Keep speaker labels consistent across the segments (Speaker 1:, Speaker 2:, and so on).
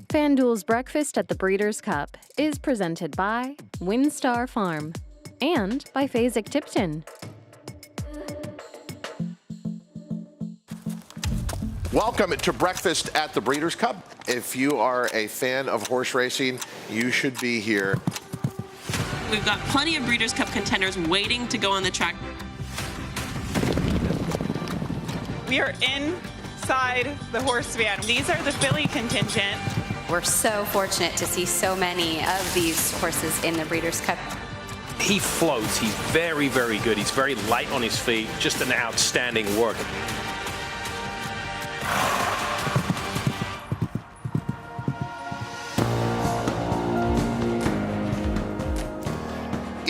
Speaker 1: FanDuel's Breakfast at the Breeders' Cup is presented by WinStar Farm and by Phasic Tipton.
Speaker 2: Welcome to Breakfast at the Breeders' Cup. If you are a fan of horse racing, you should be here.
Speaker 3: We've got plenty of Breeders' Cup contenders waiting to go on the track.
Speaker 4: We are inside the horse van. These are the filly contingent.
Speaker 5: We're so fortunate to see so many of these horses in the Breeders' Cup.
Speaker 6: He floats. He's very, very good. He's very light on his feet. Just an outstanding work.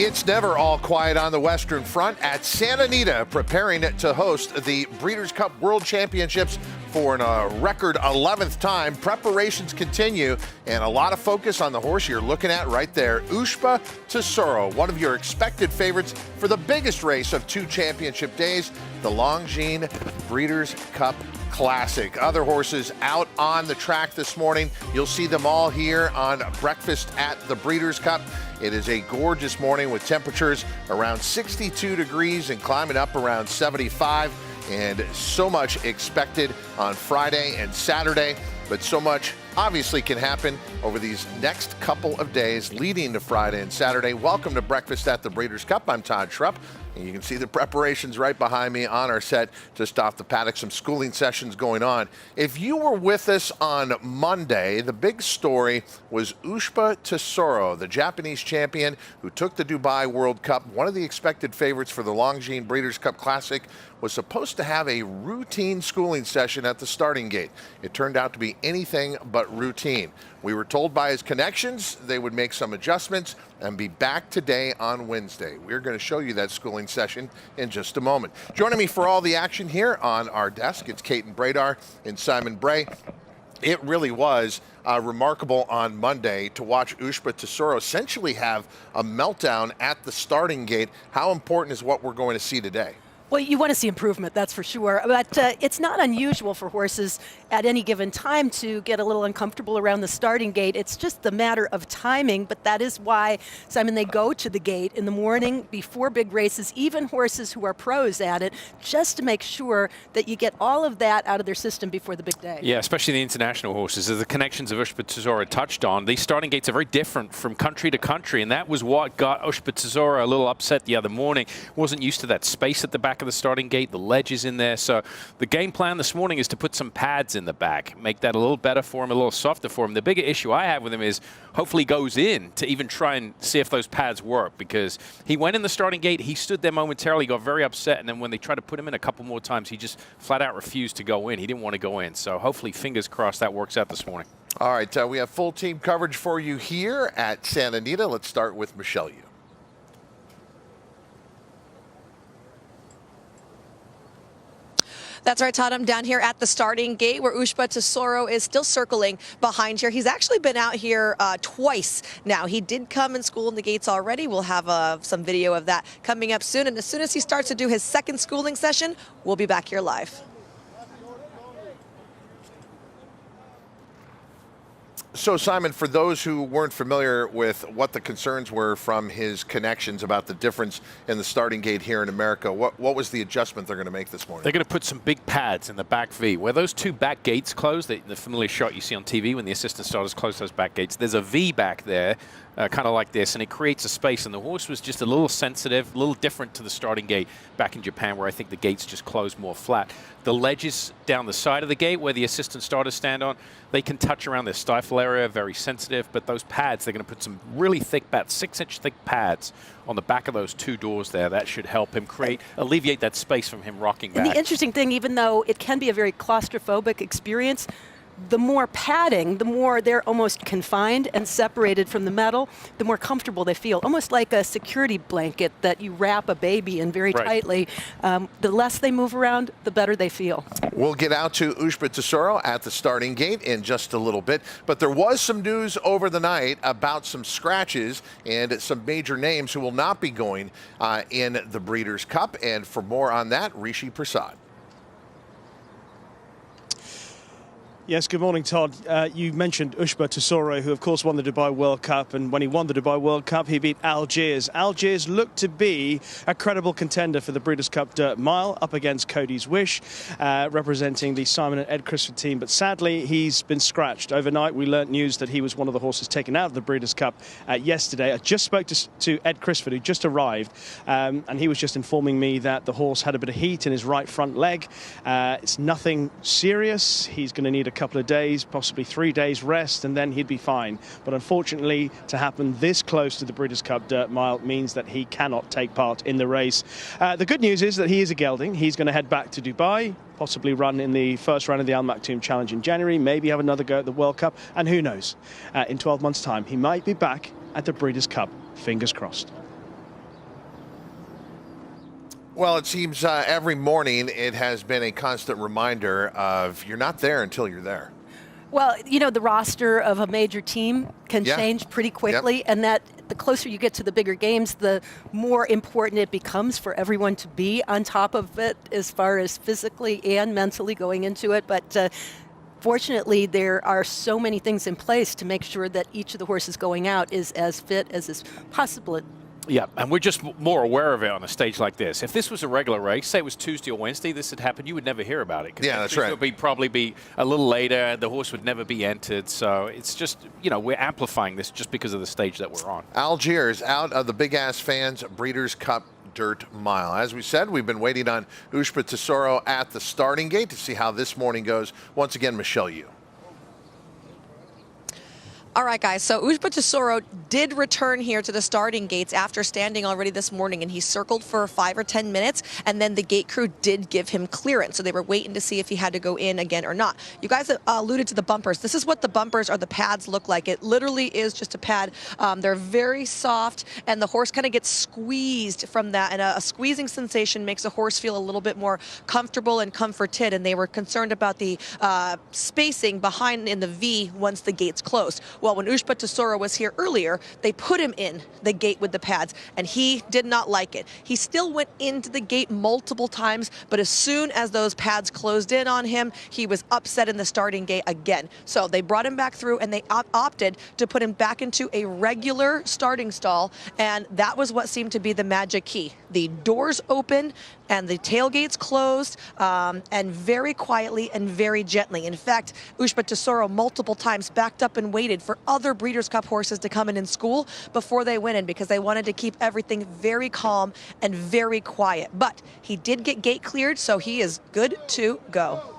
Speaker 2: It's never all quiet on the Western Front at Santa Anita, preparing to host the Breeders' Cup World Championships for a record 11th time. Preparations continue, and a lot of focus on the horse you're looking at right there, Ushba Tesoro, one of your expected favorites for the biggest race of 2 championship days, the Longines Breeders' Cup Classic. Other horses out on the track this morning. You'll see them all here on Breakfast at the Breeders' Cup. It is a gorgeous morning with temperatures around 62 degrees and climbing up around 75, and so much expected on Friday and Saturday, but so much obviously can happen over these next couple of days leading to Friday and Saturday. Welcome to Breakfast at the Breeders' Cup. I'm Todd Schrupp. And you can see the preparations right behind me on our set, just off the paddock, some schooling sessions going on. If you were with us on Monday, the big story was Ushba Tesoro, the Japanese champion who took the Dubai World Cup, one of the expected favorites for the Longines Breeders' Cup Classic, was supposed to have a routine schooling session at the starting gate. It turned out to be anything but routine. We were told by his connections they would make some adjustments and be back today on Wednesday. We're going to show you that schooling session in just a moment. Joining me for all the action here on our desk, it's Kate and Bradar and Simon Bray. It really was remarkable on Monday to watch Ushba Tesoro essentially have a meltdown at the starting gate. How important is what we're going to see today?
Speaker 7: Well, you want to see improvement, that's for sure. But it's not unusual for horses at any given time to get a little uncomfortable around the starting gate. It's just the matter of timing, but that is why, Simon, they go to the gate in the morning before big races, even horses who are pros at it, just to make sure that you get all of that out of their system before the big day.
Speaker 6: Yeah, especially the international horses. As the connections of Ushba Tesoro touched on, these starting gates are very different from country to country, and that was what got Ushba Tesoro a little upset the other morning. Wasn't used to that space at the back of the starting gate, the ledges in there. So the game plan this morning is to put some pads in the back, make that a little better for him, a little softer for him. The bigger issue I have with him is hopefully goes in to even try and see if those pads work, because he went in the starting gate, he stood there momentarily, got very upset, and then when they tried to put him in a couple more times, he just flat out refused to go in. He didn't want to go in. So hopefully, fingers crossed, that works out this morning.
Speaker 2: All right, we have full team coverage for you here at Santa Anita. Let's start with Michelle Yu.
Speaker 8: That's right, Todd. I'm down here at the starting gate where Ushba Tesoro is still circling behind here. He's actually been out here twice now. He did come and school in the gates already. We'll have some video of that coming up soon. And as soon as he starts to do his second schooling session, we'll be back here live.
Speaker 2: So, Simon, for those who weren't familiar with what the concerns were from his connections about the difference in the starting gate here in America, what was the adjustment they're going to make this morning?
Speaker 6: They're going to put some big pads in the back V. Where those 2 back gates close, the familiar shot you see on TV when the assistant starters close those back gates, there's a V back there, kind of like this, and it creates a space. And the horse was just a little sensitive, a little different to the starting gate back in Japan, where I think the gates just close more flat. The ledges down the side of the gate where the assistant starters stand on, they can touch around their stifle area, very sensitive, but those pads, they're going to put some really thick pads, 6-inch thick pads on the back of those 2 doors there. That should help him alleviate that space from him rocking back.
Speaker 7: And the interesting thing, even though it can be a very claustrophobic experience, the more padding, the more they're almost confined and separated from the metal, the more comfortable they feel. Almost like a security blanket that you wrap a baby in very tightly. The less they move around, the better they feel.
Speaker 2: We'll get out to Ushba Tesoro at the starting gate in just a little bit. But there was some news over the night about some scratches and some major names who will not be going in the Breeders' Cup. And for more on that, Rishi Prasad.
Speaker 9: Yes, good morning, Todd. You mentioned Ushba Tesoro, who of course won the Dubai World Cup, and when he won the Dubai World Cup, he beat Algiers. Algiers looked to be a credible contender for the Breeders' Cup Dirt Mile, up against Cody's Wish, representing the Simon and Ed Crisford team, but sadly he's been scratched. Overnight we learnt news that he was one of the horses taken out of the Breeders' Cup yesterday. I just spoke to Ed Crisford, who just arrived, and he was just informing me that the horse had a bit of heat in his right front leg. It's nothing serious. He's going to need a couple of days, possibly 3 days rest, and then he'd be fine. But unfortunately, to happen this close to the Breeders' Cup Dirt Mile means that he cannot take part in the race. The good news is that he is a gelding. He's going to head back to Dubai, possibly run in the first round of the Al Maktoum Challenge in January, maybe have another go at the World Cup, and who knows, in 12 months' time, he might be back at the Breeders' Cup. Fingers crossed.
Speaker 2: Well, it seems every morning it has been a constant reminder of you're not there until you're there.
Speaker 7: Well, you know, the roster of a major team can change pretty quickly, and that the closer you get to the bigger games, the more important it becomes for everyone to be on top of it as far as physically and mentally going into it. But fortunately, there are so many things in place to make sure that each of the horses going out is as fit as is possible.
Speaker 6: Yeah, and we're just more aware of it on a stage like this. If this was a regular race, say it was Tuesday or Wednesday, this had happened, you would never hear about it.
Speaker 2: Yeah, that's right.
Speaker 6: It would probably be a little later, the horse would never be entered. So it's just, you know, we're amplifying this just because of the stage that we're on.
Speaker 2: Algiers out of the Big Ass Fans Breeders' Cup Dirt Mile. As we said, we've been waiting on Ushba Tesoro at the starting gate to see how this morning goes. Once again, Michelle Yu.
Speaker 8: All right, guys, so Ushba Tesoro did return here to the starting gates after standing already this morning, and he circled for 5 or 10 minutes, and then the gate crew did give him clearance, so they were waiting to see if he had to go in again or not. You guys alluded to the bumpers. This is what the bumpers or the pads look like. It literally is just a pad. They're very soft, and the horse kind of gets squeezed from that, and a squeezing sensation makes a horse feel a little bit more comfortable and comforted, and they were concerned about the spacing behind in the V once the gates closed. Well, when Ushba Tesoro was here earlier, they put him in the gate with the pads, and he did not like it. He still went into the gate multiple times, but as soon as those pads closed in on him, he was upset in the starting gate again. So they brought him back through, and they opted to put him back into a regular starting stall, and that was what seemed to be the magic key. The doors open, and the tailgates closed, and very quietly and very gently. In fact, Ushba Tesoro multiple times backed up and waited for other Breeders' Cup horses to come in school before they went in, because they wanted to keep everything very calm and very quiet. But he did get gate cleared, so he is good to go.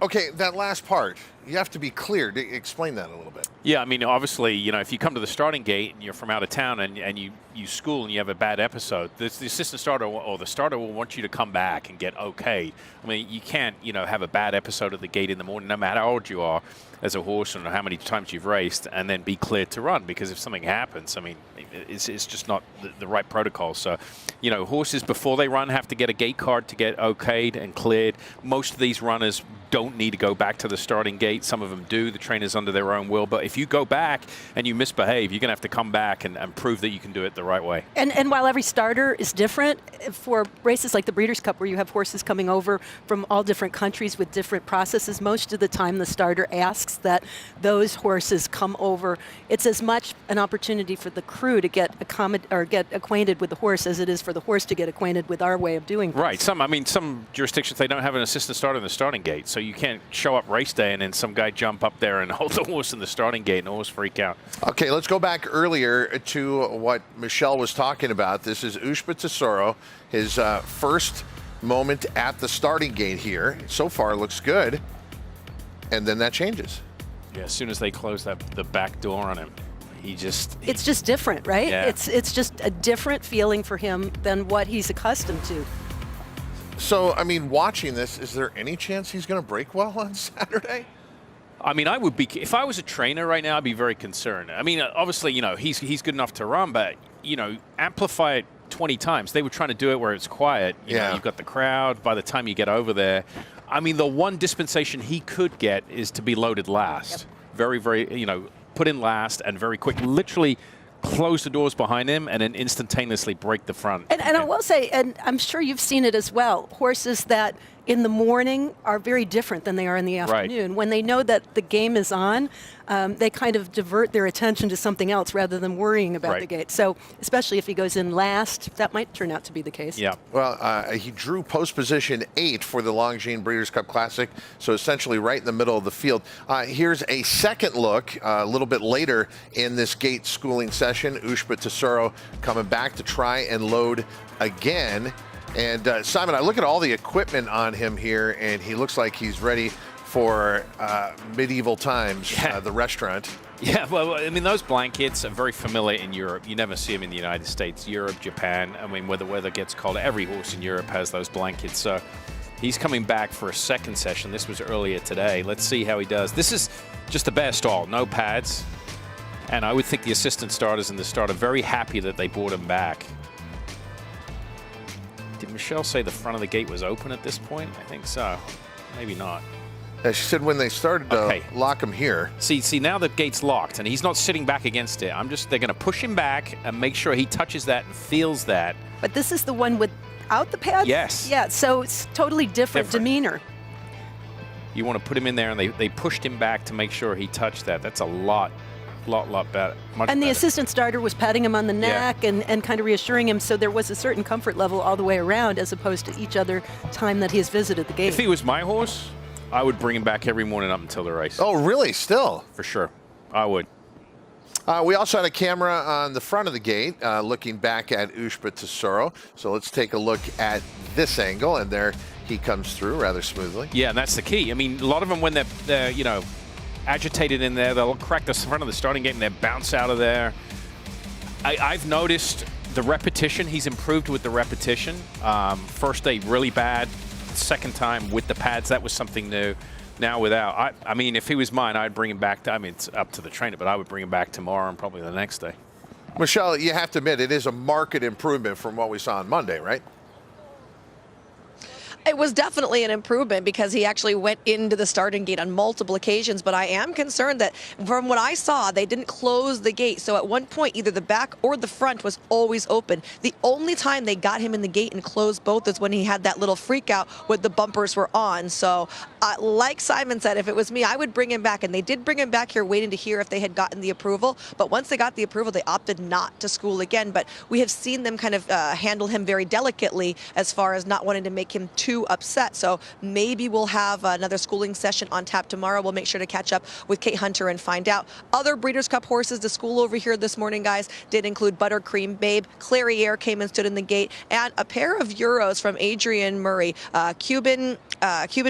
Speaker 2: Okay, that last part, you have to be cleared. Explain that a little bit.
Speaker 6: Yeah, I mean, obviously, you know, if you come to the starting gate and you're from out of town and you school and you have a bad episode, the assistant starter or the starter will want you to come back and get okayed. I mean, you can't, you know, have a bad episode at the gate in the morning, no matter how old you are as a horse and how many times you've raced, and then be cleared to run, because if something happens, I mean, it's just not the right protocol. So, you know, horses before they run have to get a gate card to get okayed and cleared. Most of these runners don't need to go back to the starting gate. Some of them do. The trainer's under their own will. But if you go back and you misbehave, you're going to have to come back and prove that you can do it the right way.
Speaker 7: And while every starter is different, for races like the Breeders' Cup, where you have horses coming over from all different countries with different processes, most of the time the starter asks that those horses come over. It's as much an opportunity for the crew to get acquainted with the horse as it is for the horse to get acquainted with our way of doing things.
Speaker 6: Right. Some jurisdictions, they don't have an assistant starter in the starting gate, so you can't show up race day and then some guy jump up there and hold the horse in the starting gate and the horse freak out.
Speaker 2: Okay, let's go back earlier to what Michelle was talking about. This is Ushba Tesoro, his first moment at the starting gate here. So far, it looks good. And then that changes.
Speaker 6: Yeah, as soon as they close the back door on him, it's
Speaker 7: just different, right?
Speaker 6: Yeah.
Speaker 7: It's just a different feeling for him than what he's accustomed to.
Speaker 2: So, I mean, watching this, is there any chance he's going to break well on Saturday?
Speaker 6: I mean, I would be, if I was a trainer right now, I'd be very concerned. I mean, obviously, you know, he's good enough to run, but, you know, amplify it 20 times. They were trying to do it where it's quiet. You know, you've got the crowd. By the time you get over there, I mean, the one dispensation he could get is to be loaded last. Yep. Very, very, you know, put in last and very quick, literally close the doors behind him and then instantaneously break the front.
Speaker 7: And I will say, and I'm sure you've seen it as well, horses that in the morning are very different than they are in the afternoon.
Speaker 6: Right.
Speaker 7: When they know that the game is on, they kind of divert their attention to something else rather than worrying about the gate. So especially if he goes in last, that might turn out to be the case.
Speaker 6: Yeah.
Speaker 2: Well, he drew post position 8 for the Longines Breeders' Cup Classic, so essentially right in the middle of the field. Here's a second look a little bit later in this gate schooling session. Ushba Tesoro coming back to try and load again. And Simon, I look at all the equipment on him here, and he looks like he's ready for medieval times, the restaurant.
Speaker 6: Yeah, well, I mean, those blankets are very familiar in Europe. You never see them in the United States, Europe, Japan. I mean, where the weather gets cold, every horse in Europe has those blankets. So he's coming back for a second session. This was earlier today. Let's see how he does. This is just the best all, no pads. And I would think the assistant starters and the starter are very happy that they brought him back. Did Michelle say the front of the gate was open at this point? I think so. Maybe not.
Speaker 2: She said when they started to lock him here.
Speaker 6: See, now the gate's locked, and he's not sitting back against it. They're going to push him back and make sure he touches that and feels that.
Speaker 7: But this is the one without the pads?
Speaker 6: Yes.
Speaker 7: Yeah, so it's totally different demeanor.
Speaker 6: You want to put him in there, and they pushed him back to make sure he touched that. That's a lot better.
Speaker 7: And the assistant starter was patting him on the neck and kind of reassuring him, so there was a certain comfort level all the way around as opposed to each other time that he's visited the gate.
Speaker 6: If he was my horse, I would bring him back every morning up until the race.
Speaker 2: Oh, really? Still?
Speaker 6: For sure. I would.
Speaker 2: We also had a camera on the front of the gate looking back at Ushba Tesoro. So let's take a look at this angle, and there he comes through rather smoothly.
Speaker 6: Yeah, and that's the key. I mean, a lot of them, when they're agitated in there, they'll crack the front of the starting gate and they bounce out of there. I've noticed the repetition. He's improved with the repetition. First day really bad. Second time with the pads, that was something new. Now without. I mean, if he was mine, I'd bring him back. It's up to the trainer, but I would bring him back tomorrow and probably the next day.
Speaker 2: Michelle, you have to admit, it is a marked improvement from what we saw on Monday, right?
Speaker 8: It was definitely an improvement because he actually went into the starting gate on multiple occasions, but I am concerned that from what I saw, they didn't close the gate. So at one point, either the back or the front was always open. The only time they got him in the gate and closed both is when he had that little freak out when the bumpers were on. So like Simon said, if it was me, I would bring him back. And they did bring him back here waiting to hear if they had gotten the approval. But once they got the approval, they opted not to school again. But we have seen them kind of handle him very delicately as far as not wanting to make him too upset. So maybe we'll have another schooling session on tap tomorrow. We'll make sure to catch up with Kate Hunter and find out. Other Breeders' Cup horses to school over here this morning, guys, did include Buttercream Babe. Clariere came and stood in the gate, and a pair of Euros from Adrian Murray, Cuban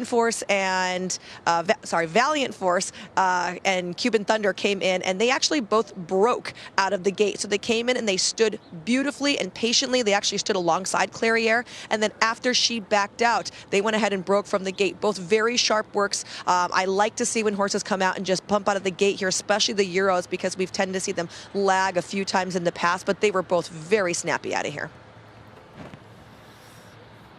Speaker 8: Force and Valiant Force and Cuban Thunder came in, and they actually both broke out of the gate. So they came in and they stood beautifully and patiently. They actually stood alongside Clariere, and then after she backed out, they went ahead and broke from the gate. Both very sharp works. I like to see when horses come out and just bump out of the gate here, especially the Euros, because we've tended to see them lag a few times in the past, but they were both very snappy out of here.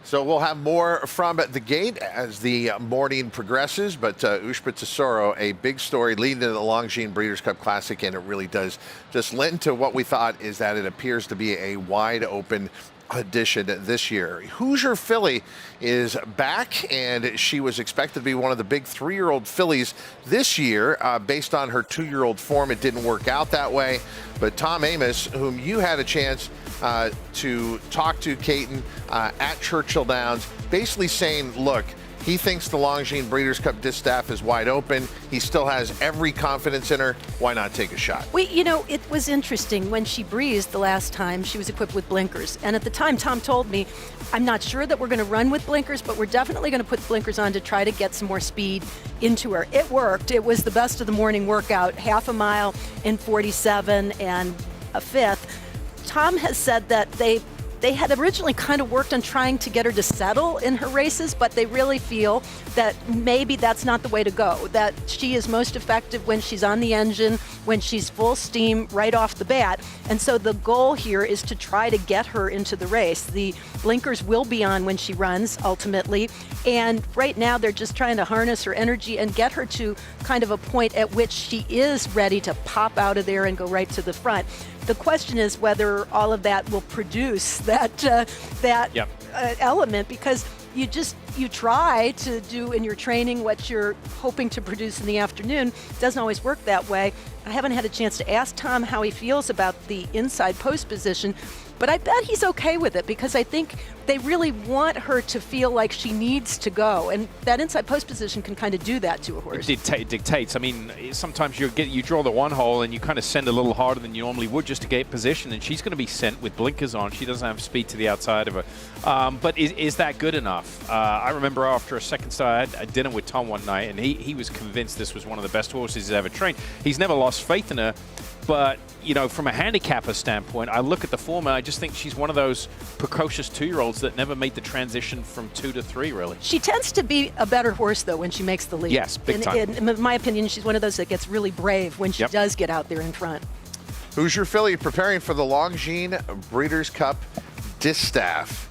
Speaker 2: So we'll have more from the gate as the morning progresses, but Ushba Tesoro, a big story leading to the Longines Breeders' Cup Classic, and it really does just lend to what we thought is that it appears to be a wide open edition this year. Hoosier Filly is back, and she was expected to be one of the big 3-year-old fillies this year. Based on her 2-year-old form, it didn't work out that way. But Tom Amos, whom you had a chance to talk to, Caton, at Churchill Downs, basically saying, look, he thinks the Longines Breeders' Cup distaff is wide open. He still has every confidence in her. Why not take a shot?
Speaker 7: It was interesting. When she breezed the last time, she was equipped with blinkers. And at the time, Tom told me, I'm not sure that we're going to run with blinkers, but we're definitely going to put blinkers on to try to get some more speed into her. It worked. It was the best of the morning workout, half a mile in 47 and a fifth. Tom has said that they had originally kind of worked on trying to get her to settle in her races, but they really feel that maybe that's not the way to go, that she is most effective when she's on the engine, when she's full steam right off the bat. And so the goal here is to try to get her into the race. The blinkers will be on when she runs, ultimately. And right now they're just trying to harness her energy and get her to kind of a point at which she is ready to pop out of there and go right to the front. The question is whether all of that will produce that element, because you try to do in your training what you're hoping to produce in the afternoon. It doesn't always work that way. I haven't had a chance to ask Tom how he feels about the inside post position, but I bet he's okay with it because I think they really want her to feel like she needs to go, and that inside post position can kind of do that to a horse.
Speaker 6: It dictates. I mean, sometimes you draw the one hole and you kind of send a little harder than you normally would just to get position, and she's going to be sent with blinkers on. She doesn't have speed to the outside of her. But is that good enough? I remember after a second start, I had a dinner with Tom one night, and he was convinced this was one of the best horses he's ever trained. He's never lost faith in her. But, you know, from a handicapper standpoint, I look at the form and I just think she's one of those precocious 2-year-olds that never made the transition from 2 to 3, really.
Speaker 7: She tends to be a better horse, though, when she makes the lead.
Speaker 6: Yes, big time.
Speaker 7: In my opinion, she's one of those that gets really brave when she does get out there in front.
Speaker 2: Who's your filly preparing for the Longines Breeders' Cup Distaff?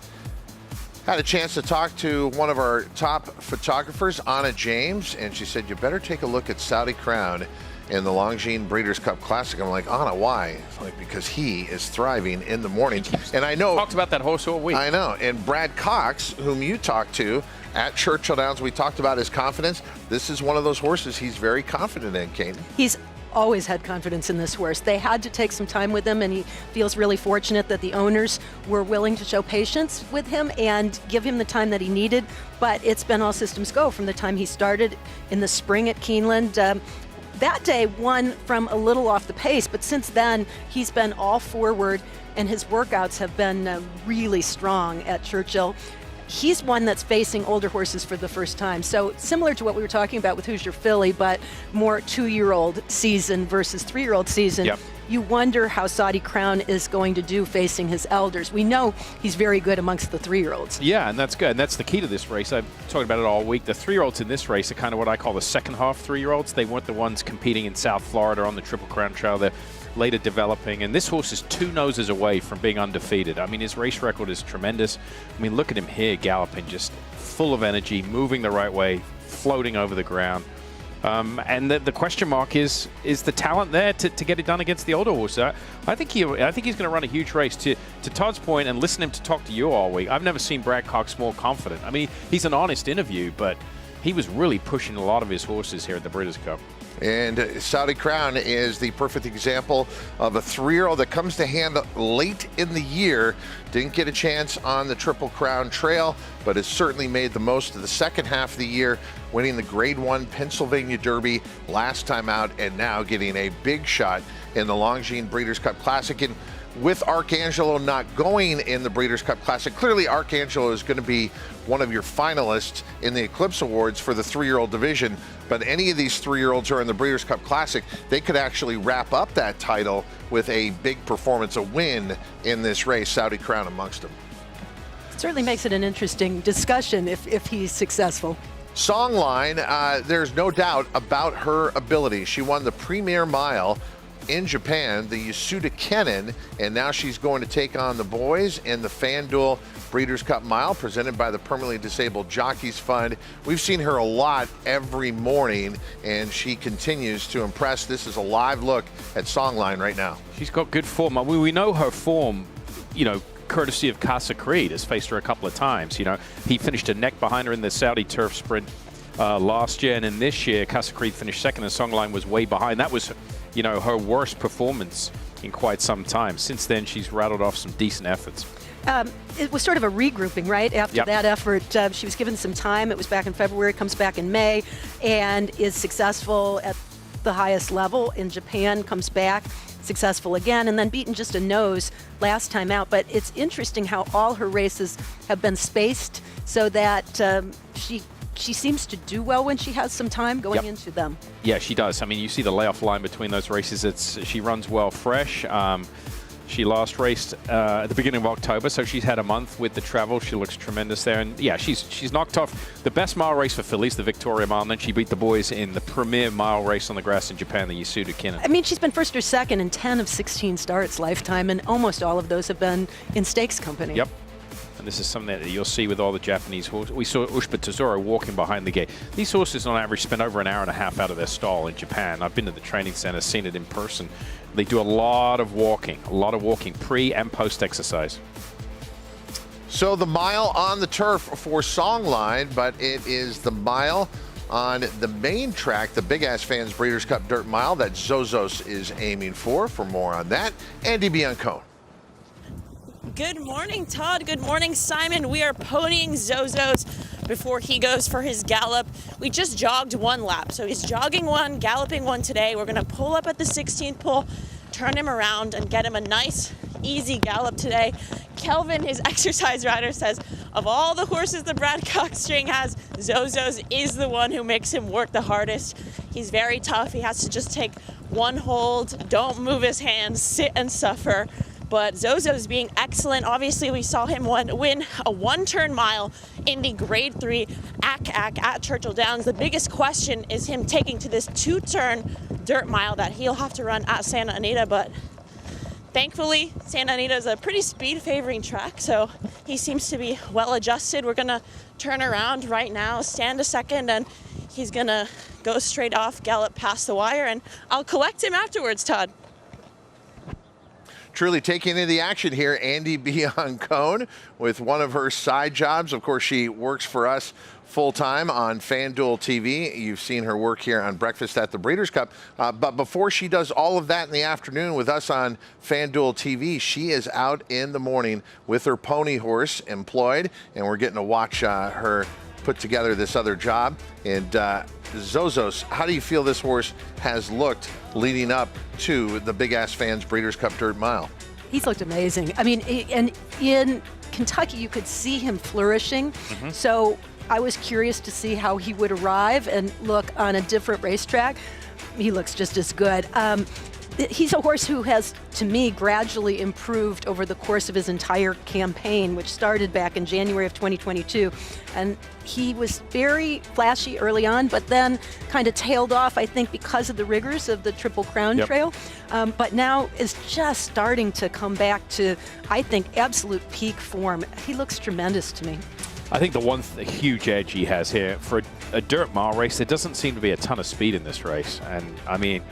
Speaker 2: Had a chance to talk to one of our top photographers, Anna James, and she said, you better take a look at Saudi Crown in the Longines Breeders' Cup Classic. I'm like, Anna, why? Like, because he is thriving in the mornings. And I know.
Speaker 6: Talked about that horse all week.
Speaker 2: I know. And Brad Cox, whom you talked to at Churchill Downs, we talked about his confidence. This is one of those horses he's very confident in, Kate.
Speaker 7: He's always had confidence in this horse. They had to take some time with him, and he feels really fortunate that the owners were willing to show patience with him and give him the time that he needed. But it's been all systems go from the time he started in the spring at Keeneland. That day won from a little off the pace, but since then he's been all forward, and his workouts have been really strong at Churchill. He's one that's facing older horses for the first time. So similar to what we were talking about with Who's Your Filly, but more 2-year-old season versus 3-year-old season.
Speaker 6: Yep.
Speaker 7: You wonder how Saudi Crown is going to do facing his elders. We know he's very good amongst the 3-year-olds.
Speaker 6: Yeah, and that's good. And that's the key to this race. I've talked about it all week. The 3-year-olds in this race are kind of what I call the second half 3-year-olds. They weren't the ones competing in South Florida on the Triple Crown Trail. They're later developing. And this horse is 2 noses away from being undefeated. I mean, his race record is tremendous. I mean, look at him here galloping, just full of energy, moving the right way, floating over the ground. And the question mark is the talent there to get it done against the older horse? I think he's going to run a huge race. To Todd's point, and listen to him to talk to you all week, I've never seen Brad Cox more confident. I mean, he's an honest interview, but he was really pushing a lot of his horses here at the Breeders' Cup.
Speaker 2: And Saudi Crown is the perfect example of a 3-year-old that comes to hand late in the year. Didn't get a chance on the Triple Crown Trail, but has certainly made the most of the second half of the year, winning the Grade 1 Pennsylvania Derby last time out, and now getting a big shot in the Longines Breeders' Cup Classic. And with Arcangelo not going in the Breeders' Cup Classic, clearly Arcangelo is going to be one of your finalists in the Eclipse Awards for the 3-year-old division. But any of these 3-year-olds who are in the Breeders' Cup Classic, they could actually wrap up that title with a big performance, a win in this race, Saudi Crown amongst them.
Speaker 7: It certainly makes it an interesting discussion if he's successful.
Speaker 2: Songline, there's no doubt about her ability. She won the Premier Mile in Japan, the Yasuda Kenin, and now she's going to take on the boys in the FanDuel Breeders' Cup Mile presented by the Permanently Disabled Jockeys Fund. We've seen her a lot every morning, and she continues to impress. This is a live look at Songline right now.
Speaker 6: She's got good form. We know her form, you know, courtesy of Casa Creed, has faced her a couple of times. You know, he finished a neck behind her in the Saudi Turf Sprint last year, and in this year, Casa Creed finished second, and Songline was way behind. That was, you know, her worst performance in quite some time. Since then, she's rattled off some decent efforts.
Speaker 7: It was sort of a regrouping, right? After that effort, she was given some time. It was back in February, comes back in May, and is successful at the highest level in Japan, comes back, successful again, and then beaten just a nose last time out. But it's interesting how all her races have been spaced so that she seems to do well when she has some time going into them.
Speaker 6: Yeah, she does. I mean, you see the layoff line between those races. She runs well fresh. She last raced at the beginning of October, so she's had a month with the travel. She looks tremendous there. And yeah, she's knocked off the best mile race for Fillies, the Victoria Mile, and then she beat the boys in the premier mile race on the grass in Japan, the Yasuda Kenin.
Speaker 7: I mean, she's been first or second in 10 of 16 starts lifetime, and almost all of those have been in stakes company.
Speaker 6: Yep. And this is something that you'll see with all the Japanese horses. We saw Ushba Tesoro walking behind the gate. These horses, on average, spend over an hour and a half out of their stall in Japan. I've been to the training center, seen it in person. They do a lot of walking pre- and post-exercise.
Speaker 2: So the mile on the turf for Songline, but it is the mile on the main track, the Big Ass Fans Breeders' Cup Dirt Mile that Zos is aiming for. For more on that, Andy Biancone.
Speaker 10: Good morning, Todd. Good morning, Simon. We are ponying Zos before he goes for his gallop. We just jogged one lap, so he's jogging one, galloping one today. We're going to pull up at the 16th pole, turn him around, and get him a nice, easy gallop today. Kelvin, his exercise rider, says of all the horses the Brad Cox string has, Zos is the one who makes him work the hardest. He's very tough. He has to just take one hold, don't move his hands, sit and suffer. But Zos being excellent. Obviously, we saw him win a one-turn mile in the Grade 3 ACAC at Churchill Downs. The biggest question is him taking to this two-turn dirt mile that he'll have to run at Santa Anita, but thankfully, Santa Anita is a pretty speed-favoring track, so he seems to be well-adjusted. We're going to turn around right now, stand a second, and he's going to go straight off, gallop past the wire, and I'll collect him afterwards, Todd.
Speaker 2: Truly taking in the action here, Andy Biancone with one of her side jobs. Of course, she works for us full-time on FanDuel TV. You've seen her work here on Breakfast at the Breeders' Cup. But before she does all of that in the afternoon with us on FanDuel TV, she is out in the morning with her pony horse employed, and we're getting to watch her put together this other job. And Zos, how do you feel this horse has looked leading up to the Big Ass Fans Breeders' Cup Dirt Mile?
Speaker 7: He's looked amazing. I mean, and in Kentucky, you could see him flourishing. So I was curious to see how he would arrive and look on a different racetrack. He looks just as good. He's a horse who has, to me, gradually improved over the course of his entire campaign, which started back in January of 2022. And he was very flashy early on, but then kind of tailed off, I think, because of the rigors of the Triple Crown Trail. But now is just starting to come back to, I think, absolute peak form. He looks tremendous to me.
Speaker 6: I think the one huge edge he has here, for a dirt mile race, there doesn't seem to be a ton of speed in this race. And, I mean,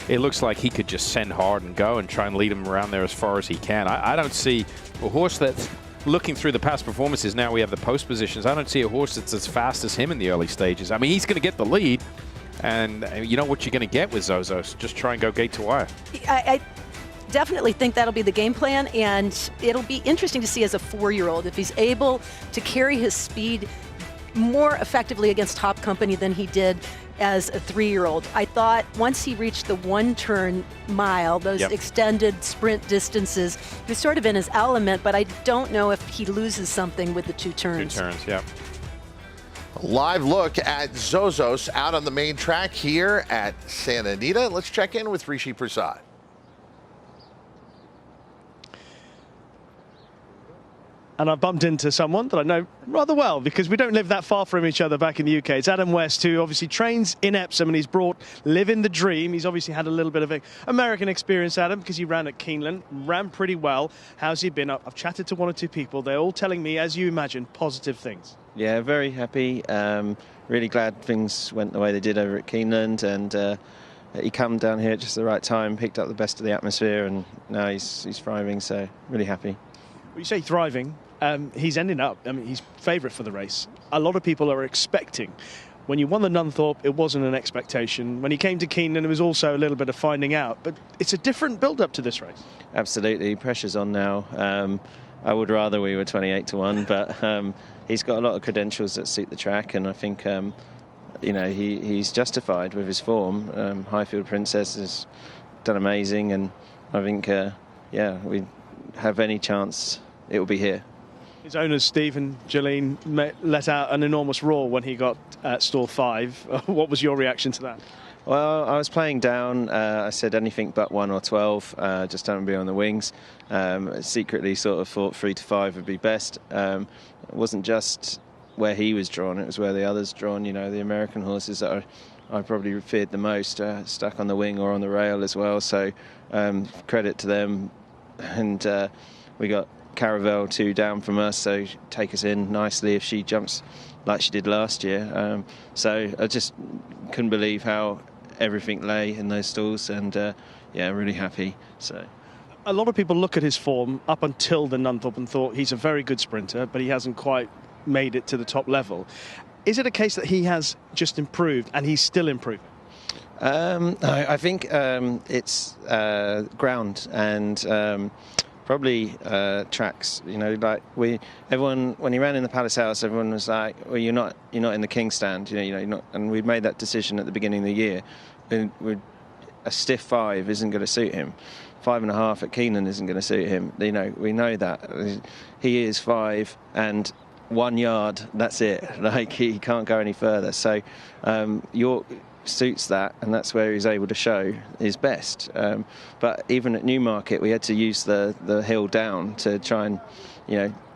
Speaker 6: it looks like he could just send hard and go and try and lead him around there as far as he can. I don't see a horse that's looking through the past performances. Now we have the post positions. I don't see a horse that's as fast as him in the early stages. I mean, he's going to get the lead, and you know what you're going to get with Zos. Just try and go gate to wire.
Speaker 7: I definitely think that'll be the game plan, and it'll be interesting to see as a 4-year-old if he's able to carry his speed more effectively against top company than he did as a 3-year-old. I thought once he reached the one-turn mile, those extended sprint distances, he was sort of in his element, but I don't know if he loses something with the two turns.
Speaker 2: A live look at Zos out on the main track here at Santa Anita. Let's check in with Rishi Prasad.
Speaker 9: And I bumped into someone that I know rather well because we don't live that far from each other back in the UK. It's Adam West, who obviously trains in Epsom, and he's brought living the dream. He's obviously had a little bit of an American experience, Adam, because he ran at Keeneland, ran pretty well. How's he been? I've chatted to one or two people. They're all telling me, as you imagine, positive things.
Speaker 11: Yeah, very happy. Really glad things went the way they did over at Keeneland, and he came down here at just the right time, picked up the best of the atmosphere, and now he's thriving, so really happy.
Speaker 9: When you say thriving, he's ending up, I mean, he's favourite for the race. A lot of people are expecting. When you won the Nunthorpe, it wasn't an expectation. When he came to Keeneland, it was also a little bit of finding out. But it's a different build-up to this race.
Speaker 11: Absolutely. Pressure's on now. I would rather we were 28-1, but he's got a lot of credentials that suit the track, and I think, you know, he's justified with his form. Highfield Princess has done amazing, and I think, yeah, we have any chance, it will be here.
Speaker 9: His owners, Steve and Jolene, let out an enormous roar when he got stall 5. What was your reaction to that?
Speaker 11: Well, I was playing down. I said anything but 1 or 12. Just don't be on the wings. Secretly sort of thought 3 to 5 would be best. It wasn't just where he was drawn, it was where the others drawn. You know, the American horses that I probably feared the most, stuck on the wing or on the rail as well. So credit to them. And we got Caravel 2 down from us, so take us in nicely if she jumps like she did last year. So I just couldn't believe how everything lay in those stalls, and yeah, really happy. So
Speaker 9: a lot of people look at his form up until the Nunthorpe and thought he's a very good sprinter, but he hasn't quite made it to the top level. Is it a case that he has just improved and he's still improving?
Speaker 11: I think it's ground and probably tracks. You know, like everyone when he ran in the Palace House, everyone was like, "Well, you're not in the King Stand." You're not. And we made that decision at the beginning of the year. A stiff 5 isn't going to suit him. 5.5 at Keenan isn't going to suit him. We know that he is 5 and 1 yard. That's it. Like he can't go any further. So York suits that, and that's where he's able to show his best. But even at Newmarket, we had to use the hill down to try and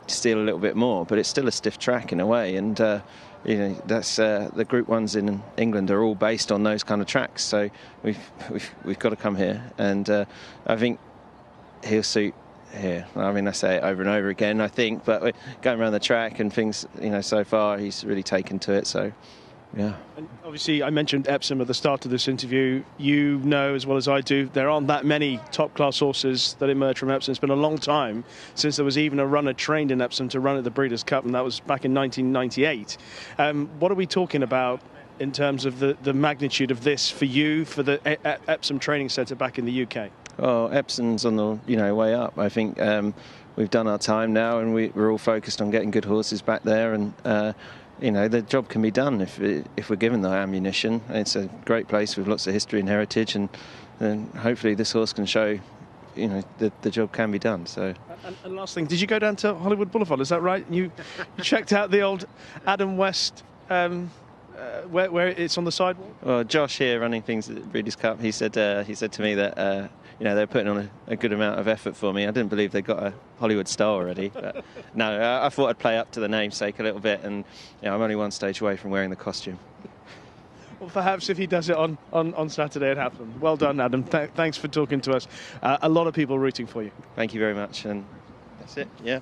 Speaker 11: steal a little bit more. But it's still a stiff track in a way, and that's the Group 1s in England are all based on those kind of tracks. So we've got to come here, and I think he'll suit here. I mean, I say it over and over again, I think, but we're going around the track and things, so far he's really taken to it. So. Yeah.
Speaker 9: And obviously, I mentioned Epsom at the start of this interview. You know as well as I do, there aren't that many top-class horses that emerge from Epsom. It's been a long time since there was even a runner trained in Epsom to run at the Breeders' Cup, and that was back in 1998. What are we talking about in terms of the magnitude of this for you, for the Epsom Training Centre back in the UK?
Speaker 11: Well, Epsom's on the way up. I think we've done our time now, and we're all focused on getting good horses back there, and the job can be done if we're given the ammunition. It's a great place with lots of history and heritage, and hopefully this horse can show, the job can be done. So.
Speaker 9: And last thing, did you go down to Hollywood Boulevard? Is that right? You checked out the old Adam West, where it's on the sidewalk?
Speaker 11: Well, Josh here running things at the Breeders' Cup, he said to me that. They're putting on a good amount of effort for me. I didn't believe they got a Hollywood star already. But no, I thought I'd play up to the namesake a little bit, and I'm only one stage away from wearing the costume.
Speaker 9: Well, perhaps if he does it on Saturday, it happened. Well done, Adam. Thanks for talking to us. A lot of people rooting for you.
Speaker 11: Thank you very much, and that's it. Yeah.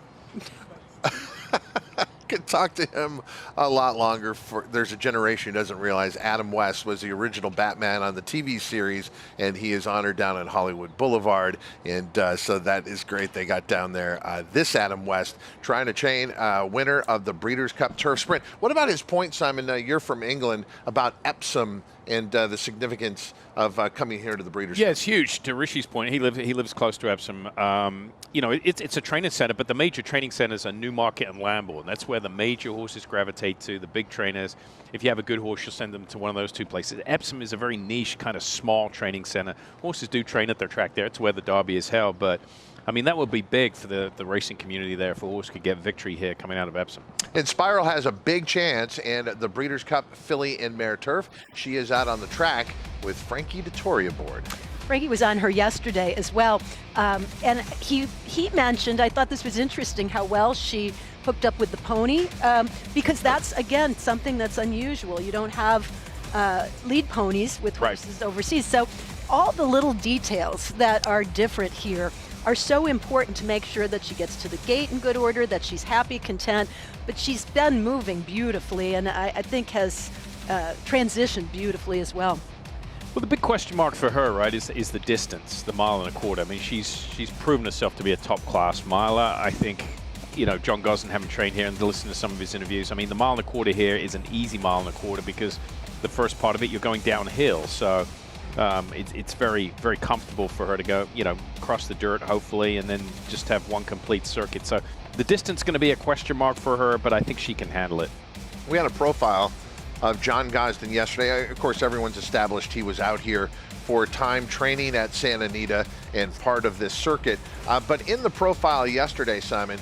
Speaker 2: Could talk to him a lot longer. There's a generation who doesn't realize Adam West was the original Batman on the TV series, and he is honored down at Hollywood Boulevard, and so that is great. They got down there. This Adam West trying to train winner of the Breeders' Cup Turf Sprint. What about his point, Simon? You're from England, about Epsom and the significance of coming here to the Breeders' Cup.
Speaker 6: Yeah, it's huge. To Rishi's point, he lives close to Epsom. It's a training centre, but the major training centres are Newmarket and Lambourne. That's where the major horses gravitate to, the big trainers. If you have a good horse, you'll send them to one of those two places. Epsom is a very niche, kind of small training centre. Horses do train at their track there. It's where the Derby is held, but that would be big for the racing community there if a horse could get victory here coming out of Epsom.
Speaker 2: And Spiral has a big chance in the Breeders' Cup Filly and Mare Turf. She is out on the track with Frankie Dettori aboard.
Speaker 7: Frankie was on her yesterday as well, and he mentioned, I thought this was interesting, how well she hooked up with the pony, because that's, again, something that's unusual. You don't have lead ponies with horses overseas. So all the little details that are different here are so important to make sure that she gets to the gate in good order, that she's happy, content, but she's been moving beautifully, and I think has transitioned beautifully as well.
Speaker 6: Well, the big question mark for her, right, is the distance, the 1.25 miles. I mean, she's proven herself to be a top-class miler. I think, John Gosden, having trained here and listened to some of his interviews, the 1.25 miles here is an easy 1.25 miles because the first part of it, you're going downhill. So it's very, very comfortable for her to go, cross the dirt, hopefully, and then just have one complete circuit. So the distance is going to be a question mark for her, but I think she can handle it.
Speaker 2: We had a profile of John Gosden yesterday. Of course, everyone's established he was out here for time training at Santa Anita and part of this circuit. But in the profile yesterday, Simon,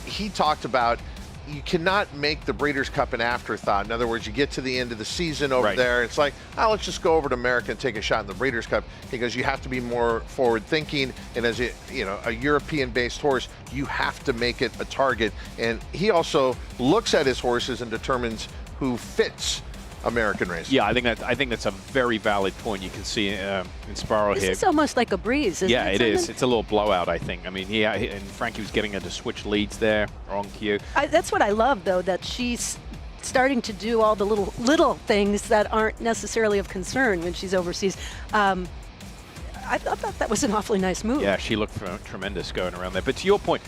Speaker 2: he talked about you cannot make the Breeders' Cup an afterthought. In other words, you get to the end of the season over there, it's like, let's just go over to America and take a shot in the Breeders' Cup, because you have to be more forward-thinking, and as a European-based horse, you have to make it a target. And he also looks at his horses and determines who fits American racing.
Speaker 6: Yeah, I think that's a very valid point. You can see in Sparrow here.
Speaker 7: This is almost like a breeze, isn't it?
Speaker 6: It is. It's a little blowout, I think. I mean, and Frankie was getting her to switch leads there, wrong cue.
Speaker 7: That's what I love, though, that she's starting to do all the little things that aren't necessarily of concern when she's overseas. I thought that was an awfully nice move.
Speaker 6: Yeah, she looked tremendous going around there. But to your point,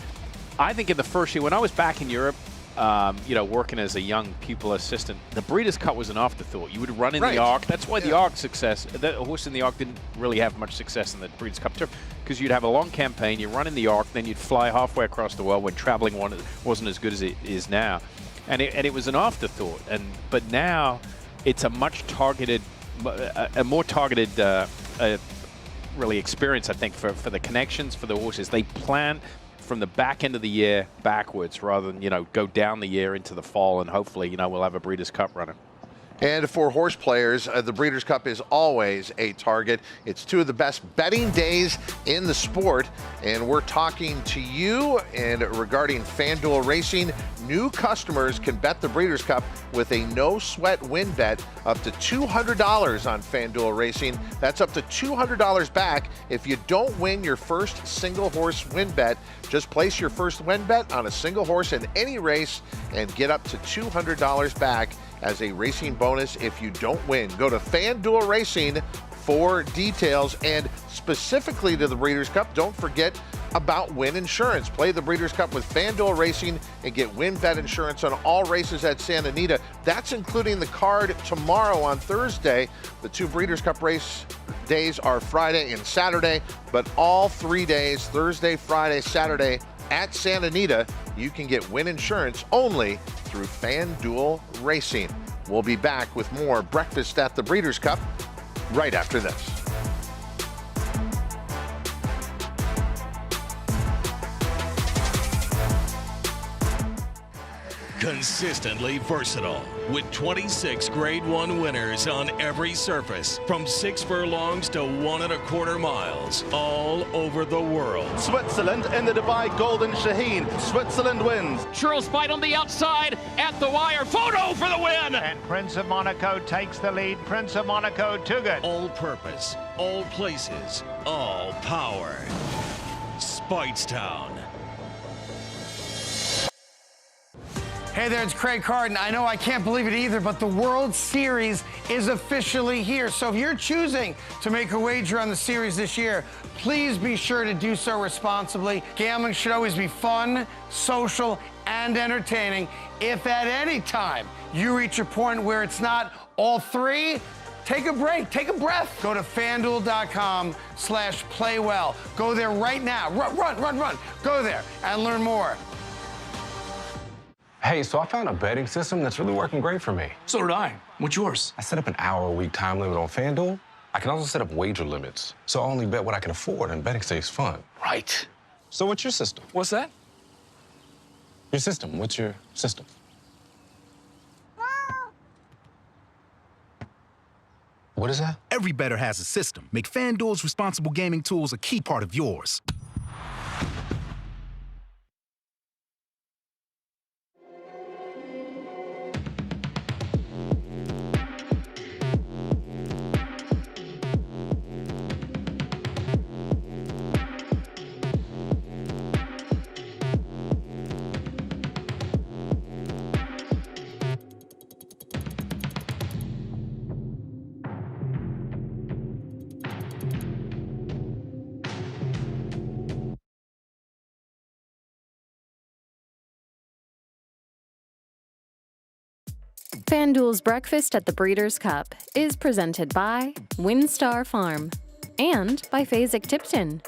Speaker 6: I think in the first year, when I was back in Europe, working as a young pupil assistant, the Breeders' Cup was an afterthought. You would run in the Arc. That's why the Arc the horse in the Arc didn't really have much success in the Breeders' Cup Turf, because you'd have a long campaign, you run in the Arc, then you'd fly halfway across the world when traveling wasn't as good as it is now. And it was an afterthought. But now it's a much targeted, a more targeted really experience, I think, for the connections, for the horses. They plan from the back end of the year backwards rather than, go down the year into the fall, and hopefully, we'll have a Breeders' Cup running.
Speaker 2: And for horse players, the Breeders' Cup is always a target. It's two of the best betting days in the sport. And we're talking to you. And regarding FanDuel Racing, new customers can bet the Breeders' Cup with a no-sweat win bet up to $200 on FanDuel Racing. That's up to $200 back if you don't win your first single horse win bet. Just place your first win bet on a single horse in any race and get up to $200 back as a racing bonus if you don't win. Go to FanDuel Racing for details. And specifically to the Breeders' Cup, don't forget about Win Insurance. Play the Breeders' Cup with FanDuel Racing and get Win Bet Insurance on all races at Santa Anita. That's including the card tomorrow on Thursday. The two Breeders' Cup race days are Friday and Saturday, but all 3 days, Thursday, Friday, Saturday, at Santa Anita, you can get Win Insurance only through FanDuel Racing. We'll be back with more Breakfast at the Breeders' Cup right after this.
Speaker 12: Consistently versatile, with 26 Grade 1 winners on every surface, from 6 furlongs to 1 1/4 miles, all over the world.
Speaker 13: Switzerland in the Dubai Golden Shaheen. Switzerland wins.
Speaker 14: Charles Fight on the outside at the wire. Photo for the win!
Speaker 15: And Prince of Monaco takes the lead. Prince of Monaco, too good.
Speaker 12: All purpose, all places, all power. Speightstown.
Speaker 16: Hey there, it's Craig Carden. I know I can't believe it either, but the World Series is officially here. So if you're choosing to make a wager on the series this year, please be sure to do so responsibly. Gambling should always be fun, social, and entertaining. If at any time you reach a point where it's not all three, take a break, take a breath. Go to FanDuel.com/playwell. Go there right now. Run. Go there and learn more.
Speaker 17: Hey, so I found a betting system that's really working great for me.
Speaker 14: So did I. What's yours?
Speaker 17: I set up an hour-a-week time limit on FanDuel. I can also set up wager limits, so I only bet what I can afford, and betting stays fun.
Speaker 14: Right.
Speaker 17: So what's your system?
Speaker 14: What's that?
Speaker 17: Your system. What's your system? What is that?
Speaker 18: Every bettor has a system. Make FanDuel's responsible gaming tools a key part of yours.
Speaker 1: FanDuel's Breakfast at the Breeders' Cup is presented by WinStar Farm and by Fasig-Tipton.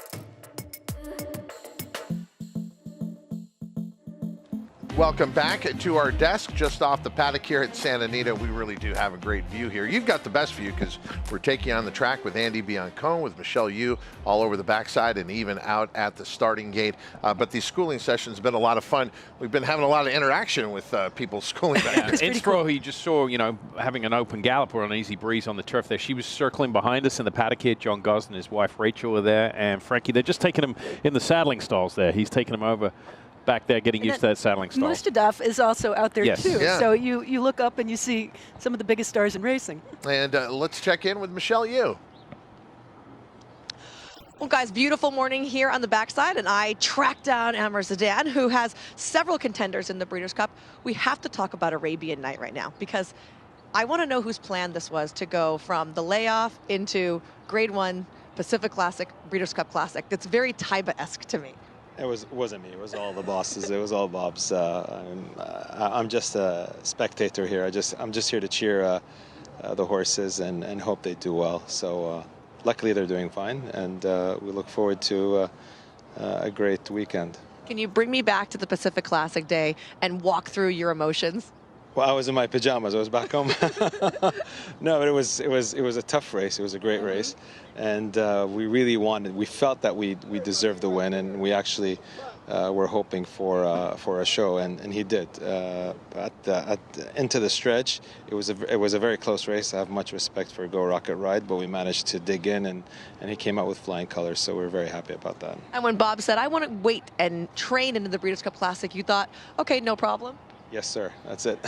Speaker 2: Welcome back to our desk just off the paddock here at Santa Anita. We really do have a great view here. You've got the best view because we're taking on the track with Andy Biancone, with Michelle Yu all over the backside and even out at the starting gate. But these schooling sessions have been a lot of fun. We've been having a lot of interaction with people schooling back there.
Speaker 6: Innsbruck, he just saw, having an open gallop or an easy breeze on the turf there. She was circling behind us in the paddock here. John Gosden, his wife Rachel were there, and Frankie. They're just taking him in the saddling stalls there. He's taking him over back there, getting used to that saddling stall.
Speaker 7: Mustadaf is also out there too.
Speaker 2: Yeah.
Speaker 7: So you look up and you see some of the biggest stars in racing.
Speaker 2: And let's check in with Michelle Yu.
Speaker 8: Well, guys, beautiful morning here on the backside, and I tracked down Amr Zidan, who has several contenders in the Breeders' Cup. We have to talk about Arabian Knight right now, because I want to know whose plan this was to go from the layoff into Grade 1 Pacific Classic, Breeders' Cup Classic. That's very Taiba-esque to me.
Speaker 19: It wasn't me. It was all the bosses. It was all Bob's. I'm just a spectator here. I'm just here to cheer the horses and hope they do well. So luckily they're doing fine, and we look forward to a great weekend.
Speaker 8: Can you bring me back to the Pacific Classic day and walk through your emotions?
Speaker 19: Well, I was in my pajamas. I was back home. No, but it was a tough race. It was a great race, and we felt that we deserved the win, and we actually were hoping for a show, and he did. Into the stretch, it was a very close race. I have much respect for Go Rocket Ride, but we managed to dig in, and he came out with flying colors, so we're very happy about that.
Speaker 8: And when Bob said, "I want to wait and train into the Breeders' Cup Classic," you thought, "Okay, no problem."
Speaker 19: Yes, sir. That's it.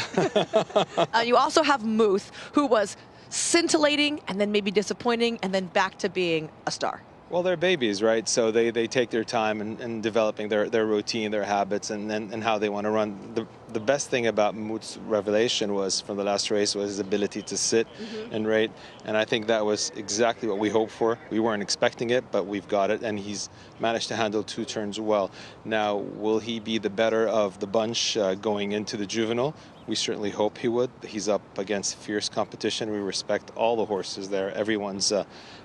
Speaker 8: You also have Muth, who was scintillating and then maybe disappointing and then back to being a star.
Speaker 19: Well, they're babies, right? So they take their time in developing their routine, their habits, and how they want to run. The best thing about Muth's revelation was from the last race was his ability to sit and rate, and I think that was exactly what we hoped for. We weren't expecting it, but we've got it, and he's managed to handle 2 turns well. Now, will he be the better of the bunch going into the Juvenile? We certainly hope he would. He's up against fierce competition. We respect all the horses there. Everyone's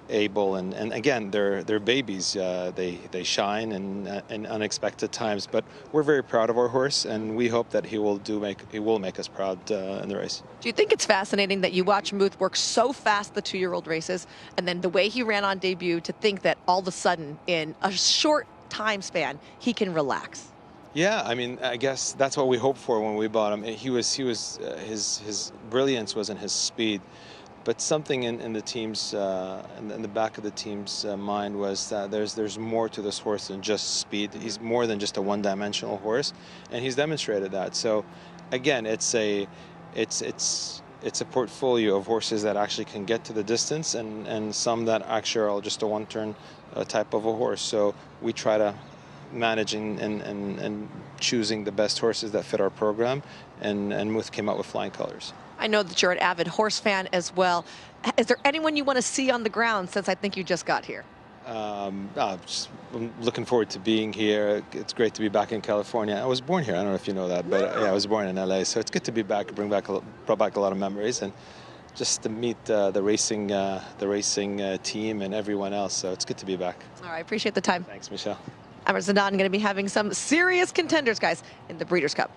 Speaker 19: able, and again, they're babies. They shine in unexpected times, but we're very proud of our horse, and we hope that he will make us proud in the race.
Speaker 8: Do you think it's fascinating that you watch Muth work so fast the 2-year-old races, and then the way he ran on debut, to think that all of a sudden in a short time span he can relax?
Speaker 19: Yeah, I mean, I guess that's what we hoped for when we bought him. His brilliance was in his speed, but something in the team's in the back of the team's mind was that there's more to this horse than just speed. He's more than just a one-dimensional horse, and he's demonstrated that. So, again, it's a portfolio of horses that actually can get to the distance, and some that actually are just a one-turn type of a horse. So we try to managing and choosing the best horses that fit our program, and Muth came out with flying colors.
Speaker 8: I know that you're an avid horse fan as well. Is there anyone you want to see on the ground, since I think you just got here?
Speaker 19: I'm looking forward to being here. It's great to be back in California. I was born here. I don't know if you know that, but yeah, I was born in LA, so it's good to be back. Brought back a lot of memories, and just to meet the racing team and everyone else. So it's good to be back.
Speaker 8: All right, appreciate the time.
Speaker 19: Thanks, Michelle.
Speaker 8: Amr Zidan going to be having some serious contenders, guys, in the Breeders' Cup.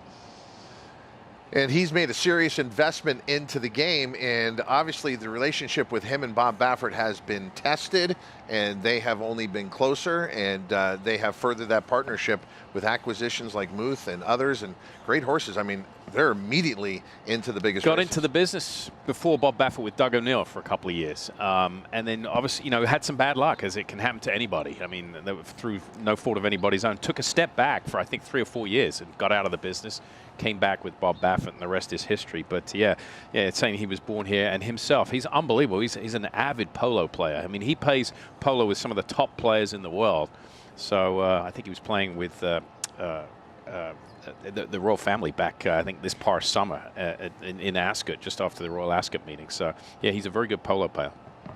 Speaker 2: And he's made a serious investment into the game, and obviously the relationship with him and Bob Baffert has been tested, and they have only been closer, and they have furthered that partnership with acquisitions like Muth and others, and great horses. I mean, they're immediately into the biggest
Speaker 6: Got
Speaker 2: races.
Speaker 6: into the business before Bob Baffert with Doug O'Neill for a couple of years. And then obviously, had some bad luck, as it can happen to anybody. I mean, through no fault of anybody's own. Took a step back for, I think, 3 or 4 years and got out of the business. Came back with Bob Baffert, and the rest is history. But yeah, it's saying he was born here, and himself, he's unbelievable. He's an avid polo player. I mean, he plays polo with some of the top players in the world. So I think he was playing with the royal family back, I think, this past summer in Ascot, just after the Royal Ascot meeting. So yeah, he's a very good polo player.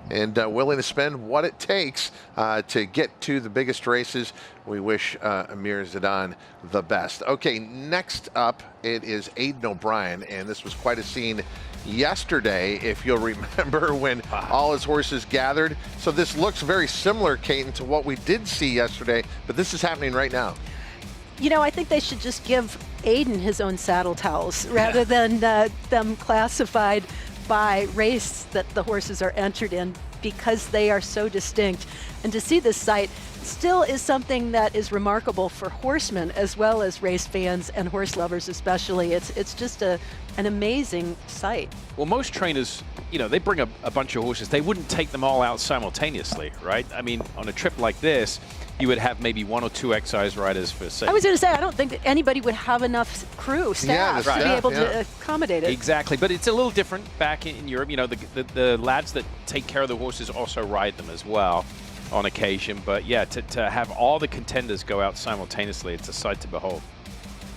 Speaker 2: And willing to spend what it takes to get to the biggest races. We wish Amir Zidan the best. Okay, next up, it is Aidan O'Brien, and this was quite a scene yesterday, if you'll remember, when all his horses gathered. So this looks very similar, Caton, to what we did see yesterday, but this is happening right now.
Speaker 7: I think they should just give Aidan his own saddle towels rather than them classified by race that the horses are entered in, because they are so distinct. And to see this sight still is something that is remarkable for horsemen as well as race fans and horse lovers especially. It's just an amazing sight.
Speaker 6: Well, most trainers, they bring a bunch of horses. They wouldn't take them all out simultaneously, right? I mean, on a trip like this, you would have maybe 1 or 2 exercise riders for, say.
Speaker 7: I was going to say, I don't think that anybody would have enough staff to be able to accommodate it.
Speaker 6: Exactly, but it's a little different back in Europe. The lads that take care of the horses also ride them as well on occasion. But yeah, to have all the contenders go out simultaneously, it's a sight to behold.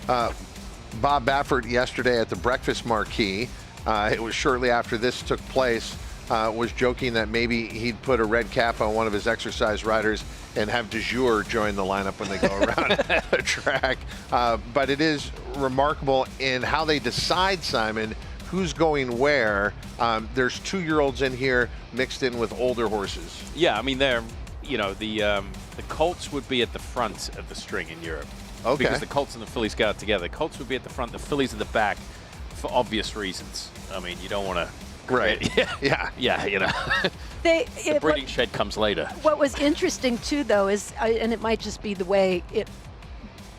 Speaker 2: Bob Baffert yesterday at the breakfast marquee. It was shortly after this took place. was joking that maybe he'd put a red cap on one of his exercise riders and have de jour join the lineup when they go around the track. But it is remarkable in how they decide, Simon, who's going where. There's 2-year-olds in here mixed in with older horses.
Speaker 6: Yeah, I mean, they're, the colts would be at the front of the string in Europe.
Speaker 2: Okay.
Speaker 6: Because the colts and the fillies go out together. The colts would be at the front, the fillies at the back for obvious reasons. I mean, you don't want to.
Speaker 2: Right.
Speaker 6: Yeah. The breeding shed comes later.
Speaker 7: What was interesting, too, though, is, and it might just be the way it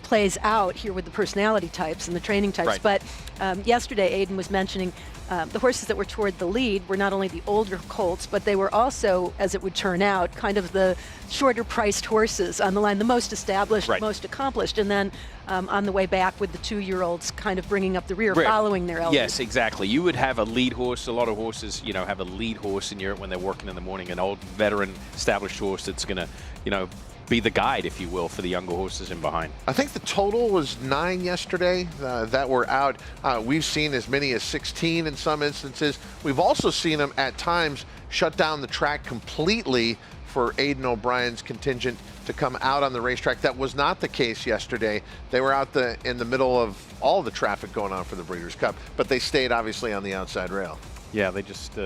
Speaker 7: plays out here with the personality types and the training types,
Speaker 6: Right.
Speaker 7: but yesterday Aiden was mentioning the horses that were toward the lead were not only the older colts, but they were also, as it would turn out, kind of the shorter priced horses on the line, the most established, most accomplished, and then on the way back with the 2-year-olds kind of bringing up the rear, following their elders.
Speaker 6: Yes, exactly. You would have a lead horse. A lot of horses, have a lead horse in Europe when they're working in the morning, an old veteran established horse that's going to, be the guide, if you will, for the younger horses in behind.
Speaker 2: I think the total was 9 yesterday that were out. We've seen as many as 16 in some instances. We've also seen them at times shut down the track completely for Aidan O'Brien's contingent to come out on the racetrack. That was not the case yesterday. They were out in the middle of all the traffic going on for the Breeders' Cup, but they stayed obviously on the outside rail.
Speaker 6: Yeah, they just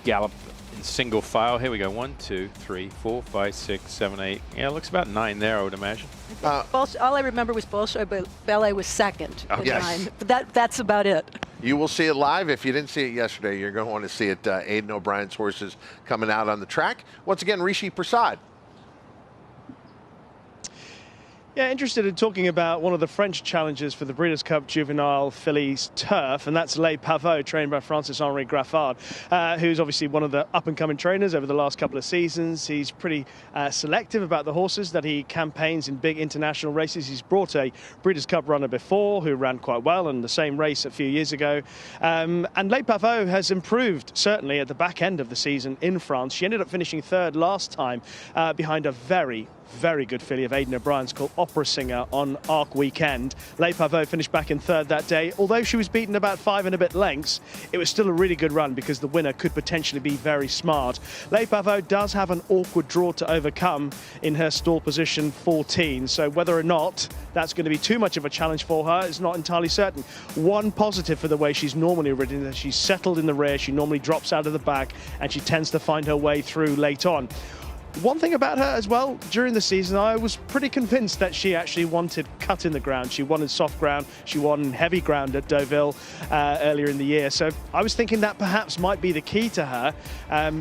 Speaker 6: galloped in single file. Here we go. 1, 2, 3, 4, 5, 6, 7, 8. Yeah, it looks about 9 there, I would imagine.
Speaker 7: All I remember was Bolshoi Ballet was second at
Speaker 2: yes.
Speaker 7: 9. But that's about it.
Speaker 2: You will see it live. If you didn't see it yesterday, you're going to want to see it. Aidan O'Brien's horses coming out on the track. Once again, Rishi Prasad.
Speaker 9: Yeah, interested in talking about one of the French challengers for the Breeders' Cup Juvenile Fillies Turf, and that's Les Pavots, trained by Francis-Henri Graffard, who's obviously one of the up-and-coming trainers over the last couple of seasons. He's pretty selective about the horses that he campaigns in big international races. He's brought a Breeders' Cup runner before who ran quite well in the same race a few years ago. And Les Pavots has improved, certainly, at the back end of the season in France. She ended up finishing 3rd last time behind a very good filly of Aidan O'Brien's called Opera Singer on Arc Weekend. Les Pavots finished back in 3rd that day. Although she was beaten about 5 and a bit lengths, it was still a really good run because the winner could potentially be very smart. Les Pavots does have an awkward draw to overcome in her stall position 14, so whether or not that's going to be too much of a challenge for her is not entirely certain. One positive for the way she's normally ridden is that she's settled in the rear, she normally drops out of the back, and she tends to find her way through late on. One thing about her as well, during the season, I was pretty convinced that she actually wanted cut in the ground. She wanted soft ground. She won heavy ground at Deauville earlier in the year. So I was thinking that perhaps might be the key to her.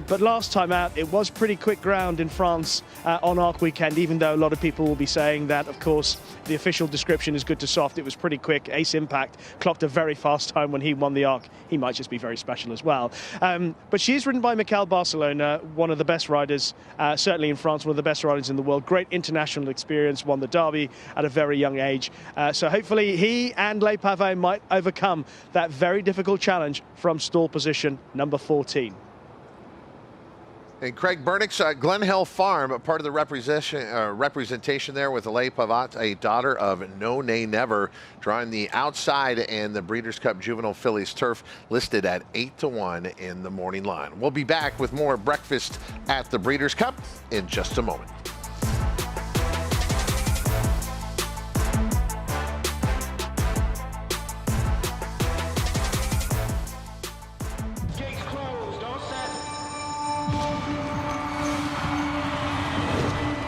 Speaker 9: But last time out, it was pretty quick ground in France on Arc Weekend, even though a lot of people will be saying that, of course, the official description is good to soft. It was pretty quick. Ace Impact clocked a very fast time when he won the Arc. He might just be very special as well. But she is ridden by Mikel Barcelona, one of the best riders, certainly in France, one of the best riders in the world. Great international experience, won the Derby at a very young age. So hopefully he and Les Pavots might overcome that very difficult challenge from stall position number 14.
Speaker 2: And Craig Burnix, Glen Hill Farm, part of the representation there with Les Pavots, a daughter of No Nay Never, drawing the outside and the Breeders' Cup Juvenile Fillies Turf, listed at 8-1 in the morning line. We'll be back with more breakfast at the Breeders' Cup in just a moment.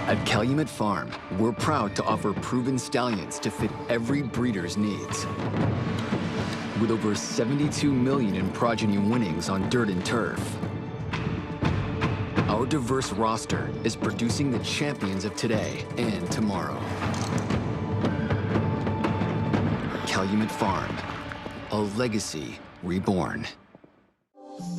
Speaker 20: At Calumet Farm, we're proud to offer proven stallions to fit every breeder's needs. With over 72 million in progeny winnings on dirt and turf, our diverse roster is producing the champions of today and tomorrow. Calumet Farm, a legacy reborn.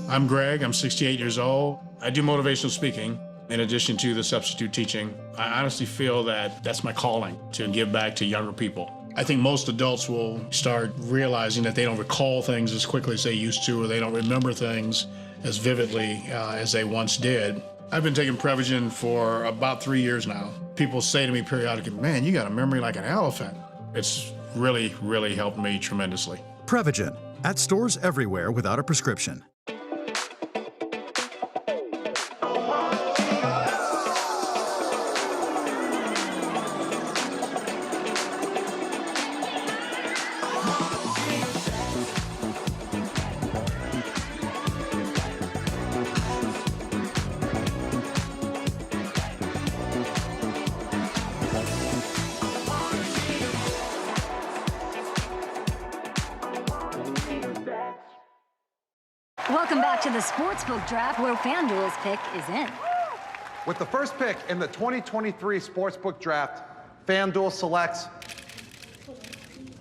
Speaker 21: I'm Greg, I'm 68 years old. I do motivational speaking. In addition to the substitute teaching, I honestly feel that that's my calling, to give back to younger people. I think most adults will start realizing that they don't recall things as quickly as they used to, or they don't remember things as vividly as they once did. I've been taking Prevagen for about 3 years now. People say to me periodically, man, you got a memory like an elephant. It's really, really helped me tremendously.
Speaker 22: Prevagen, at stores everywhere without a prescription.
Speaker 3: Welcome back to the Sportsbook Draft, where FanDuel's pick is in.
Speaker 22: With the first pick in the 2023 Sportsbook Draft, FanDuel selects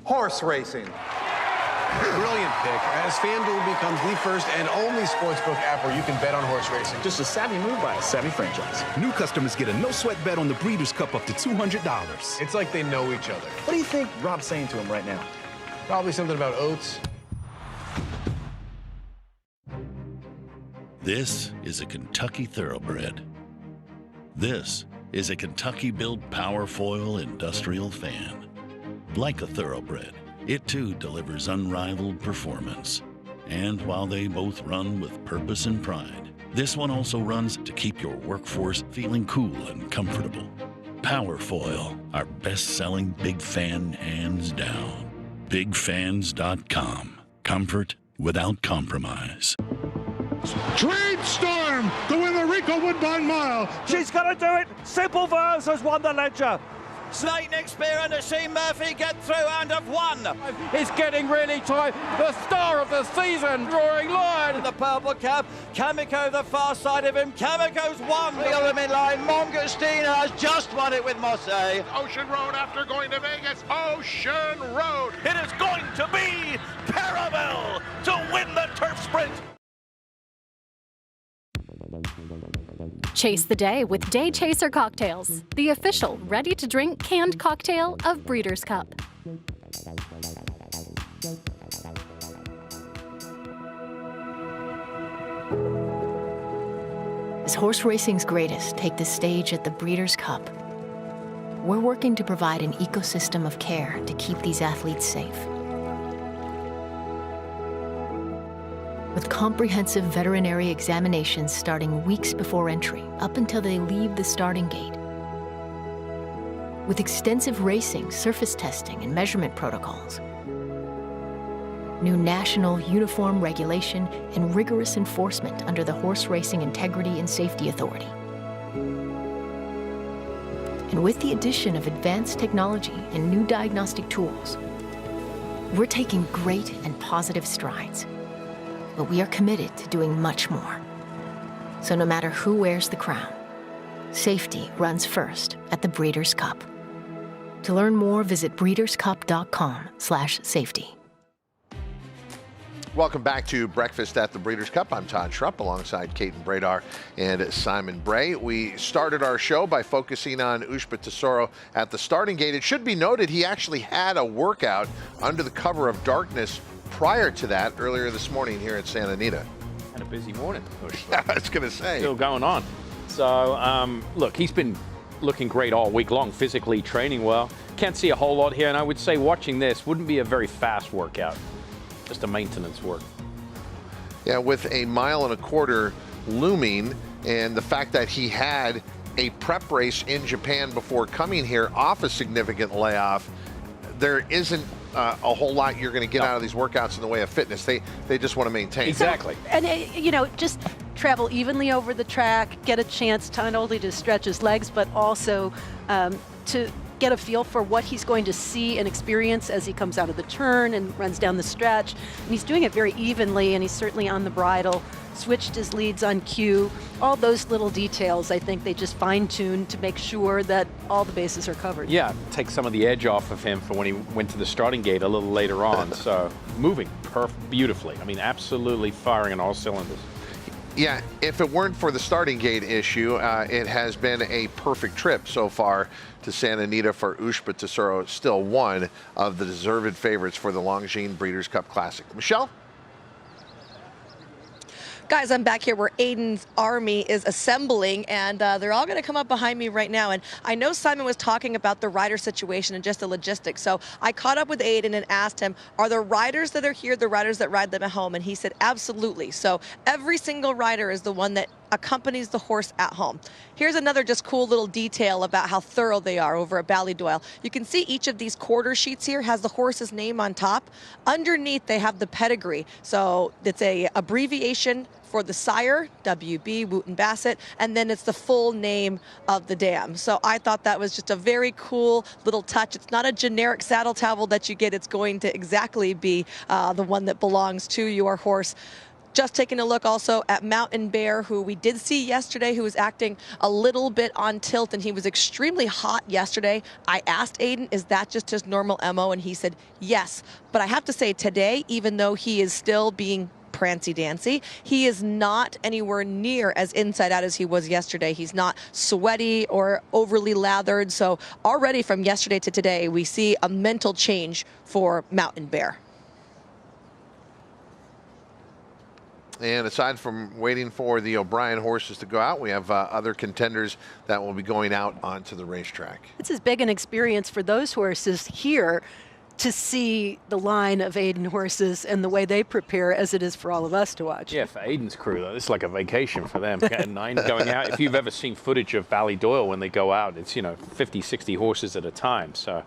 Speaker 22: horse racing.
Speaker 17: Brilliant pick, as FanDuel becomes the first and only sportsbook app where you can bet on horse racing.
Speaker 18: Just a savvy move by a savvy franchise. New customers get a no-sweat bet on the Breeders' Cup up to $200.
Speaker 17: It's like they know each other.
Speaker 18: What do you think Rob's saying to him right now?
Speaker 17: Probably something about oats.
Speaker 23: This is a Kentucky Thoroughbred. This is a Kentucky-built Powerfoil industrial fan. Like a Thoroughbred, it too delivers unrivaled performance. And while they both run with purpose and pride, this one also runs to keep your workforce feeling cool and comfortable. Powerfoil, our best-selling big fan hands down. BigFans.com. Comfort without compromise.
Speaker 24: Dream Storm to win the Rico Woodbine Mile.
Speaker 25: She's going to do it. Simple Verse has won the Ledger.
Speaker 26: Snakeneck Spear and Asheen Murphy get through and have won.
Speaker 14: It's getting really tight. The star of the season, drawing line.
Speaker 26: The purple cap, Kamiko the far side of him. Kamiko's won. The ultimate line, Mongostine has just won it with Mosse.
Speaker 24: Ocean Road after going to Vegas. Ocean Road.
Speaker 26: It is going to be Parabel to win the turf sprint.
Speaker 1: Chase the day with Day Chaser Cocktails, the official ready-to-drink canned cocktail of Breeders' Cup.
Speaker 27: As horse racing's greatest take the stage at the Breeders' Cup, we're working to provide an ecosystem of care to keep these athletes safe. With comprehensive veterinary examinations starting weeks before entry, up until they leave the starting gate. With extensive racing, surface testing, and measurement protocols. New national uniform regulation and rigorous enforcement under the Horse Racing Integrity and Safety Authority. And with the addition of advanced technology and new diagnostic tools, we're taking great and positive strides. But we are committed to doing much more. So no matter who wears the crown, safety runs first at the Breeders' Cup. To learn more, visit breederscup.com/safety.
Speaker 2: Welcome back to Breakfast at the Breeders' Cup. I'm Todd Schrupp alongside Caden Bradar and Simon Bray. We started our show by focusing on Ushba Tesoro at the starting gate. It should be noted he actually had a workout under the cover of darkness prior to that earlier this morning here at Santa Anita.
Speaker 6: Had a busy morning.
Speaker 2: Yeah, I was going to say.
Speaker 6: Still going on. So, look, he's been looking great all week long, physically training well. Can't see a whole lot here, and I would say watching this wouldn't be a very fast workout, just a maintenance work.
Speaker 2: Yeah, with a 1.25 miles looming, and the fact that he had a prep race in Japan before coming here off a significant layoff, there isn't a whole lot you're going to get out of these workouts in the way of fitness. They just want to maintain.
Speaker 6: Exactly.
Speaker 7: And, just travel evenly over the track, get a chance to not only to stretch his legs, but also to get a feel for what he's going to see and experience as he comes out of the turn and runs down the stretch. And he's doing it very evenly, and he's certainly on the bridle, switched his leads on cue. All those little details, I think they just fine-tuned to make sure that all the bases are covered.
Speaker 6: Yeah, take some of the edge off of him for when he went to the starting gate a little later on. So moving beautifully. I mean, absolutely firing on all cylinders.
Speaker 2: Yeah, if it weren't for the starting gate issue, it has been a perfect trip so far to Santa Anita for Ushba Tesoro, still one of the deserved favorites for the Longines Breeders' Cup Classic. Michelle?
Speaker 8: Guys, I'm back here where Aiden's army is assembling, and they're all going to come up behind me right now. And I know Simon was talking about the rider situation and just the logistics. So I caught up with Aiden and asked him, are the riders that are here the riders that ride them at home? And he said, absolutely. So every single rider is the one that accompanies the horse at home. Here's another just cool little detail about how thorough they are over at Ballydoyle. You can see each of these quarter sheets here has the horse's name on top. Underneath, they have the pedigree. So it's a abbreviation for the sire, WB, Wooten Bassett, and then it's the full name of the dam. So I thought that was just a very cool little touch. It's not a generic saddle towel that you get. It's going to exactly be the one that belongs to your horse. Just taking a look also at Mountain Bear, who we did see yesterday, who was acting a little bit on tilt, and he was extremely hot yesterday. I asked Aiden, is that just his normal MO? And he said, yes. But I have to say today, even though he is still being prancy-dancy, he is not anywhere near as inside out as he was yesterday. He's not sweaty or overly lathered. So already from yesterday to today, we see a mental change for Mountain Bear.
Speaker 2: And aside from waiting for the O'Brien horses to go out, we have other contenders that will be going out onto the racetrack.
Speaker 7: It's as big an experience for those horses here to see the line of Aiden horses and the way they prepare as it is for all of us to watch.
Speaker 6: Yeah, for Aiden's crew, though, it's like a vacation for them. Getting 9 going out. If you've ever seen footage of Ballydoyle when they go out, it's, 50, 60 horses at a time. So,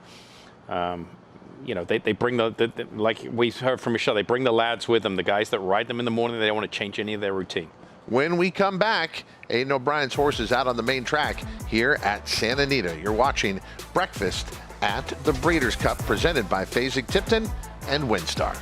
Speaker 6: they bring like we heard from Michelle, they bring the lads with them, the guys that ride them in the morning. They don't want to change any of their routine.
Speaker 2: When we come back, Aiden O'Brien's horses out on the main track here at Santa Anita. You're watching Breakfast at the Breeders' Cup, presented by Fasig-Tipton and WinStar.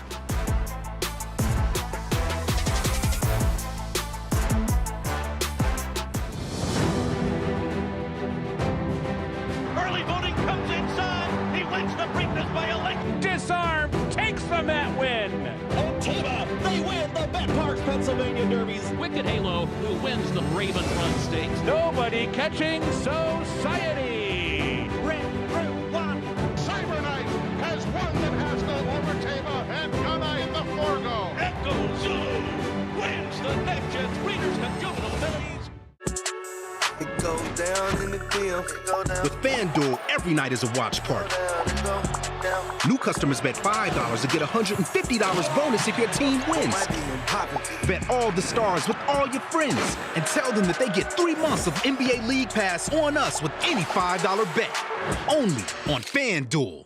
Speaker 25: Early voting comes inside. He wins the Preakness by elect. Disarm takes the Met win.
Speaker 4: And Tama, they win the Bet Parks Pennsylvania Derbies.
Speaker 5: Wicked Halo, who wins the Raven Run Stakes.
Speaker 25: Nobody catching Society.
Speaker 24: Red Route 1. Cyber Knight has one that has no over Tama and Gunna in the forego.
Speaker 25: Echo Zulu wins the Next Gen Breeders' Cup Juvenile Fillies.
Speaker 10: It goes down in the field.
Speaker 18: With FanDuel, every night is a watch party. New customers bet $5 to get $150 bonus if your team wins. Bet all the stars with all your friends and tell them that they get 3 months of NBA League Pass on us with any $5 bet. Only on FanDuel.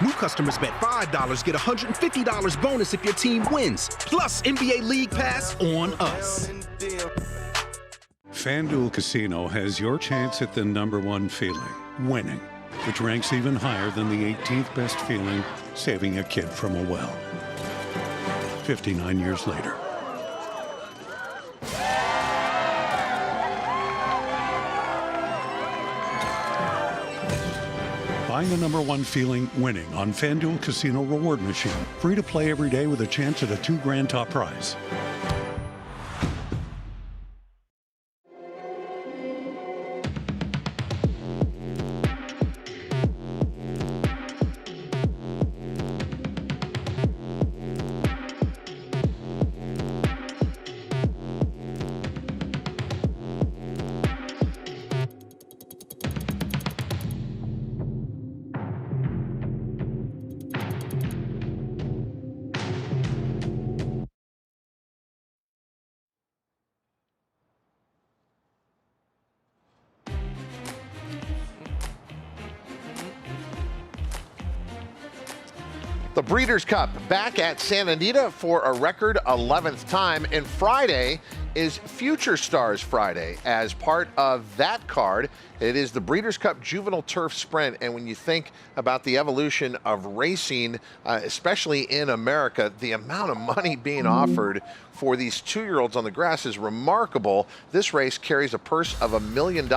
Speaker 18: New customers bet $5, get $150 bonus if your team wins. Plus NBA League Pass on us.
Speaker 11: FanDuel Casino has your chance at the #1 feeling, winning, which ranks even higher than the 18th best feeling, saving a kid from a well. 59 years later. Find the #1 feeling winning on FanDuel Casino Reward Machine. Free to play every day with a chance at a $2 grand top prize.
Speaker 2: The Breeders' Cup back at Santa Anita for a record 11th time, and Friday is Future Stars Friday. As part of that card, it is the Breeders' Cup Juvenile Turf Sprint, and when you think about the evolution of racing, especially in America, the amount of money being offered for these 2-year-olds on the grass is remarkable. This race carries a purse of $1 million.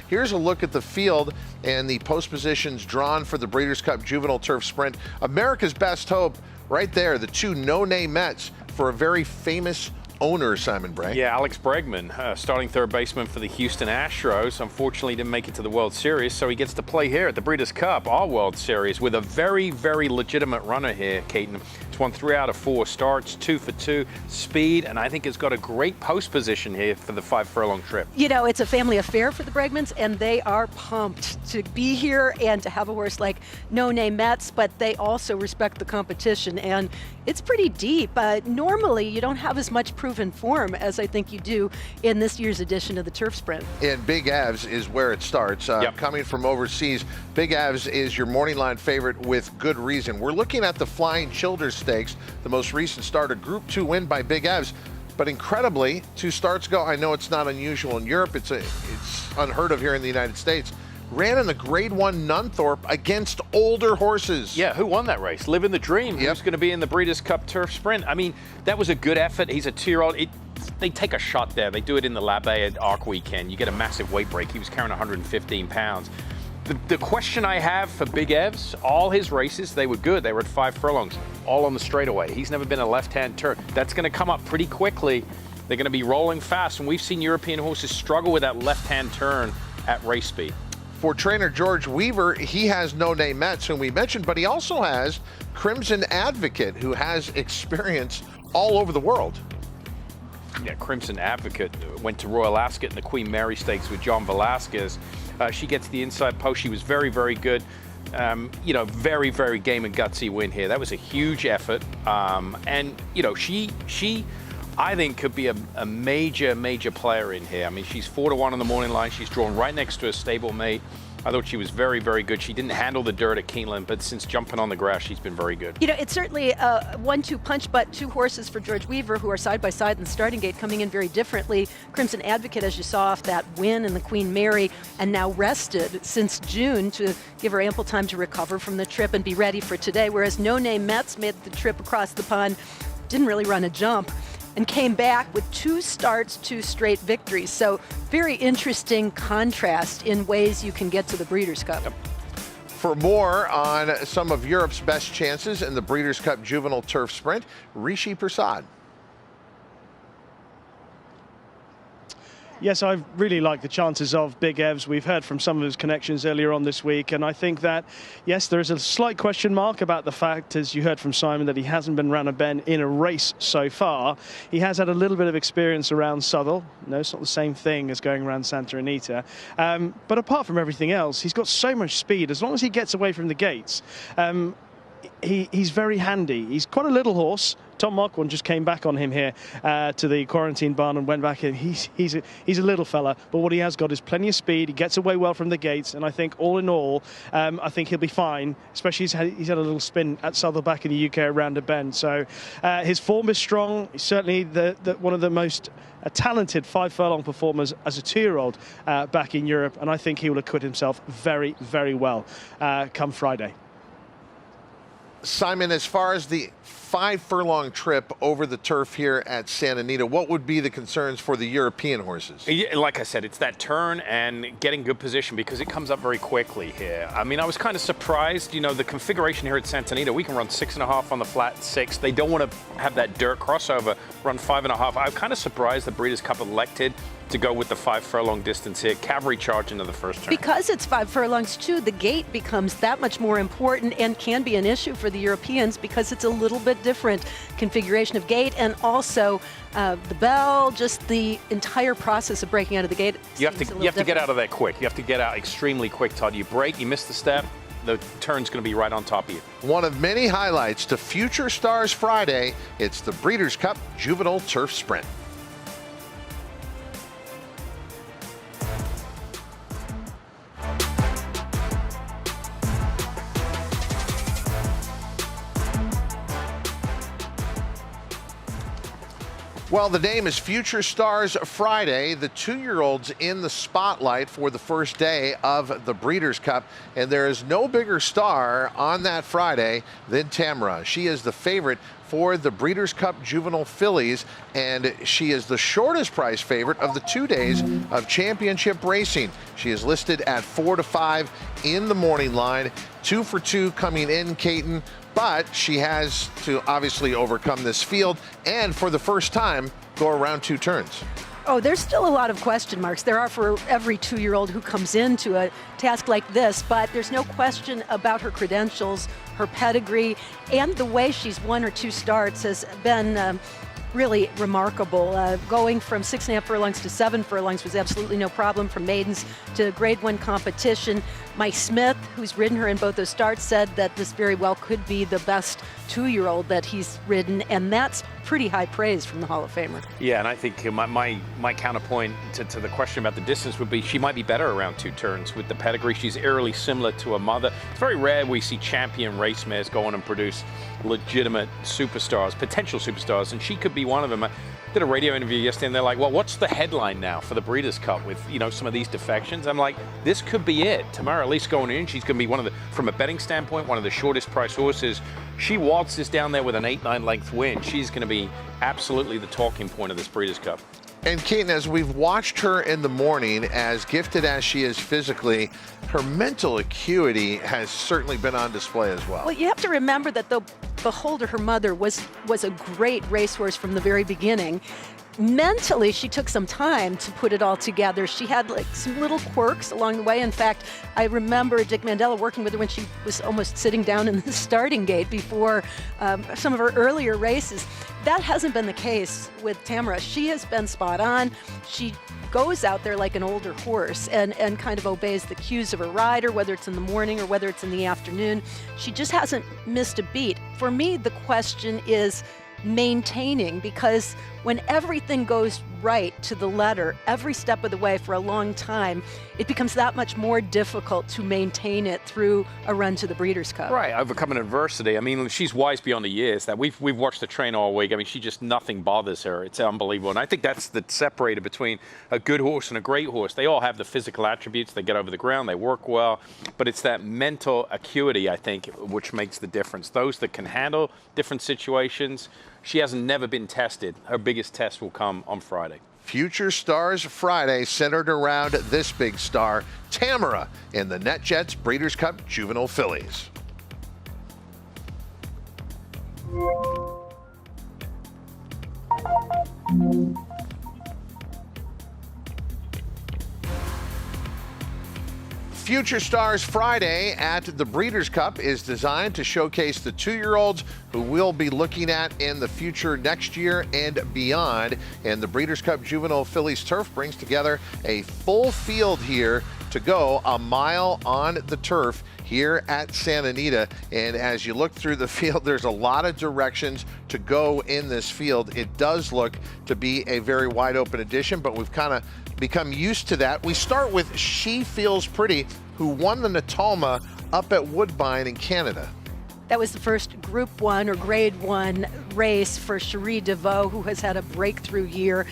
Speaker 2: Here's a look at the field and the post positions drawn for the Breeders' Cup Juvenile Turf Sprint. America's best hope right there, the 2 no-name Mets for a very famous owner, Simon Bray.
Speaker 6: Yeah, Alex Bregman, starting third baseman for the Houston Astros. Unfortunately, didn't make it to the World Series, so he gets to play here at the Breeders' Cup, our World Series, with a very, very legitimate runner here, Caton. It's won 3 out of 4 starts, 2 for 2, speed, and I think it's got a great post position here for the 5 furlong trip.
Speaker 7: You know, it's a family affair for the Bregmans, and they are pumped to be here and to have a horse like No Name Mets, but they also respect the competition, and it's pretty deep. Normally, you don't have as much proven form as I think you do in this year's edition of the Turf Sprint.
Speaker 2: And Big Avs is where it starts. Coming from overseas, Big Avs is your morning line favorite with good reason. We're looking at the Flying Childers Stakes, the most recent start, a Group 2 win by Big Avs. But incredibly, 2 starts ago, I know it's not unusual in Europe, it's unheard of here in the United States. ran in the Grade 1 Nunthorpe against older horses.
Speaker 6: Yeah, who won that race? Living the dream. Who's going to be in the Breeders' Cup Turf Sprint? I mean, that was a good effort. He's a 2-year-old. They take a shot there. They do it in the Labbe at Arc Weekend. You get a massive weight break. He was carrying 115 pounds. The question I have for Big Evs, all his races, they were good. They were at 5 furlongs, all on the straightaway. He's never been a left-hand turn. That's going to come up pretty quickly. They're going to be rolling fast, and we've seen European horses struggle with that left-hand turn at race speed.
Speaker 2: For trainer George Weaver, he has No Name Mets, whom we mentioned, but he also has Crimson Advocate, who has experience all over the world.
Speaker 6: Yeah, Crimson Advocate went to Royal Ascot in the Queen Mary Stakes with John Velasquez. She gets the inside post. She was very, very good. Very, very game and gutsy win here. That was a huge effort. And she, I think, could be a major, major player in here. I mean, she's 4-1 on the morning line. She's drawn right next to her stablemate. I thought she was very, very good. She didn't handle the dirt at Keeneland, but since jumping on the grass, she's been very good.
Speaker 7: It's certainly a 1-2 punch, but 2 horses for George Weaver who are side by side in the starting gate, coming in very differently. Crimson Advocate, as you saw off that win in the Queen Mary, and now rested since June to give her ample time to recover from the trip and be ready for today, whereas No Name Mets made the trip across the pond, didn't really run a jump, and came back with 2 starts, 2 straight victories. So very interesting contrast in ways you can get to the Breeders' Cup.
Speaker 2: For more on some of Europe's best chances in the Breeders' Cup Juvenile Turf Sprint, Rishi Prasad.
Speaker 9: Yes, I really like the chances of Big Evs. We've heard from some of his connections earlier on this week, and I think that, yes, there is a slight question mark about the fact, as you heard from Simon, that he hasn't been round a bend in a race so far. He has had a little bit of experience around Southwell. No, it's not the same thing as going around Santa Anita. But apart from everything else, he's got so much speed. As long as he gets away from the gates, he's very handy. He's quite a little horse. Tom Marquand just came back on him here to the quarantine barn and went back in. He's a little fella, but what he has got is plenty of speed. He gets away well from the gates, and I think all in all, I think he'll be fine. Especially he's had a little spin at Southwell back in the UK around a bend. So his form is strong. He's certainly one of the most talented 5 furlong performers as a 2-year-old back in Europe, and I think he will acquit himself very, very well come Friday.
Speaker 2: Simon, as far as the 5 furlong trip over the turf here at Santa Anita, what would be the concerns for the European horses?
Speaker 6: Like I said, it's that turn and getting good position because it comes up very quickly here. I mean, I was kind of surprised, the configuration here at Santa Anita, we can run 6.5 on the flat 6. They don't want to have that dirt crossover, run 5.5. I'm kind of surprised the Breeders' Cup elected to go with the 5 furlong distance here. Cavalry charge into the first turn.
Speaker 7: Because it's 5 furlongs too, the gate becomes that much more important and can be an issue for the Europeans because it's a little bit different configuration of gate, and also the bell, just the entire process of breaking out of the gate.
Speaker 6: You have to get out of there quick. You have to get out extremely quick, Todd. You break, you miss the step, the turn's going to be right on top of you.
Speaker 2: One of many highlights to Future Stars Friday, it's the Breeders' Cup Juvenile Turf Sprint. Well, the name is Future Stars Friday. The 2-year-olds in the spotlight for the first day of the Breeders' Cup, and there is no bigger star on that Friday than Tamara. She is the favorite for the Breeders' Cup Juvenile Fillies, and she is the shortest price favorite of the 2 days of championship racing. She is listed at 4-5 in the morning line, 2 for 2 coming in, Caton. But she has to obviously overcome this field and for the first time go around 2 turns.
Speaker 7: Oh, there's still a lot of question marks. There are for every 2-year-old who comes into a task like this, but there's no question about her credentials, her pedigree, and the way she's 1 or 2 starts has been really remarkable. Going from 6.5 furlongs to 7 furlongs was absolutely no problem. From maidens to Grade 1 competition. Mike Smith, who's ridden her in both those starts, said that this very well could be the best 2-year-old that he's ridden, and that's pretty high praise from the Hall of Famer.
Speaker 6: Yeah, and I think my counterpoint to the question about the distance would be she might be better around 2 turns with the pedigree. She's eerily similar to her mother. It's very rare we see champion race mares go on and produce legitimate superstars, potential superstars, and she could be be one of them. I did a radio interview yesterday, and they're like, well, what's the headline now for the Breeders' Cup with, you know, some of these defections? I'm like, this could be it. Tamara, at least going in, she's going to be one of the, from a betting standpoint, one of the shortest price horses. She waltzes down there with an 8-9 length win. She's going to be absolutely the talking point of this Breeders' Cup.
Speaker 2: And Keaton, as we've watched her in the morning, as gifted as she is physically, her mental acuity has certainly been on display as well.
Speaker 7: Well, you have to remember that the Beholder, her mother, was a great racehorse from the very beginning. Mentally, she took some time to put it all together. She had like some little quirks along the way. In fact, I remember Dick Mandela working with her when she was almost sitting down in the starting gate before some of her earlier races. That hasn't been the case with Tamara. She has been spot on. She goes out there like an older horse and kind of obeys the cues of her rider, whether it's in the morning or whether it's in the afternoon. She just hasn't missed a beat. For me, the question is maintaining, because when everything goes right to the letter every step of the way for a long time, it becomes that much more difficult to maintain it through a run to the Breeders' Cup.
Speaker 6: Right, overcoming adversity. I mean, she's wise beyond the years. That we've watched her train all week. I mean, she just, nothing bothers her. It's unbelievable. And I think that's the separator between a good horse and a great horse. They all have the physical attributes. They get over the ground, they work well, but it's that mental acuity, I think, which makes the difference. Those that can handle different situations. She hasn't never been tested. Her biggest test will come on Friday.
Speaker 2: Future Stars Friday centered around this big star, Tamara, in the NetJets Breeders' Cup Juvenile Fillies. Future Stars Friday at the Breeders' Cup is designed to showcase the 2-year-olds who we'll be looking at in the future next year and beyond. And the Breeders' Cup Juvenile Fillies Turf brings together a full field here to go a mile on the turf here at Santa Anita. And as you look through the field, there's a lot of directions to go in this field. It does look to be a very wide open edition, but we've kind of become used to that. We start with She Feels Pretty, who won the Natalma up at Woodbine in Canada.
Speaker 7: That was the first Group 1 or Grade 1 race for Cherie DeVoe, who has had a breakthrough year.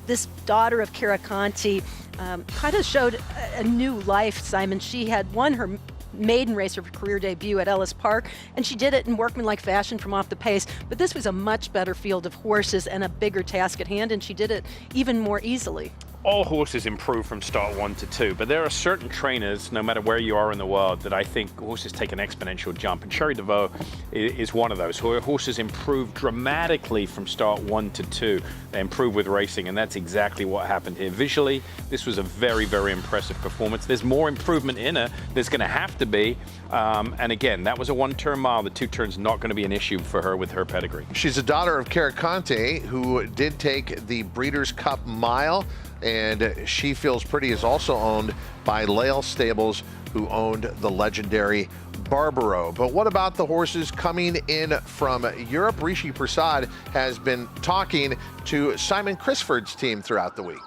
Speaker 7: This daughter of Karakanti kind of showed a new life, Simon. She had won her maiden race, her career debut at Ellis Park, and she did it in workmanlike fashion from off the pace. But this was a much better field of horses and a bigger task at hand, and she did it even more easily.
Speaker 6: All horses improve from start 1 to 2, but there are certain trainers, no matter where you are in the world, that I think horses take an exponential jump, and Cherie DeVoe is one of those. Horses improve dramatically from start 1 to 2. They improve with racing, and that's exactly what happened here. Visually, this was a very, very impressive performance. There's more improvement in her. There's going to have to be, and again, that was a 1-turn mile. The 2 turns not going to be an issue for her with her pedigree.
Speaker 2: She's a daughter of Karakanti, who did take the Breeders' Cup Mile. And She Feels Pretty is also owned by Lale Stables, who owned the legendary Barbaro. But what about the horses coming in from Europe? Rishi Prasad has been talking to Simon Crisford's team throughout the week.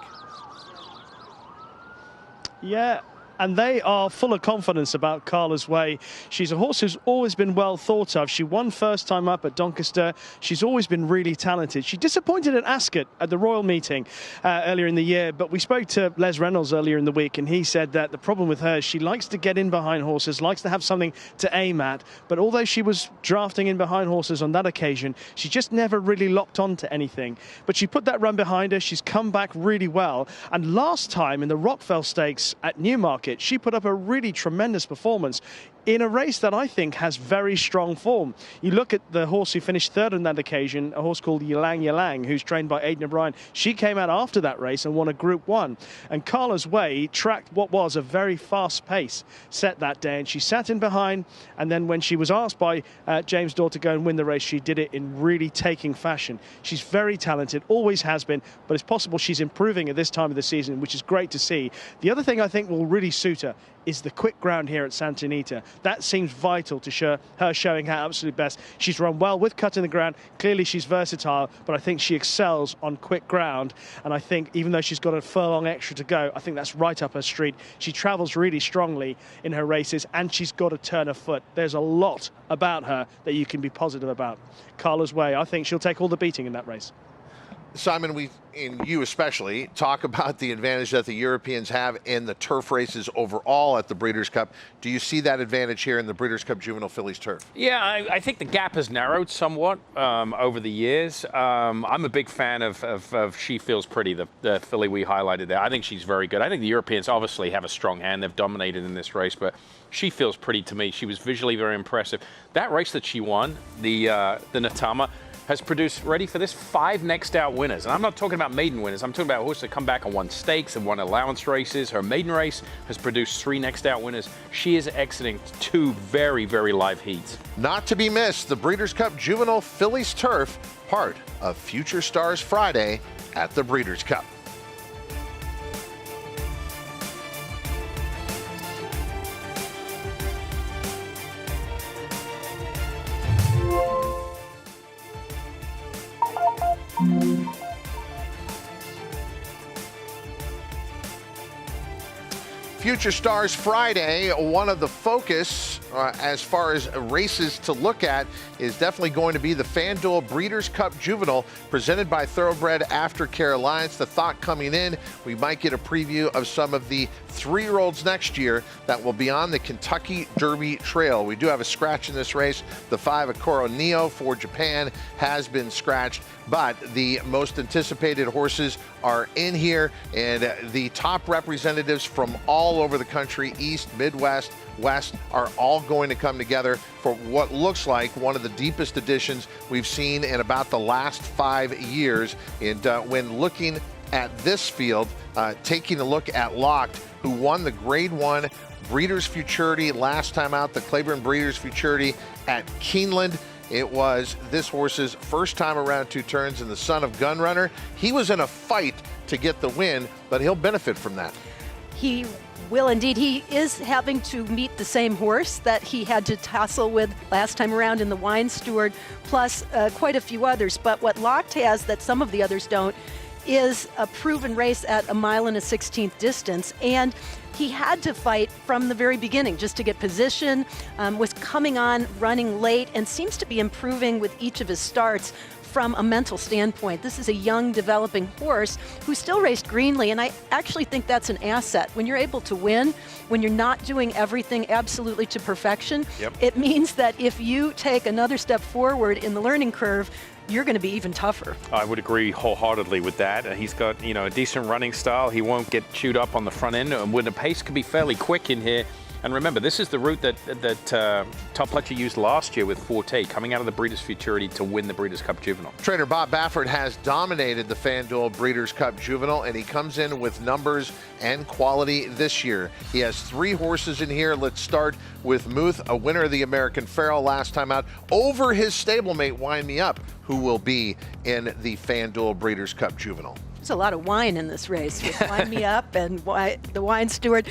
Speaker 9: Yeah. And they are full of confidence about Carla's Way. She's a horse who's always been well thought of. She won first time up at Doncaster. She's always been really talented. She disappointed at Ascot at the Royal meeting earlier in the year, but we spoke to Les Reynolds earlier in the week, and he said that the problem with her, she likes to get in behind horses, likes to have something to aim at, but although she was drafting in behind horses on that occasion, she just never really locked on to anything. But she put that run behind her. She's come back really well. And last time in the Rockfell Stakes at Newmarket, she put up a really tremendous performance in a race that I think has very strong form. You look at the horse who finished third on that occasion, a horse called Ylang, who's trained by Aidan O'Brien. She came out after that race and won a Group 1. And Carla's Way tracked what was a very fast pace set that day, and she sat in behind, and then when she was asked by James Dorr to go and win the race, she did it in really taking fashion. She's very talented, always has been, but it's possible she's improving at this time of the season, which is great to see. The other thing I think will really suit her is the quick ground here at Santa Anita. That seems vital to her showing her absolute best. She's run well with cut in the ground. Clearly she's versatile, but I think she excels on quick ground. And I think even though she's got a furlong extra to go, I think that's right up her street. She travels really strongly in her races, and she's got a turn of foot. There's a lot about her that you can be positive about. Carla's Way, I think she'll take all the beating in that race.
Speaker 2: Simon, and you especially, talk about the advantage that the Europeans have in the turf races overall at the Breeders' Cup. Do you see that advantage here in the Breeders' Cup Juvenile Fillies turf?
Speaker 6: Yeah, I think the gap has narrowed somewhat over the years. I'm a big fan of She Feels Pretty, the filly we highlighted there. I think she's very good. I think the Europeans obviously have a strong hand. They've dominated in this race, but She Feels Pretty to me. She was visually very impressive. That race that she won, the Natama, has produced, ready for this, 5 next out winners. And I'm not talking about maiden winners. I'm talking about horses that come back and won stakes and won allowance races. Her maiden race has produced 3 next out winners. She is exiting 2 very, very live heats.
Speaker 2: Not to be missed, the Breeders' Cup Juvenile Fillies Turf, part of Future Stars Friday at the Breeders' Cup. Future Stars Friday, one of the focus as far as races to look at is definitely going to be the FanDuel Breeders' Cup Juvenile presented by Thoroughbred Aftercare Alliance. The thought coming in, we might get a preview of some of the 3-year-olds next year that will be on the Kentucky Derby Trail. We do have a scratch in this race. The 5 Akoro Neo for Japan has been scratched, but the most anticipated horses are in here, and the top representatives from all over the country, East, Midwest, West, are all going to come together for what looks like one of the deepest editions we've seen in about the last 5 years. And when looking at this field, taking a look at Locked, who won the Grade 1 Breeders' Futurity last time out, the Claiborne Breeders' Futurity at Keeneland. It was this horse's first time around 2 turns, and the son of Gunrunner. He was in a fight to get the win, but he'll benefit from that.
Speaker 7: He will indeed. He is having to meet the same horse that he had to tussle with last time around in the Wine Steward, plus quite a few others. But what Locked has that some of the others don't is a proven race at 1 1/16 distance, and he had to fight from the very beginning just to get position, was coming on running late, and seems to be improving with each of his starts from a mental standpoint. This is a young developing horse who still raced greenly, and I actually think that's an asset. When you're able to win, when you're not doing everything absolutely to perfection, it means that if you take another step forward in the learning curve, you're going to be even tougher.
Speaker 6: I would agree wholeheartedly with that. He's got, a decent running style. He won't get chewed up on the front end, and when the pace can be fairly quick in here. And remember, this is the route that Todd Pletcher used last year with Forte, coming out of the Breeders' Futurity to win the Breeders' Cup Juvenile.
Speaker 2: Trainer Bob Baffert has dominated the FanDuel Breeders' Cup Juvenile, and he comes in with numbers and quality this year. He has 3 horses in here. Let's start with Muth, a winner of the American Pharoah last time out, over his stablemate Wind Me Up, who will be in the FanDuel Breeders' Cup Juvenile.
Speaker 7: There's a lot of wine in this race with Wind Me Up and the Wine Steward.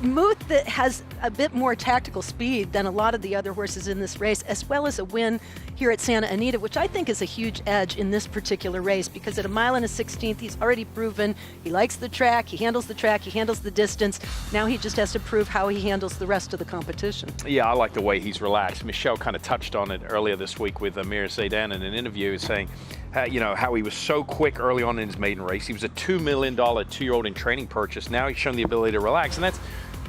Speaker 7: Muth that has a bit more tactical speed than a lot of the other horses in this race, as well as a win here at Santa Anita, which I think is a huge edge in this particular race, because at 1 1/16 he's already proven he likes the track, he handles the distance. Now he just has to prove how he handles the rest of the competition.
Speaker 6: Yeah, I like the way he's relaxed. Michelle kind of touched on it earlier this week with Amir Zaidan in an interview, saying how he was so quick early on in his maiden race. He was a $2 million 2-year-old in training purchase. Now he's shown the ability to relax, and that's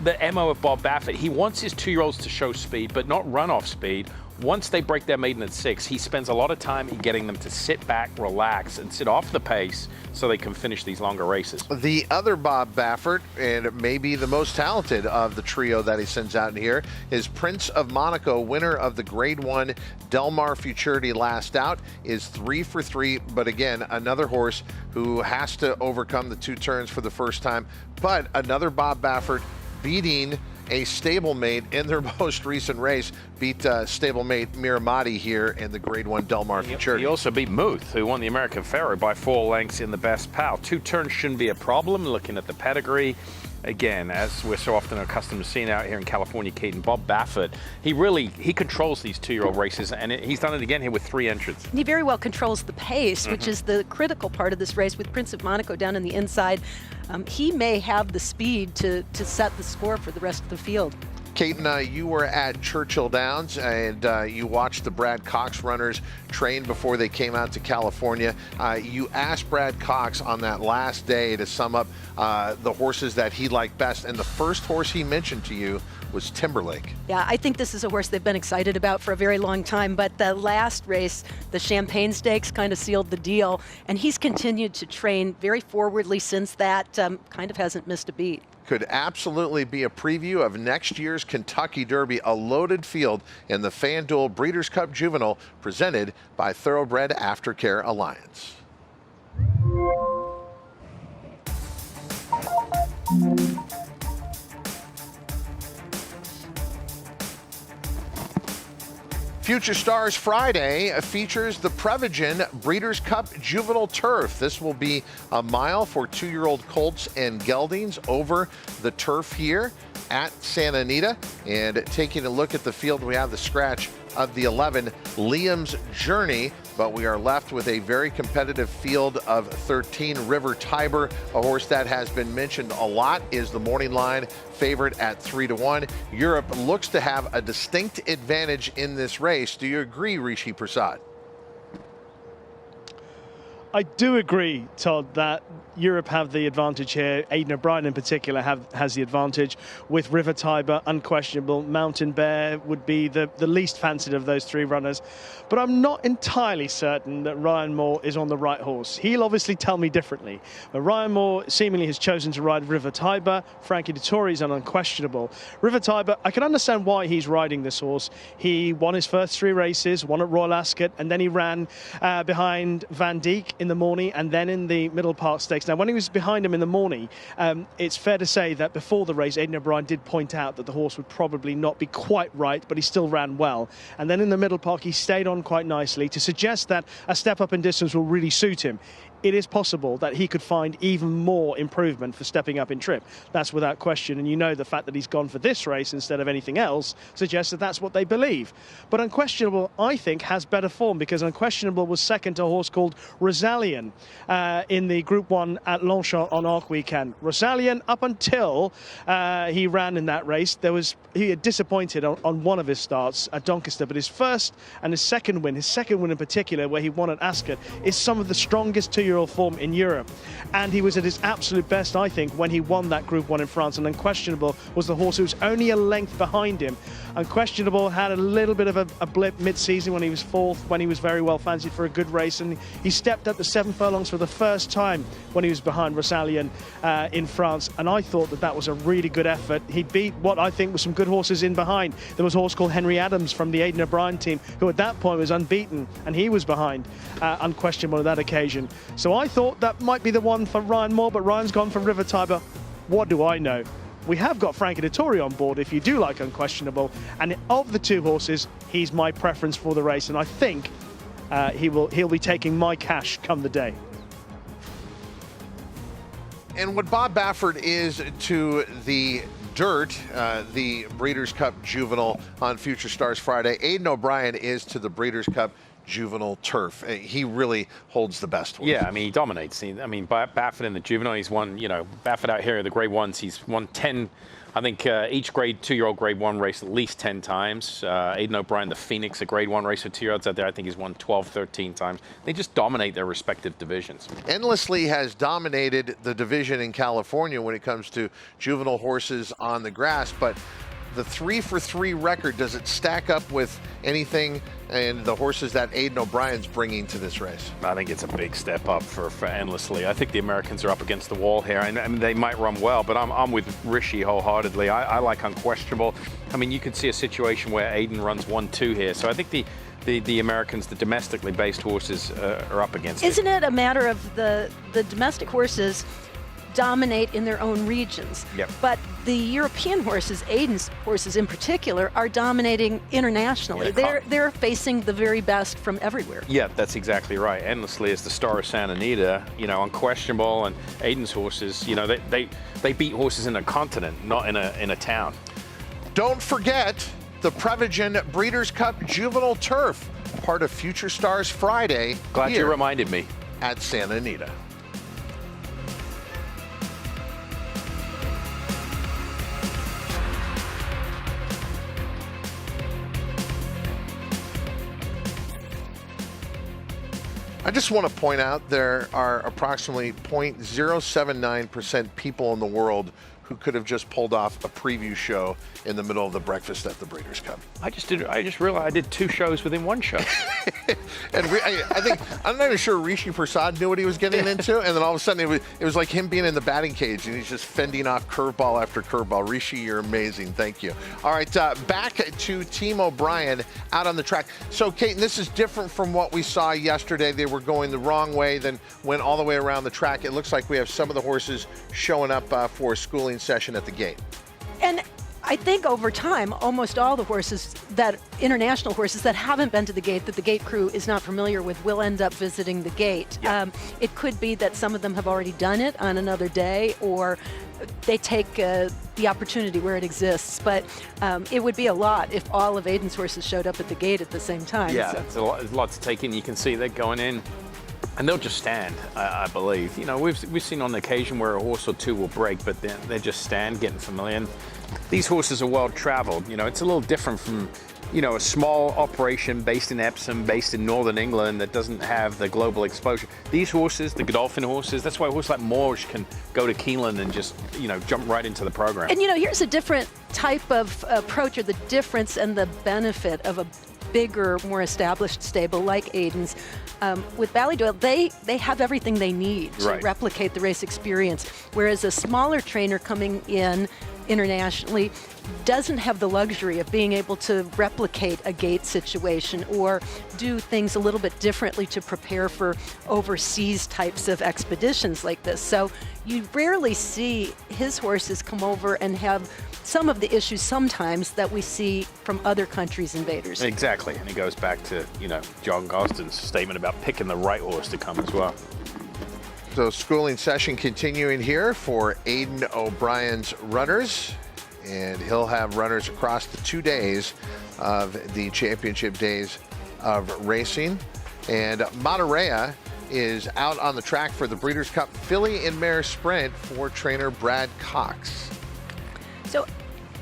Speaker 6: the MO of Bob Baffert. He wants his 2-year-olds to show speed, but not run off speed. Once they break their maiden at 6, he spends a lot of time in getting them to sit back, relax, and sit off the pace so they can finish these longer races.
Speaker 2: The other Bob Baffert, and maybe the most talented of the trio that he sends out in here, is Prince of Monaco, winner of the Grade 1 Del Mar Futurity last out, is 3 for 3, but again, another horse who has to overcome the 2 turns for the first time. But another Bob Baffert beating a stablemate in their most recent race, beat stablemate Miramati here in the Grade 1 Del Mar Futurity.
Speaker 6: He also beat Muth, who won the American Pharoah by 4 lengths in the best pal. 2 turns shouldn't be a problem, looking at the pedigree. Again, as we're so often accustomed to seeing out here in California, Kate, and Bob Baffert, he controls these 2-year-old races, and he's done it again here with 3 entrants.
Speaker 7: And he very well controls the pace, which is the critical part of this race with Prince of Monaco down on the inside. He may have the speed to set the score for the rest of the field.
Speaker 2: Caton, you were at Churchill Downs, and you watched the Brad Cox runners train before they came out to California. You asked Brad Cox on that last day to sum up the horses that he liked best, and the first horse he mentioned to you was Timberlake.
Speaker 7: Yeah, I think this is a horse they've been excited about for a very long time, but the last race, the Champagne Stakes, kind of sealed the deal, and he's continued to train very forwardly since that, kind of hasn't missed a beat.
Speaker 2: Could absolutely be a preview of next year's Kentucky Derby, a loaded field in the FanDuel Breeders' Cup Juvenile, presented by Thoroughbred Aftercare Alliance. Future Stars Friday features the Prevagen Breeders' Cup Juvenile Turf. This will be a mile for 2-year-old colts and geldings over the turf here at Santa Anita. And taking a look at the field, we have the scratch of the 11, Liam's Journey, but we are left with a very competitive field of 13. River Tiber, a horse that has been mentioned a lot, is the morning line favorite at 3-1. Europe looks to have a distinct advantage in this race. Do you agree, Rishi Prasad?
Speaker 9: I do agree, Todd, that Europe have the advantage here. Aidan O'Brien in particular has the advantage with River Tiber, unquestionable. Mountain Bear would be the least fancied of those three runners. But I'm not entirely certain that Ryan Moore is on the right horse. He'll obviously tell me differently. But Ryan Moore seemingly has chosen to ride River Tiber. Frankie Dettori is an unquestionable. River Tiber, I can understand why he's riding this horse. He won his first 3 races, one at Royal Ascot, and then he ran behind Van Dijk in the morning and then in the Middle Park Stakes. Now, when he was behind him in the morning, it's fair to say that before the race, Aidan O'Brien did point out that the horse would probably not be quite right, but he still ran well. And then in the Middle Park, he stayed on quite nicely to suggest that a step up in distance will really suit him. It is possible that he could find even more improvement for stepping up in trip. That's without question. And you know the fact that he's gone for this race instead of anything else suggests that that's what they believe. But Unquestionable, I think, has better form because Unquestionable was second to a horse called Rosalien in the Group 1 at Longchamp on Arc Weekend. Rosalien, up until he ran in that race, he had disappointed on one of his starts at Doncaster, but his first and his second win in particular, where he won at Ascot, is some of the strongest 2-year-old form in Europe. And he was at his absolute best, I think, when he won that Group 1 in France. And Unquestionable was the horse who was only a length behind him. Unquestionable had a little bit of a blip mid-season when he was 4th, when he was very well fancied for a good race. And he stepped up to 7 furlongs for the first time when he was behind Rosalien in France. And I thought that was a really good effort. He beat what I think was some good horses in behind. There was a horse called Henry Adams from the Aidan O'Brien team, who at that point was unbeaten, and he was behind Unquestionable on that occasion. So I thought that might be the one for Ryan Moore, but Ryan's gone for River Tiber. What do I know? We have got Frankie Dettori on board if you do like Unquestionable, and of the 2 horses, he's my preference for the race, and I think he'll be taking my cash come the day.
Speaker 2: And what Bob Baffert is to the Dirt, the Breeders' Cup Juvenile on Future Stars Friday, Aidan O'Brien is to the Breeders' Cup Juvenile Turf. He really holds the best horse.
Speaker 6: Yeah, I mean, he dominates. I mean, Baffert in the Juvenile, he's won, Baffert out here, the Grade 1s, he's won 10, I think each 2-year-old Grade 1 race at least 10 times. Aidan O'Brien, the Phoenix, a Grade 1 race with 2-year-olds out there, I think he's won 12, 13 times. They just dominate their respective divisions.
Speaker 2: Endlessly has dominated the division in California when it comes to juvenile horses on the grass, but the 3-for-3 record, does it stack up with anything and the horses that Aidan O'Brien's bringing to this race?
Speaker 6: I think it's a big step up for Endlessly. I think the Americans are up against the wall here, and I mean, they might run well, but I'm with Rishi wholeheartedly. I like Unquestionable. I mean, you could see a situation where Aidan runs 1-2 here, so I think the Americans, the domestically based horses, are up against it.
Speaker 7: Isn't it a matter of the domestic horses dominate in their own regions?
Speaker 6: Yep.
Speaker 7: But the European horses, Aidan's horses in particular, are dominating internationally.
Speaker 6: Yeah,
Speaker 7: they're facing the very best from everywhere.
Speaker 6: Yeah, that's exactly right. Endlessly is the star of Santa Anita, Unquestionable, and Aidan's horses, they beat horses in a continent, not in a town.
Speaker 2: Don't forget the Prevagen Breeders' Cup Juvenile Turf, part of Future Stars Friday.
Speaker 6: Glad you reminded me.
Speaker 2: At Santa Anita. I just want to point out there are approximately 0.079% people in the world who could have just pulled off a preview show in the middle of the breakfast at the Breeders' Cup.
Speaker 6: I just realized I did 2 shows within 1 show.
Speaker 2: And I'm not even sure Rishi Prasad knew what he was getting into, and then all of a sudden it was like him being in the batting cage, and he's just fending off curveball after curveball. Rishi, you're amazing. Thank you. All right, back to Team O'Brien out on the track. So, Kate, this is different from what we saw yesterday. They were going the wrong way, then went all the way around the track. It looks like we have some of the horses showing up for a schooling session at the gate.
Speaker 7: And I think over time, almost all the horses international horses that haven't been to the gate, that the gate crew is not familiar with, will end up visiting the gate. Yep. It could be that some of them have already done it on another day, or they take the opportunity where it exists. But it would be a lot if all of Aiden's horses showed up at the gate at the same time.
Speaker 6: Yeah,
Speaker 7: so.
Speaker 6: it's a lot to take in. You can see they're going in. And they'll just stand, I believe. You know, we've seen on occasion where a horse or two will break, but they just stand, getting familiar. And these horses are well traveled. You know, it's a little different from, you know, a small operation based in Epsom, based in Northern England that doesn't have the global exposure. These horses, the Godolphin horses, that's why a horse like Morge can go to Keeneland and just, you know, jump right into the program.
Speaker 7: And, you know, here's a different type of approach, or the difference and the benefit of a bigger, more established stable like Aiden's. With Ballydoyle, they have everything they need to replicate the race experience, whereas a smaller trainer coming in internationally doesn't have the luxury of being able to replicate a gate situation or do things a little bit differently to prepare for overseas types of expeditions like this. So you rarely see his horses come over and have some of the issues sometimes that we see from other countries' invaders.
Speaker 6: Exactly, and it goes back to, you know, John Gosden's statement about picking the right horse to come as well.
Speaker 2: So schooling session continuing here for Aiden O'Brien's runners, and he'll have runners across the 2 days of the championship days of racing. And Mare is out on the track for the Breeders' Cup Filly and Mare Sprint for trainer Brad Cox.
Speaker 7: So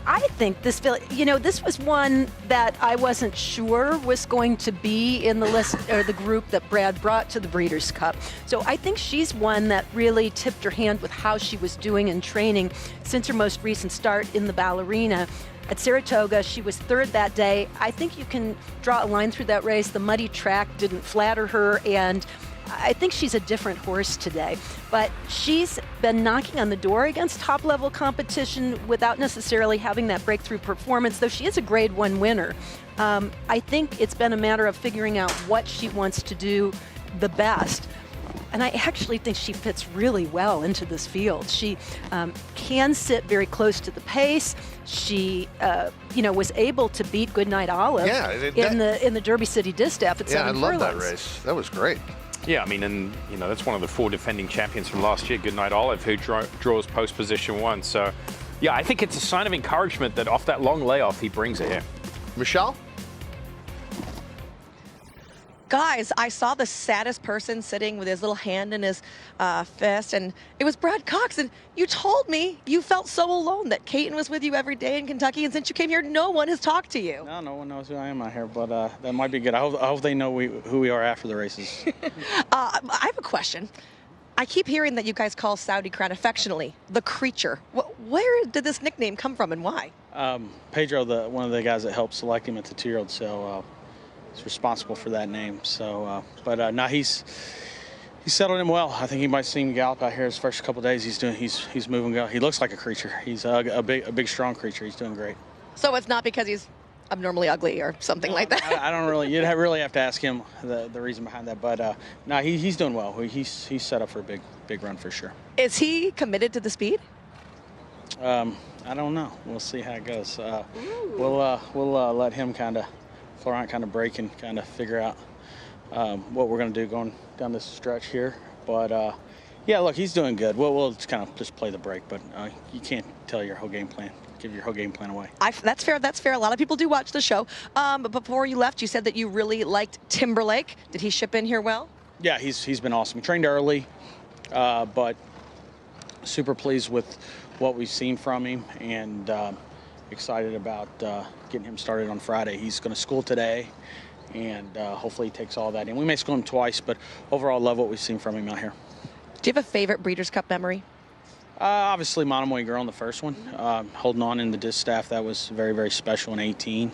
Speaker 7: I think this was one that I wasn't sure was going to be in the list or the group that Brad brought to the Breeders' Cup. So I think she's one that really tipped her hand with how she was doing in training since her most recent start in the Ballerina. At Saratoga, she was 3rd that day. I think you can draw a line through that race. The muddy track didn't flatter her, and I think she's a different horse today, but she's been knocking on the door against top-level competition without necessarily having that breakthrough performance, though she is a Grade 1 winner. I think it's been a matter of figuring out what she wants to do the best. And I actually think she fits really well into this field. She can sit very close to the pace. She, was able to beat Goodnight Olive in the Derby City Distaff at 7 furlongs.
Speaker 2: Yeah, I love that race. That was great.
Speaker 6: Yeah, I mean, and, you know, that's one of the 4 defending champions from last year, Goodnight Olive, who draws post position 1. So, yeah, I think it's a sign of encouragement that off that long layoff, he brings it here.
Speaker 2: Michelle?
Speaker 8: Guys, I saw the saddest person sitting with his little hand in his fist, and it was Brad Cox. And you told me you felt so alone, that Caton was with you every day in Kentucky, and since you came here, no one has talked to you.
Speaker 12: No one knows who I am out here, but that might be good. I hope they know who we are after the races.
Speaker 8: I have a question. I keep hearing that you guys call Saudi Crown affectionately the Creature. Where did this nickname come from, and why?
Speaker 12: Pedro, one of the guys that helped select him at the 2-year-old, so he's responsible for that name. So, no, he's settled him well. I think you might see him gallop out here his first couple of days. He's moving well. He looks like a creature. He's a big, strong creature. He's doing great.
Speaker 8: So it's not because he's abnormally ugly or something like that?
Speaker 12: I don't really. You'd really have to ask him the reason behind that. But no, he's doing well. He's set up for a big run for sure.
Speaker 8: Is he committed to the speed?
Speaker 12: I don't know. We'll see how it goes. We'll let him Florent kind of break and kind of figure out what we're going to do going down this stretch here. But yeah, look, he's doing good. We'll just play the break, but you can't tell your whole game plan. Give your whole game plan away.
Speaker 8: That's fair. That's fair. A lot of people do watch the show. But before you left, you said that you really liked Timberlake. Did he ship in here well?
Speaker 12: Yeah, he's been awesome. He trained early, but super pleased with what we've seen from him, and excited about getting him started on Friday. He's going to school today, and hopefully he takes all that in. We may school him twice, but overall love what we've seen from him out here.
Speaker 8: Do you have a favorite Breeders' Cup memory?
Speaker 12: Obviously, Monomoy Girl in the first one, holding on in the distaff, that was very, very special in 18.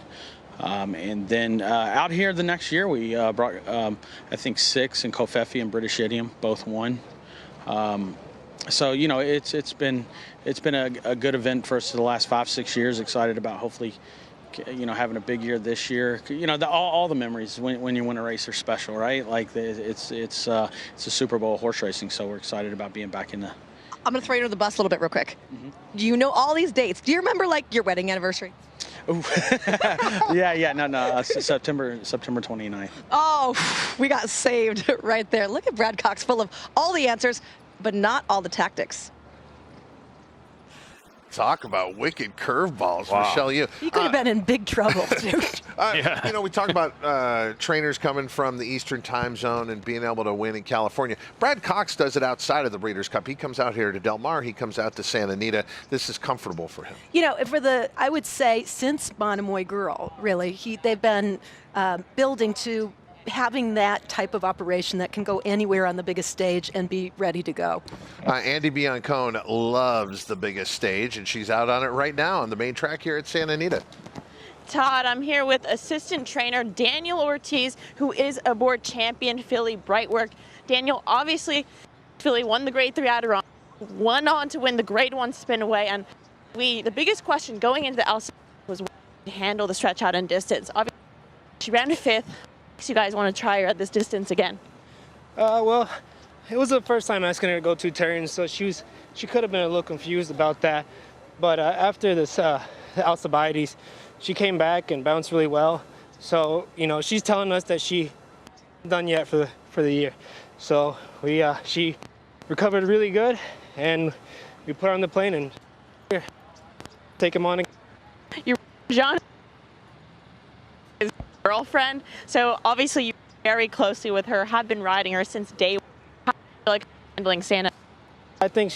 Speaker 12: And then out here the next year, we brought, I think, 6 and Kofefi and British Idiom, both won. So, you know, it's been a good event for us for the last 5-6 years. Excited about hopefully, you know, having a big year this year. You know, all the memories when you win a race are special, right? Like it's a Super Bowl horse racing, so we're excited about being back in the.
Speaker 8: I'm going to throw you under the bus a little bit real quick. Do you know all these dates? Do you remember, like, your wedding anniversary?
Speaker 12: No, September 29th.
Speaker 8: Oh, we got saved right there. Look at Brad Cox, full of all the answers, but not all the tactics.
Speaker 2: Talk about wicked curveballs,
Speaker 6: Wow.
Speaker 2: Michelle. You
Speaker 7: could have been in big trouble, dude.
Speaker 2: You know, we talk about trainers coming from the Eastern time zone and being able to win in California. Brad Cox does it outside of the Breeders' Cup. He comes out here to Del Mar. He comes out to Santa Anita. This is comfortable for him.
Speaker 7: You know, I would say since Monomoy Girl, really, they've been building to having that type of operation that can go anywhere on the biggest stage and be ready to go.
Speaker 2: Andy Biancone loves the biggest stage, and she's out on it right now on the main track here at Santa Anita.
Speaker 3: Todd, I'm here with assistant trainer Daniel Ortiz, who is a board champion filly Brightwork. Daniel, obviously, filly won the Grade 3 Adirondack, went on to win the Grade 1 Spin Away, and the biggest question going into the LC was to handle the stretch out and distance. Obviously, she ran 5th. You guys want to try her at this distance again?
Speaker 13: Well, it was the first time asking her to go 2 turns, so she could have been a little confused about that. But after this Alcibiades, she came back and bounced really well. So you know, she's telling us that she done yet for the year. So she recovered really good, and we put her on the plane and take him on.
Speaker 3: You're John. Girlfriend, so obviously you very closely with her, have been riding her since day one. How do you feel like handling Santa?
Speaker 13: I think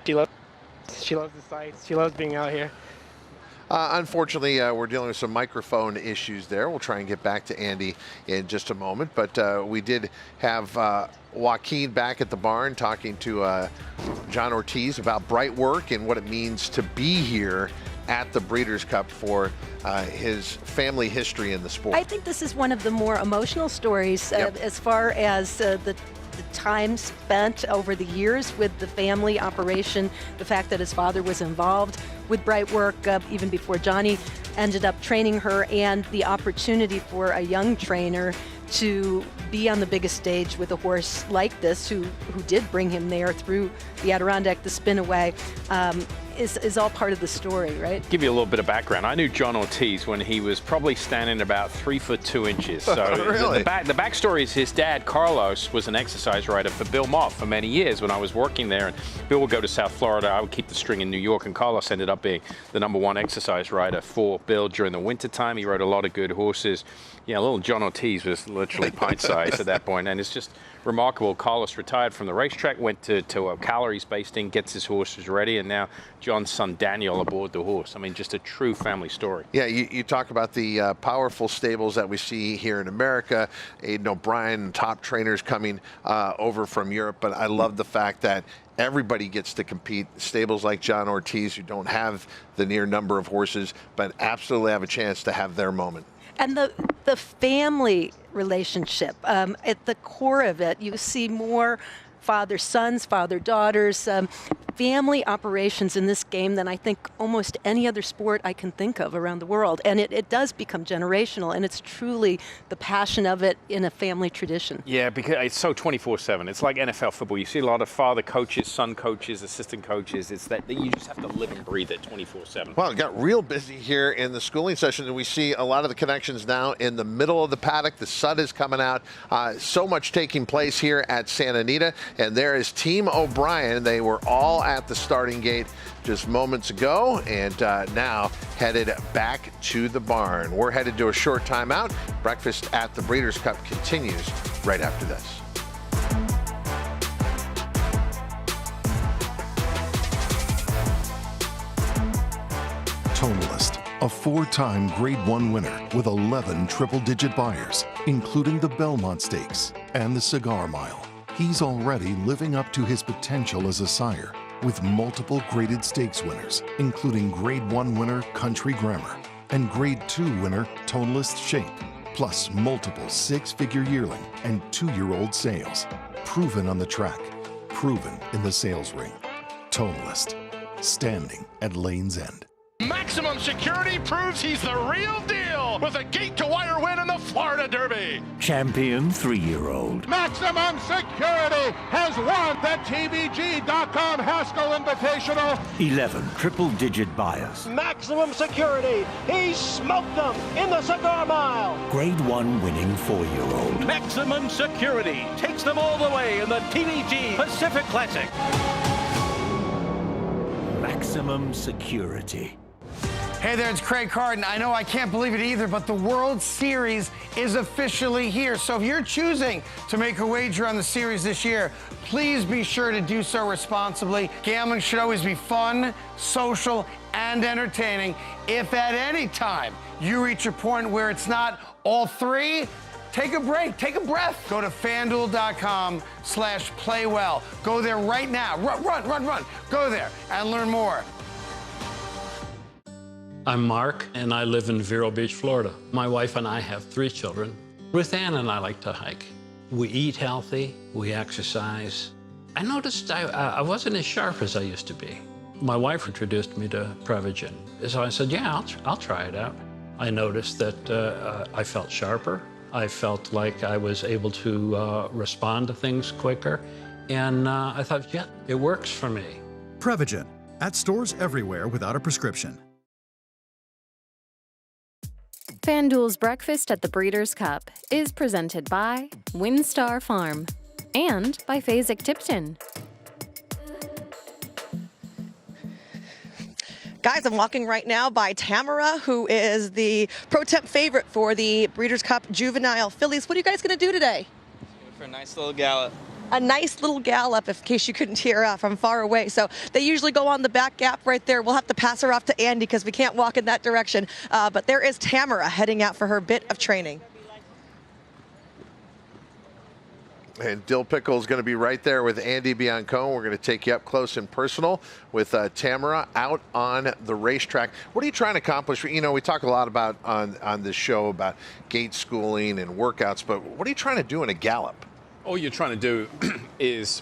Speaker 13: she loves the sights. She loves being out here.
Speaker 2: Unfortunately, we're dealing with some microphone issues there. We'll try and get back to Andy in just a moment. But we did have Joaquin back at the barn talking to John Ortiz about Brightwork and what it means to be here at the Breeders' Cup for his family history in the sport.
Speaker 7: I think this is one of the more emotional stories as far as the time spent over the years with the family operation, the fact that his father was involved with Brightwork even before Johnny ended up training her, and the opportunity for a young trainer to be on the biggest stage with a horse like this, who did bring him there through the Adirondack, the Spin Away, is all part of the story, right?
Speaker 6: Give you a little bit of background. I knew John Ortiz when he was probably standing about 3 foot 2 inches. So
Speaker 2: really?
Speaker 6: the backstory is his dad, Carlos, was an exercise rider for Bill Mott for many years when I was working there. And Bill would go to South Florida. I would keep the string in New York, and Carlos ended up being the #1 exercise rider for Bill during the wintertime. He rode a lot of good horses. Yeah, little John Ortiz was literally pint-sized at that point, and it's just remarkable. Carlos retired from the racetrack, went to Calories based in, gets his horses ready, and now John's son Daniel aboard the horse. I mean, just a true family story.
Speaker 2: Yeah, you talk about the powerful stables that we see here in America. Aidan O'Brien, top trainers coming over from Europe, but I love the fact that everybody gets to compete. Stables like John Ortiz, who don't have the near number of horses, but absolutely have a chance to have their moment.
Speaker 7: And the family relationship, at the core of it, you see more father-sons, father-daughters, family operations in this game than I think almost any other sport I can think of around the world. And it does become generational, and it's truly the passion of it in a family tradition.
Speaker 6: Yeah, because it's so 24/7. It's like NFL football. You see a lot of father coaches, son coaches, assistant coaches. It's that you just have to live and breathe it 24/7.
Speaker 2: Well, it got real busy here in the schooling session, and we see a lot of the connections now in the middle of the paddock. The sun is coming out. So much taking place here at Santa Anita, and there is Team O'Brien. They were all at the starting gate just moments ago, and now headed back to the barn. We're headed to a short timeout. Breakfast at the Breeders' Cup continues right after this.
Speaker 15: Tonalist, a 4-time Grade 1 winner with 11 triple-digit buyers, including the Belmont Stakes and the Cigar Mile. He's already living up to his potential as a sire with multiple graded stakes winners, including Grade 1 winner Country Grammar and Grade 2 winner Tonalist Shape, plus multiple 6-figure yearling and 2-year-old sales. Proven on the track, proven in the sales ring. Tonalist, standing at Lane's End.
Speaker 24: Maximum Security proves he's the real deal with a gate-to-wire win in the Florida Derby.
Speaker 16: Champion 3-year-old.
Speaker 24: Maximum Security has won the TVG.com Haskell Invitational.
Speaker 16: 11 triple-digit buyers.
Speaker 4: Maximum Security, he smoked them in the Cigar Mile.
Speaker 16: Grade 1 winning 4-year-old.
Speaker 26: Maximum Security takes them all the way in the TVG Pacific Classic.
Speaker 16: Maximum Security.
Speaker 17: Hey there, it's Craig Carden. I know I can't believe it either, but the World Series is officially here. So if you're choosing to make a wager on the series this year, please be sure to do so responsibly. Gambling should always be fun, social, and entertaining. If at any time you reach a point where it's not all three, take a break, take a breath. Go to FanDuel.com/playwell. Go there right now. Run. Go there and learn more.
Speaker 19: I'm Mark, and I live in Vero Beach, Florida. My wife and I have 3 children. Ruth Ann and I like to hike. We eat healthy, we exercise. I noticed I wasn't as sharp as I used to be. My wife introduced me to Prevagen. So I said, yeah, I'll try it out. I noticed that I felt sharper. I felt like I was able to respond to things quicker. And I thought, yeah, it works for me.
Speaker 20: Prevagen, at stores everywhere without a prescription.
Speaker 1: FanDuel's Breakfast at the Breeders' Cup is presented by WinStar Farm and by Fasig-Tipton.
Speaker 8: Guys, I'm walking right now by Tamara, who is the pro temp favorite for the Breeders' Cup Juvenile Fillies. What are you guys going to do today?
Speaker 21: For a nice little gallop.
Speaker 8: A nice little gallop, in case you couldn't hear from far away. So they usually go on the back gap right there. We'll have to pass her off to Andy because we can't walk in that direction. But there is Tamara heading out for her bit of training.
Speaker 2: And Dill Pickle is going to be right there with Andy Biancone. We're going to take you up close and personal with Tamara out on the racetrack. What are you trying to accomplish? You know, we talk a lot about on this show about gait schooling and workouts, but what are you trying to do in a gallop?
Speaker 6: All you're trying to do is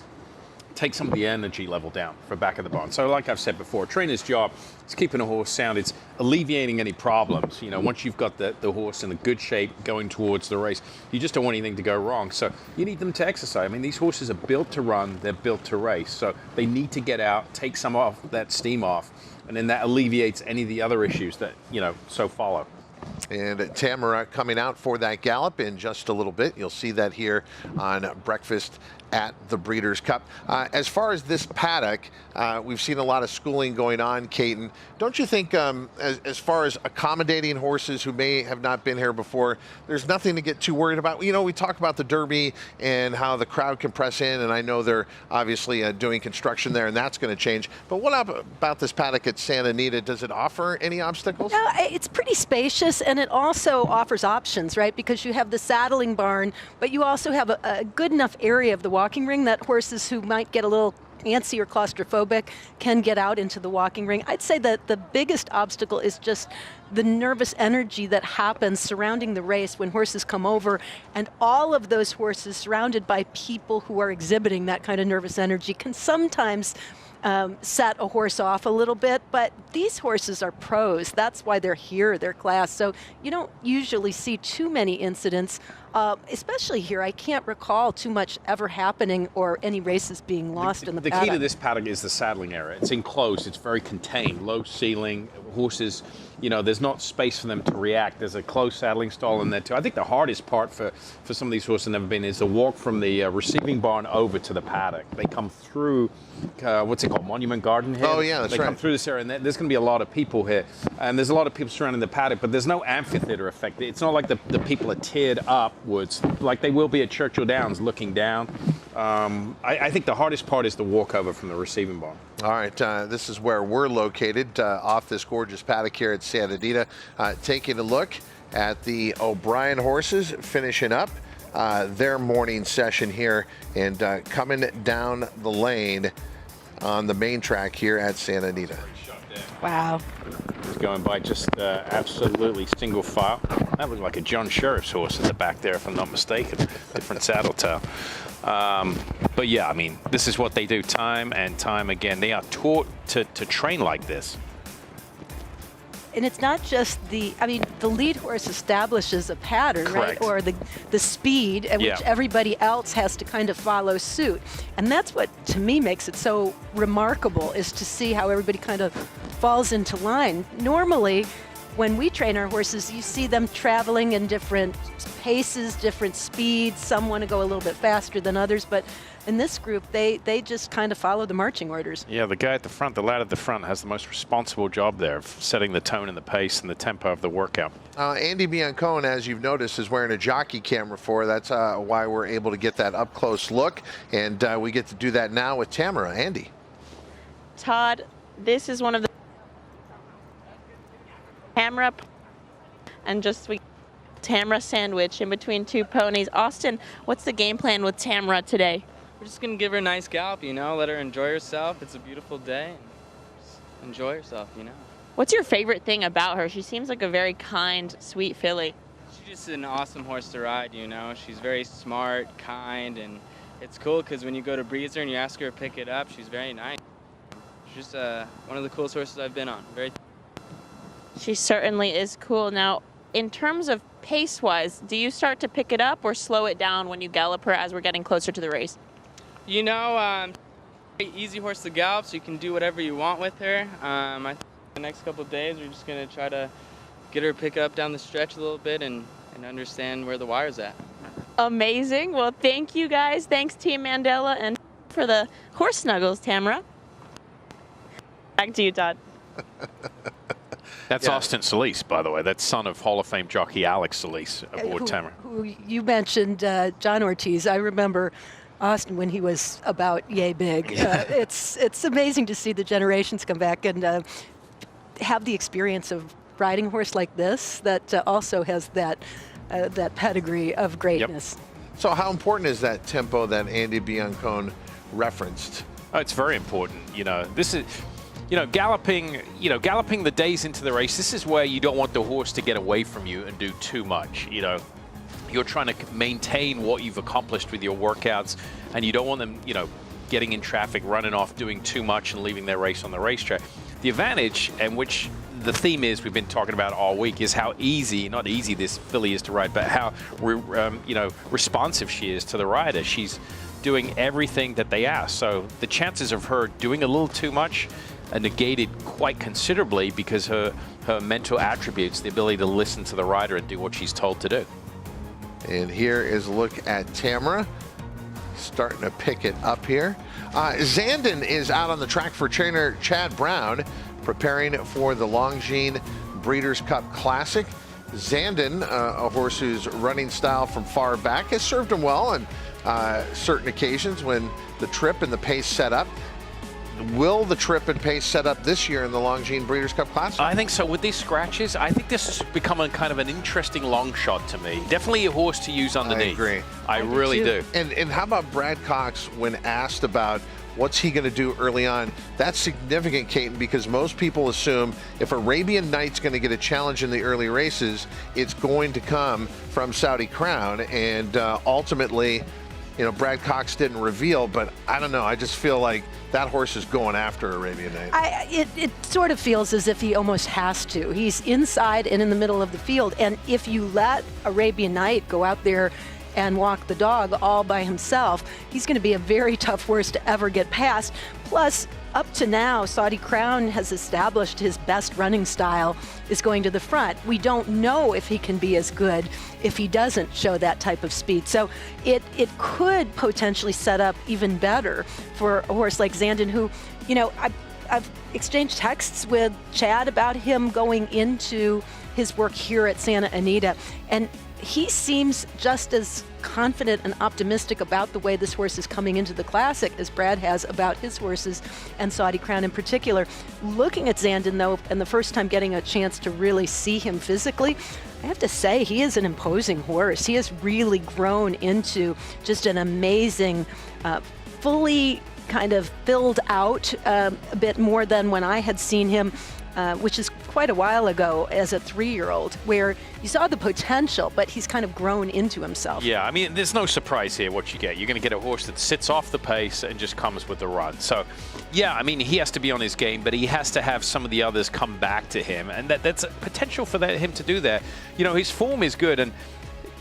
Speaker 6: take some of the energy level down for back of the barn. So like I've said before, a trainer's job is keeping a horse sound. It's alleviating any problems. You know, once you've got the horse in a good shape going towards the race, you just don't want anything to go wrong. So you need them to exercise. I mean, these horses are built to run. They're built to race. So they need to get out, take some of that steam off, and then that alleviates any of the other issues that, you know, so follow.
Speaker 2: And Tamara coming out for that gallop in just a little bit. You'll see that here on Breakfast at the Breeders' Cup. As far as this paddock, we've seen a lot of schooling going on, Caton. Don't you think, as far as accommodating horses who may have not been here before, there's nothing to get too worried about? You know, we talk about the Derby and how the crowd can press in, and I know they're obviously doing construction there, and that's going to change. But what about this paddock at Santa Anita? Does it offer any obstacles?
Speaker 7: No, it's pretty spacious, and it also offers options, right? Because you have the saddling barn, but you also have a good enough area of the walking ring that horses who might get a little antsy or claustrophobic can get out into the walking ring. I'd say that the biggest obstacle is just the nervous energy that happens surrounding the race when horses come over, and all of those horses surrounded by people who are exhibiting that kind of nervous energy can sometimes set a horse off a little bit, but these horses are pros. That's why they're here, they're class. So you don't usually see too many incidents, especially here. I can't recall too much ever happening or any races being lost in the paddock.
Speaker 6: The key to this paddock is the saddling area. It's enclosed, it's very contained, low ceiling. Horses, you know, there's not space for them to react. There's a closed saddling stall in there too. I think the hardest part for some of these horses that have never been is the walk from the receiving barn over to the paddock. They come through, what's it called, Monument Garden here?
Speaker 2: Oh yeah, that's right.
Speaker 6: They come through this area, and there's going to be a lot of people here. And there's a lot of people surrounding the paddock, but there's no amphitheater effect. It's not like the people are tiered up woods, like they will be at Churchill Downs, looking down. I think the hardest part is the walkover from the receiving barn.
Speaker 2: All right, this is where we're located off this gorgeous paddock here at Santa Anita. Taking a look at the O'Brien horses finishing up their morning session here and coming down the lane on the main track here at Santa Anita.
Speaker 7: Wow.
Speaker 6: It's going by just absolutely single file. That looked like a John Sheriff's horse at the back there, if I'm not mistaken. Different saddle tail. But yeah, I mean, this is what they do time and time again. They are taught to train like this.
Speaker 7: And it's not just the lead horse establishes a pattern,
Speaker 6: Correct.
Speaker 7: right? Or the speed at which everybody else has to kind of follow suit. And that's what, to me, makes it so remarkable, is to see how everybody kind of falls into line. Normally, when we train our horses, you see them traveling in different paces, different speeds. Some want to go a little bit faster than others, but in this group, they just kind of follow the marching orders.
Speaker 6: Yeah, the guy at the front, the lad at the front, has the most responsible job there of setting the tone and the pace and the tempo of the workout.
Speaker 2: Andy Biancone, as you've noticed, is wearing a jockey camera for. That's why we're able to get that up-close look, and we get to do that now with Tamara. Andy.
Speaker 3: Todd, this is one of the Tamara and just Tamara sandwich in between two ponies. Austin, what's the game plan with Tamara today?
Speaker 5: We're just going to give her a nice gallop, you know, let her enjoy herself. It's a beautiful day. And just enjoy herself, you know.
Speaker 3: What's your favorite thing about her? She seems like a very kind, sweet filly.
Speaker 5: She's just an awesome horse to ride, you know. She's very smart, kind, and it's cool because when you go to breeze her and you ask her to pick it up, she's very nice. She's just one of the coolest horses I've been on.
Speaker 3: She certainly is cool. Now, in terms of pace-wise, do you start to pick it up or slow it down when you gallop her as we're getting closer to the race?
Speaker 5: You know, easy horse to gallop, so you can do whatever you want with her. I think the next couple of days we're just going to try to get her pick up down the stretch a little bit and understand where the wire's at.
Speaker 3: Amazing. Well, thank you guys. Thanks, Team Mandela, and for the horse snuggles, Tamara. Back to you, Todd.
Speaker 6: That's Austin Solis, by the way. That's son of Hall of Fame jockey Alex Solis aboard Tamara.
Speaker 7: Who you mentioned, John Ortiz. I remember Austin when he was about yay big. It's amazing to see the generations come back and have the experience of riding a horse like this that also has that pedigree of greatness.
Speaker 2: Yep. So how important is that tempo that Andy Biancone referenced?
Speaker 6: Oh, it's very important. You know, this is, galloping the days into the race, this is where you don't want the horse to get away from you and do too much. You know, you're trying to maintain what you've accomplished with your workouts, and you don't want them, getting in traffic, running off, doing too much and leaving their race on the racetrack. The advantage, and which the theme is we've been talking about all week, is how not easy this filly is to ride, but how responsive she is to the rider. She's doing everything that they ask. So the chances of her doing a little too much are negated quite considerably because her mental attributes, the ability to listen to the rider and do what she's told to do.
Speaker 2: And here is a look at Tamara, starting to pick it up here. Zandon is out on the track for trainer Chad Brown, preparing for the Longines Breeders' Cup Classic. Zandon, a horse whose running style from far back has served him well on certain occasions when the trip and the pace set up. Will the trip and pace set up this year in the Longines Breeders' Cup Classic?
Speaker 6: I think so. With these scratches, I think this has become a kind of an interesting long shot to me. Definitely a horse to use underneath.
Speaker 2: I agree.
Speaker 6: I really do.
Speaker 2: And how about Brad Cox when asked about what's he going to do early on? That's significant, Caton, because most people assume if Arabian Knight's going to get a challenge in the early races, it's going to come from Saudi Crown. And ultimately, Brad Cox didn't reveal, but I don't know. I just feel like that horse is going after Arabian Knight.
Speaker 7: It sort of feels as if he almost has to. He's inside and in the middle of the field, and if you let Arabian Knight go out there and walk the dog all by himself, he's going to be a very tough horse to ever get past. Plus, up to now, Saudi Crown has established his best running style is going to the front. We don't know if he can be as good if he doesn't show that type of speed. So it could potentially set up even better for a horse like Zandon, who, I've exchanged texts with Chad about him going into his work here at Santa Anita, and he seems just as confident and optimistic about the way this horse is coming into the Classic as Brad has about his horses, and Saudi Crown in particular. Looking at Zandon, though, and the first time getting a chance to really see him physically, I have to say he is an imposing horse. He has really grown into just an amazing, fully kind of filled out a bit more than when I had seen him, which is quite a while ago as a 3-year-old, where you saw the potential, but he's kind of grown into himself.
Speaker 6: Yeah, I mean, there's no surprise here what you get. You're going to get a horse that sits off the pace and just comes with the run. So, yeah, I mean, he has to be on his game, but he has to have some of the others come back to him, and that's a potential for him to do that. You know, his form is good, and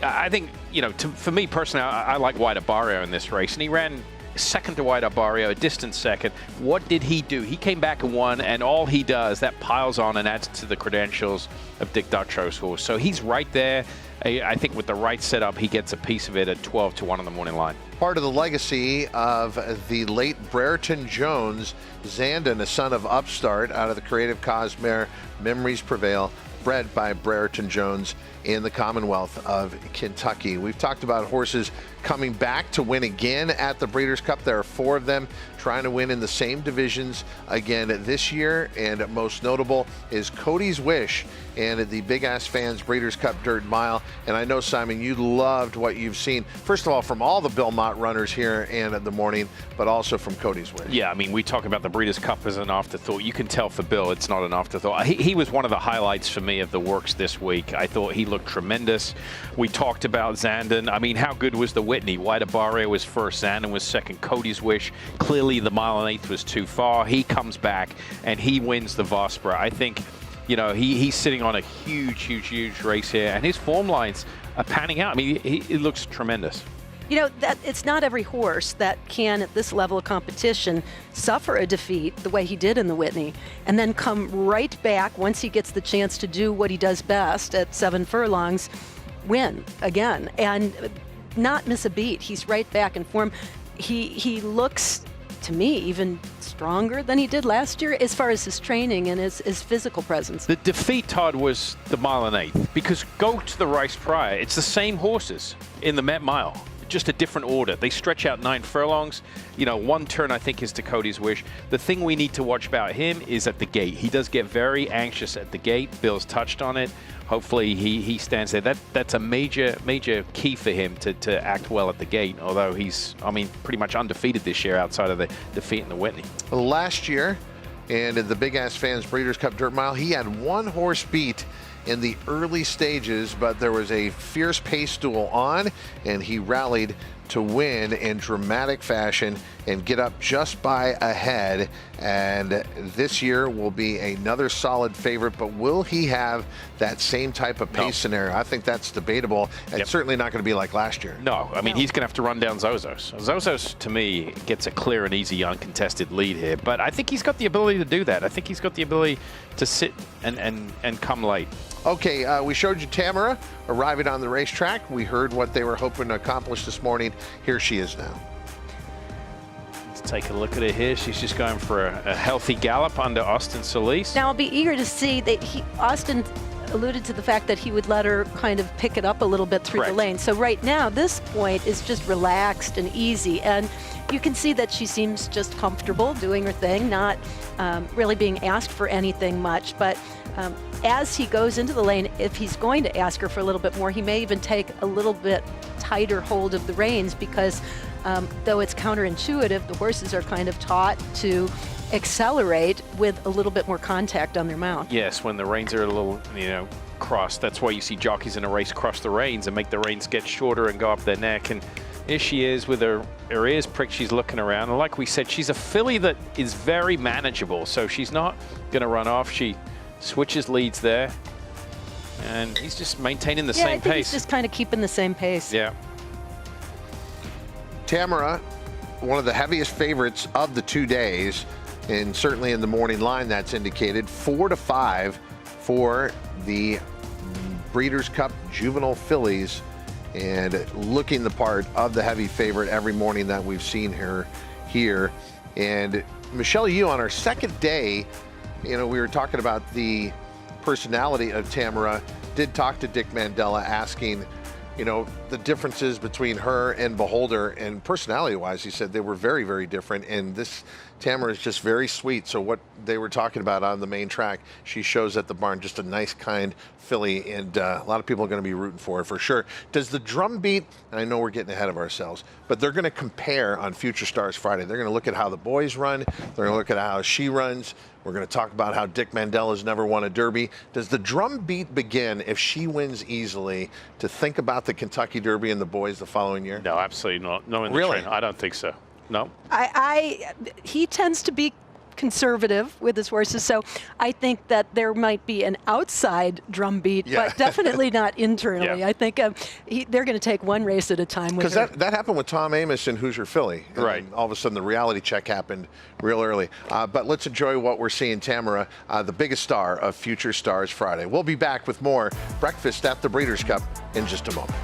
Speaker 6: I think, you know, for me personally, I like White Barrio in this race, and he ran second to White Barrio, a distant second. What did he do? He came back and won, and all he does, that piles on and adds to the credentials of Dick Dutro's horse. So he's right there. I think with the right setup, he gets a piece of it at 12 to 1 on the morning line.
Speaker 2: Part of the legacy of the late Brereton Jones, Zandon, a son of Upstart out of the Creative Cause mare Memories Prevail, bred by Brereton Jones in the Commonwealth of Kentucky. We've talked about horses coming back to win again at the Breeders' Cup. There are 4 of them trying to win in the same divisions again this year, and most notable is Cody's Wish and the Big Ass Fans Breeders' Cup Dirt Mile. And I know, Simon, you loved what you've seen, first of all, from all the Belmont runners here in the morning, but also from Cody's Wish.
Speaker 6: Yeah, I mean, we talk about the Breeders' Cup as an afterthought. You can tell for Bill it's not an afterthought. He was one of the highlights for me of the works this week. I thought he looked tremendous. We talked about Zandon. I mean, how good was the Whitney? White Barrio was first, Zandon was second. Cody's Wish, clearly the 1 1/8 was too far. He comes back and he wins the Vosper. I think, you know, he's sitting on a huge race here, and his form lines are panning out. I mean, he looks tremendous.
Speaker 7: You know, that it's not every horse that can, at this level of competition, suffer a defeat the way he did in the Whitney, and then come right back once he gets the chance to do what he does best at 7 furlongs, win again, and not miss a beat. He's right back in form. He looks, to me, even stronger than he did last year as far as his training and his physical presence.
Speaker 6: The defeat, Todd, was the 1 1/8, because go to the race prior, it's the same horses in the Met Mile, just a different order. They stretch out 9 furlongs. You know, 1 turn, I think, is to Cody's Wish. The thing we need to watch about him is at the gate. He does get very anxious at the gate. Bill's touched on it. Hopefully he stands there. That's a major key for him to act well at the gate, although he's, I mean, pretty much undefeated this year outside of the defeat in the Whitney.
Speaker 2: Last year, and in the Big Ass Fans Breeders' Cup Dirt Mile, he had 1 horse beat in the early stages, but there was a fierce pace duel on, and he rallied to win in dramatic fashion and get up just by ahead. And this year will be another solid favorite, but will he have that same type of pace scenario? I think that's debatable. It's certainly not going to be like last year.
Speaker 6: No, I mean, he's going to have to run down Zozos. Zozos, to me, gets a clear and easy uncontested lead here, but I think he's got the ability to do that. I think he's got the ability to sit and come late.
Speaker 2: Okay, we showed you Tamara arriving on the racetrack. We heard what they were hoping to accomplish this morning. Here she is now.
Speaker 6: Let's take a look at her here. She's just going for a healthy gallop under Austin Solis.
Speaker 7: Now, I'll be eager to see that Austin alluded to the fact that he would let her kind of pick it up a little bit through the lane. So right now, this point is just relaxed and easy, and you can see that she seems just comfortable doing her thing, not really being asked for anything much. But as he goes into the lane, if he's going to ask her for a little bit more, he may even take a little bit tighter hold of the reins, because though it's counterintuitive, the horses are kind of taught to accelerate with a little bit more contact on their mouth.
Speaker 6: Yes, when the reins are a little, you know, crossed. That's why you see jockeys in a race cross the reins and make the reins get shorter and go up their neck. And here she is with her ears pricked. She's looking around. And like we said, she's a filly that is very manageable. So she's not going to run off. She switches leads there. And he's just maintaining the same pace.
Speaker 7: He's just kind of keeping the same pace.
Speaker 6: Yeah.
Speaker 2: Tamara, one of the heaviest favorites of the 2 days, and certainly in the morning line that's indicated, 4 to 5 for the Breeders' Cup Juvenile Fillies, and looking the part of the heavy favorite every morning that we've seen her here. And Michelle Yu, on our second day, we were talking about the personality of Tamara, did talk to Dick Mandela asking, the differences between her and Beholder, and personality-wise, he said they were very, very different. And this Tamara is just very sweet. So what they were talking about on the main track, she shows at the barn, just a nice, kind filly, and a lot of people are going to be rooting for her for sure. Does the drum beat, and I know we're getting ahead of ourselves, but they're going to compare on Future Stars Friday. They're going to look at how the boys run. They're going to look at how she runs. We're going to talk about how Dick Mandela's never won a Derby. Does the drum beat begin, if she wins easily, to think about the Kentucky Derby and the boys the following year?
Speaker 6: No, absolutely not. No, in the
Speaker 2: Really?
Speaker 6: train. I don't think so. No.
Speaker 7: He tends to be conservative with his horses, so I think that there might be an outside drum beat, but definitely not internally.
Speaker 2: Yeah.
Speaker 7: I think they're going to take one race at a time.
Speaker 2: Because that happened with Tom Amoss and Hoosier Philly. And
Speaker 6: right.
Speaker 2: All of a sudden, the reality check happened real early. But let's enjoy what we're seeing. Tamara, the biggest star of Future Stars Friday. We'll be back with more Breakfast at the Breeders' Cup in just a moment.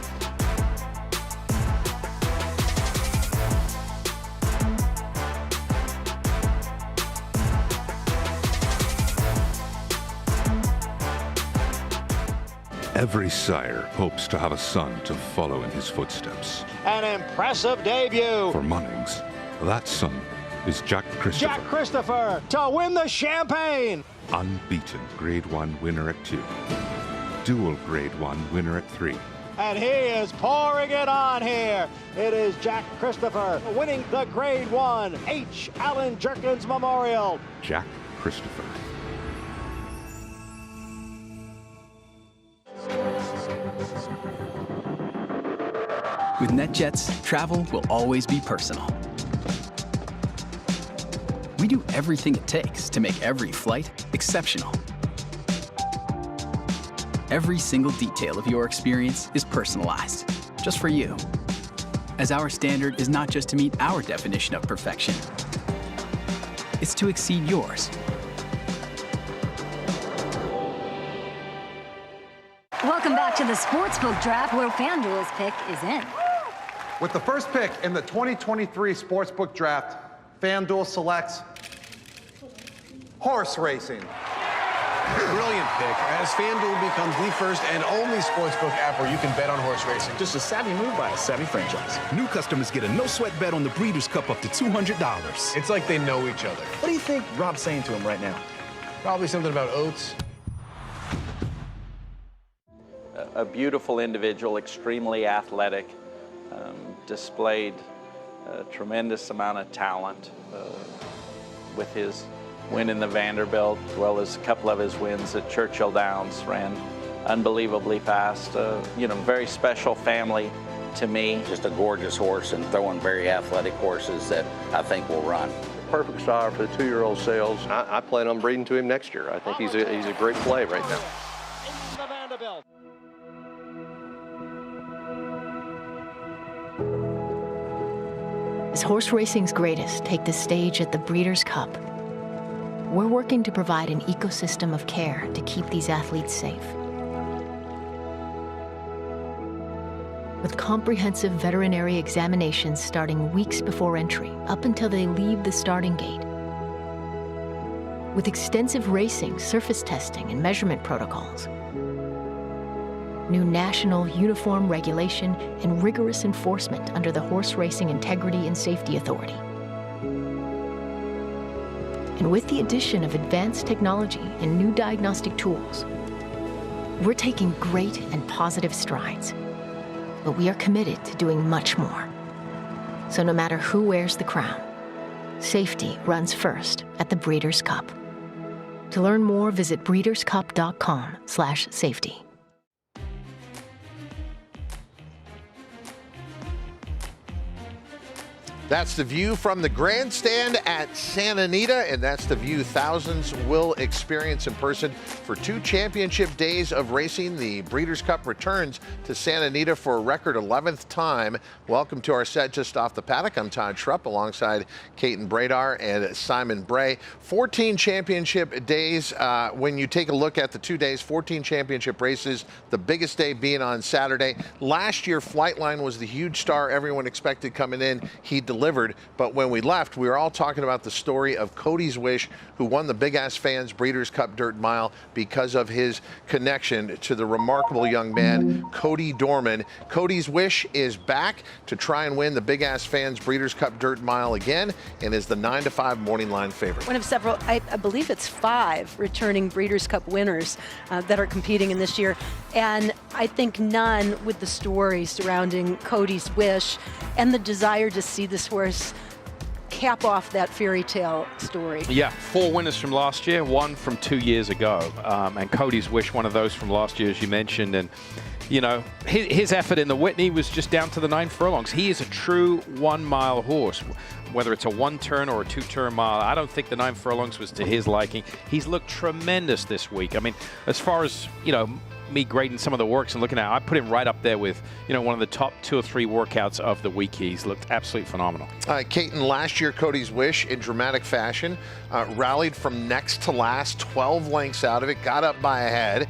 Speaker 11: Every sire hopes to have a son to follow in his footsteps.
Speaker 4: An impressive debut.
Speaker 11: For Munnings, that son is Jack Christopher.
Speaker 4: Jack Christopher to win the Champagne.
Speaker 11: Unbeaten Grade 1 winner at 2. Dual Grade 1 winner at 3.
Speaker 4: And he is pouring it on here. It is Jack Christopher winning the Grade 1 H. Allen Jerkins Memorial.
Speaker 11: Jack Christopher.
Speaker 10: With NetJets, travel will always be personal. We do everything it takes to make every flight exceptional. Every single detail of your experience is personalized, just for you. As our standard is not just to meet our definition of perfection, it's to exceed yours.
Speaker 14: Welcome back to the Sportsbook Draft, where FanDuel's pick is in.
Speaker 18: With the first pick in the 2023 Sportsbook Draft, FanDuel selects horse racing.
Speaker 22: Brilliant pick, as FanDuel becomes the first and only sportsbook app where you can bet on horse racing. Just a savvy move by a savvy franchise.
Speaker 23: New customers get a no-sweat bet on the Breeders' Cup up to $200.
Speaker 22: It's like they know each other. What do you think Rob's saying to him right now? Probably something about oats.
Speaker 25: A beautiful individual, extremely athletic, displayed a tremendous amount of talent with his win in the Vanderbilt, as well as a couple of his wins at Churchill Downs. Ran unbelievably fast. Very special family to me.
Speaker 27: Just a gorgeous horse and throwing very athletic horses that I think will run.
Speaker 28: Perfect sire for the 2-year-old sales. I plan on breeding to him next year. I think he's a great play right now.
Speaker 4: The Vanderbilt.
Speaker 29: As horse racing's greatest take the stage at the Breeders' Cup, we're working to provide an ecosystem of care to keep these athletes safe. With comprehensive veterinary examinations starting weeks before entry, up until they leave the starting gate. With extensive racing, surface testing, and measurement protocols. New national uniform regulation and rigorous enforcement under the Horse Racing Integrity and Safety Authority. And with the addition of advanced technology and new diagnostic tools, we're taking great and positive strides. But we are committed to doing much more. So no matter who wears the crown, safety runs first at the Breeders' Cup. To learn more, visit breederscup.com/safety.
Speaker 2: That's the view from the grandstand at Santa Anita, and that's the view thousands will experience in person for 2 championship days of racing. The Breeders' Cup returns to Santa Anita for a record 11th time. Welcome to our set just off the paddock. I'm Todd Schrupp alongside Caton Bradar and Simon Bray. 14 championship days. When you take a look at the 2 days, 14 championship races, the biggest day being on Saturday. Last year, Flightline was the huge star everyone expected coming in. He delivered delivered. But when we left, we were all talking about the story of Cody's Wish, who won the Big Ass Fans Breeders' Cup Dirt Mile because of his connection to the remarkable young man, Cody Dorman. Cody's Wish is back to try and win the Big Ass Fans Breeders' Cup Dirt Mile again and is the 9-5 morning line favorite.
Speaker 7: One of several, I believe it's 5 returning Breeders' Cup winners that are competing in this year. And I think none with the story surrounding Cody's Wish and the desire to see this horse cap off that fairy tale story.
Speaker 6: Yeah, 4 winners from last year, 1 from 2 years ago. And Cody's Wish, one of those from last year, as you mentioned. And, you know, his effort in the Whitney was just down to the 9 furlongs. He is a true 1-mile horse. Whether it's a 1-turn or a 2-turn mile, I don't think the 9 furlongs was to his liking. He's looked tremendous this week. I mean, as far as, you know, me grading some of the works and looking at it, I put him right up there with, you know, one of the top 2 or 3 workouts of the week. He's looked absolutely phenomenal.
Speaker 2: Caton, last year, Cody's Wish, in dramatic fashion, rallied from next to last, 12 lengths out of it, got up by a head,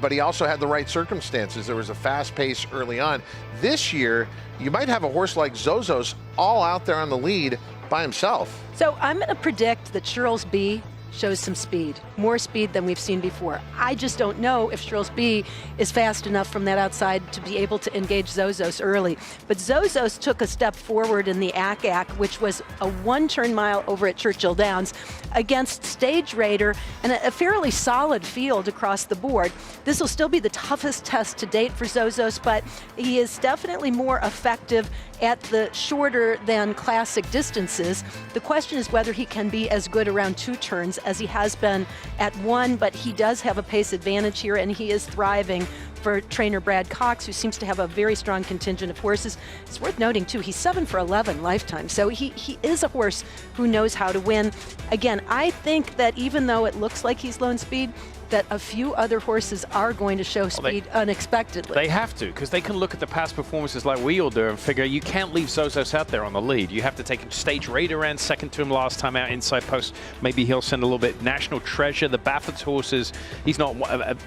Speaker 2: but he also had the right circumstances. There was a fast pace early on. This year, you might have a horse like Zozos all out there on the lead by himself.
Speaker 7: So I'm going to predict that Shirl's B shows some speed, more speed than we've seen before. I just don't know if Shirl's B is fast enough from that outside to be able to engage Zozos early. But Zozos took a step forward in the ACAC, which was a 1-turn mile over at Churchill Downs against Stage Raider and a fairly solid field across the board. This will still be the toughest test to date for Zozos, but he is definitely more effective at the shorter than classic distances. The question is whether he can be as good around 2 turns as he has been at 1, but he does have a pace advantage here, and he is thriving for trainer Brad Cox, who seems to have a very strong contingent of horses. It's worth noting, too, he's 7 for 11 lifetime, so he is a horse who knows how to win. Again, I think that even though it looks like he's lone speed, that a few other horses are going to show speed unexpectedly.
Speaker 6: They have to, because they can look at the past performances like we all do and figure you can't leave Zozos out there on the lead. You have to take him. Stage Raider ran second to him last time out inside post. Maybe he'll send a little bit. National Treasure, the Baffert's horses, he's not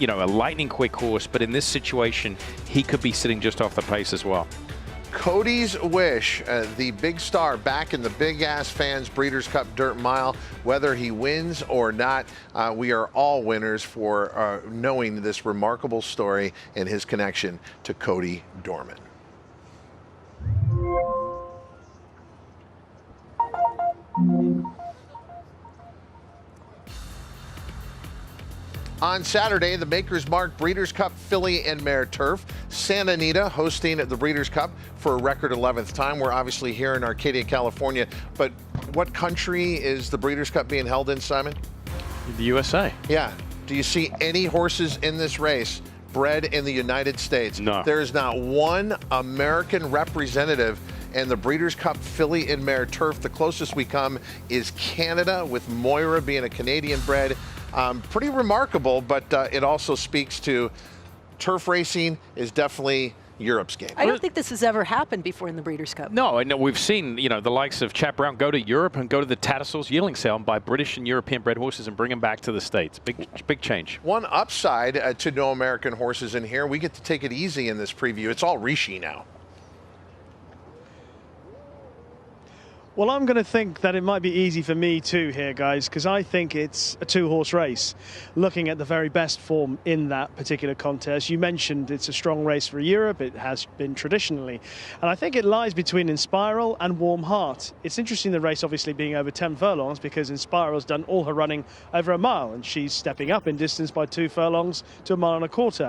Speaker 6: you know, a lightning quick horse, but in this situation, he could be sitting just off the pace as well.
Speaker 2: Cody's Wish, the big star back in the Big Ass Fans Breeders' Cup Dirt Mile. Whether he wins or not, we are all winners for knowing this remarkable story and his connection to Cody Dorman. On Saturday, the Maker's Mark Breeders' Cup Filly and Mare Turf. Santa Anita hosting the Breeders' Cup for a record 11th time. We're obviously here in Arcadia, California. But what country is the Breeders' Cup being held in, Simon?
Speaker 6: The USA.
Speaker 2: Yeah. Do you see any horses in this race bred in the United States?
Speaker 6: No.
Speaker 2: There is not one American representative in the Breeders' Cup Filly and Mare Turf. The closest we come is Canada, with Moira being a Canadian bred. Pretty remarkable, but it also speaks to turf racing is definitely Europe's game.
Speaker 7: I don't think this has ever happened before in the Breeders' Cup.
Speaker 6: No, and we've seen, you know, the likes of Chap Brown go to Europe and go to the Tattersalls yearling sale and buy British and European bred horses and bring them back to the States. Big change.
Speaker 2: One upside to no American horses in here, we get to take it easy in this preview. It's all Rishi now.
Speaker 9: Well, I'm going to think that it might be easy for me too here, guys, because I think it's a 2-horse race. Looking at the very best form in that particular contest, you mentioned it's a strong race for Europe. It has been traditionally. And I think it lies between Inspiral and Warm Heart. It's interesting the race obviously being over 10 furlongs because Inspiral's done all her running over a mile, and she's stepping up in distance by 2 furlongs to 1.25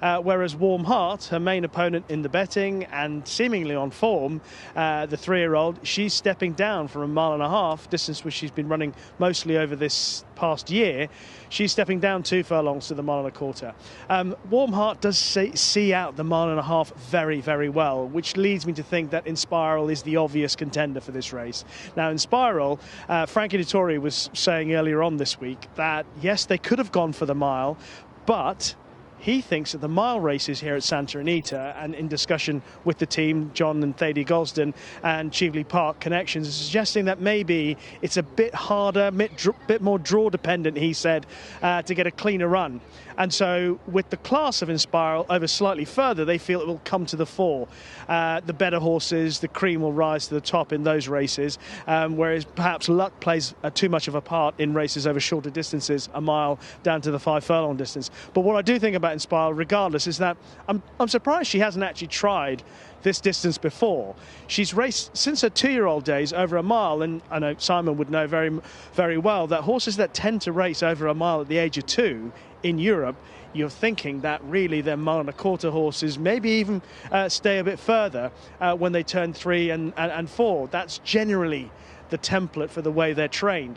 Speaker 9: miles. Whereas Warm Heart, her main opponent in the betting and seemingly on form, the 3-year-old, she's stepping down from 1.5 miles, distance which she's been running mostly over this past year. She's stepping down 2 furlongs to the 1.25 miles. Warm Heart does see out the 1.5 miles very, very well, which leads me to think that Inspiral is the obvious contender for this race. Now, Inspiral, Frankie Dettori was saying earlier on this week that, yes, they could have gone for the mile, but he thinks that the mile races here at Santa Anita, and in discussion with the team, John and Thady Golston and Cheveley Park Connections, is suggesting that maybe it's a bit harder, bit more draw dependent, he said, to get a cleaner run. And so with the class of Inspiral over slightly further, they feel it will come to the fore. The better horses, the cream will rise to the top in those races, whereas perhaps luck plays too much of a part in races over shorter distances, a mile down to the 5 furlong distance. But what I do think about Inspiral, regardless, is that I'm surprised she hasn't actually tried this distance before. She's raced since her 2-year-old days over a mile, and I know Simon would know very, very well that horses that tend to race over a mile at the age of 2 in Europe, you're thinking that really their 1 1/4 horses maybe even stay a bit further when they turn 3 and 4. That's generally the template for the way they're trained.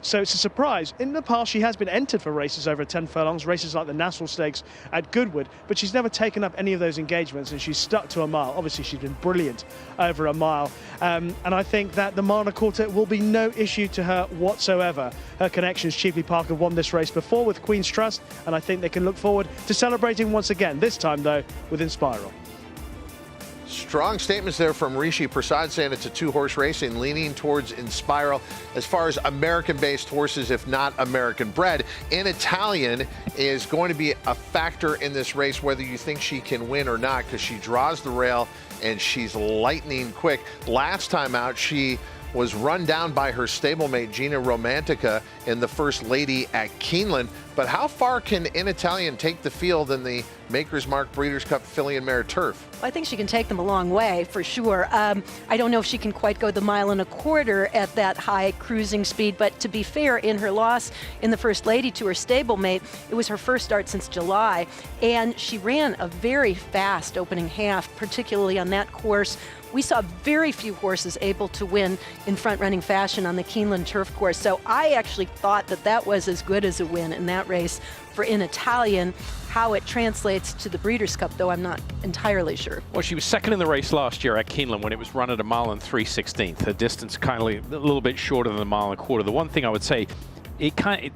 Speaker 9: So it's a surprise. In the past, she has been entered for races over 10 furlongs, races like the National Stakes at Goodwood, but she's never taken up any of those engagements, and she's stuck to a mile. Obviously, she's been brilliant over a mile. And I think that the 1 1/4 will be no issue to her whatsoever. Her connections, Cheveley Park, have won this race before with Queen's Trust, and I think they can look forward to celebrating once again, this time, though, with Inspiral.
Speaker 2: Strong statements there from Rishi Prasad saying it's a 2-horse race and leaning towards Inspiral. As far as American-based horses, if not American-bred, In Italian is going to be a factor in this race, whether you think she can win or not, because she draws the rail and she's lightning quick. Last time out, she was run down by her stablemate Gina Romantica in the First Lady at Keeneland. But how far can In Italian take the field in the Maker's Mark Breeders' Cup Filly and Mare Turf?
Speaker 7: I think she can take them a long way, for sure. I don't know if she can quite go the 1 1/4 at that high cruising speed, but to be fair, in her loss in the First Lady to her stablemate, it was her first start since July, and she ran a very fast opening half, particularly on that course. We saw very few horses able to win in front-running fashion on the Keeneland Turf course, so I actually thought that that was as good as a win in that race for In Italian. How it translates to the Breeders' Cup, though, I'm not entirely sure.
Speaker 6: Well, she was second in the race last year at Keeneland when it was run at 1 3/16. Her distance kindly a little bit shorter than the 1 1/4. The one thing I would say, it kind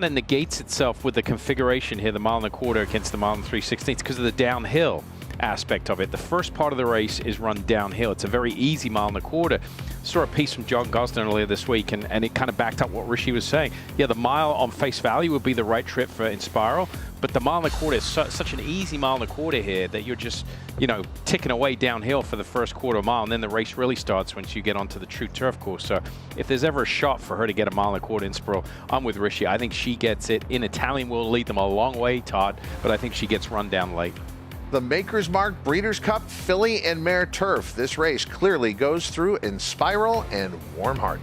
Speaker 6: of negates itself with the configuration here, the 1 1/4 against the 1 3/16, because of the downhill aspect of it. The first part of the race is run downhill. It's a very easy 1 1/4. Saw a piece from John Gosden earlier this week, and it kind of backed up what Rishi was saying. Yeah, the mile on face value would be the right trip for Inspiral, but the 1 1/4 is such an easy 1 1/4 here that you're just, you know, ticking away downhill for the first 1/4 mile, and then the race really starts once you get onto the true turf course. So if there's ever a shot for her to get a 1 1/4 Inspiral, I'm with Rishi. I think she gets it. In Italian will lead them a long way, Todd, but I think she gets run down late.
Speaker 2: The Maker's Mark Breeders' Cup Filly and Mare Turf. This race clearly goes through Inspiral and Warm Heart.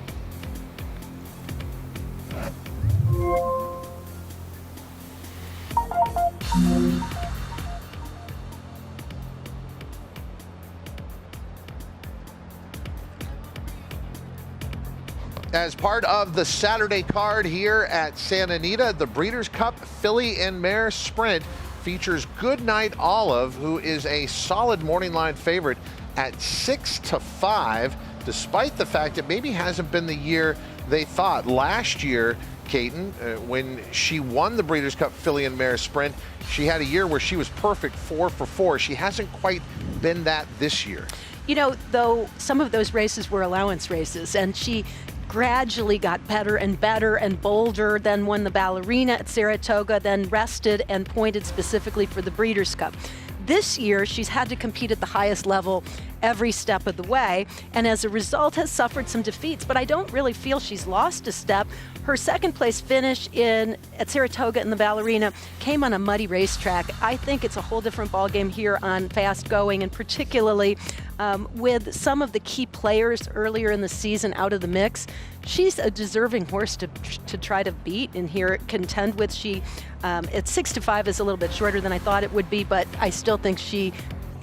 Speaker 2: As part of the Saturday card here at Santa Anita, the Breeders' Cup Filly and Mare Sprint features Goodnight Olive, who is a solid morning line favorite at 6 to 5, despite the fact it maybe hasn't been the year they thought. Last year, Caton, when she won the Breeders' Cup Filly and Mare Sprint, she had a year where she was perfect 4 for 4. She hasn't quite been that this year.
Speaker 7: You know, though, some of those races were allowance races, and she gradually got better and better and bolder, then won the Ballerina at Saratoga, then rested and pointed specifically for the Breeders' Cup. This year, she's had to compete at the highest level every step of the way, and as a result has suffered some defeats, but I don't really feel she's lost a step. Her second place finish at Saratoga in the Ballerina came on a muddy racetrack. I think it's a whole different ballgame here on fast going, and particularly with some of the key players earlier in the season out of the mix. She's a deserving horse to try to beat and here contend with. She at 6 to 5 is a little bit shorter than I thought it would be, but I still think she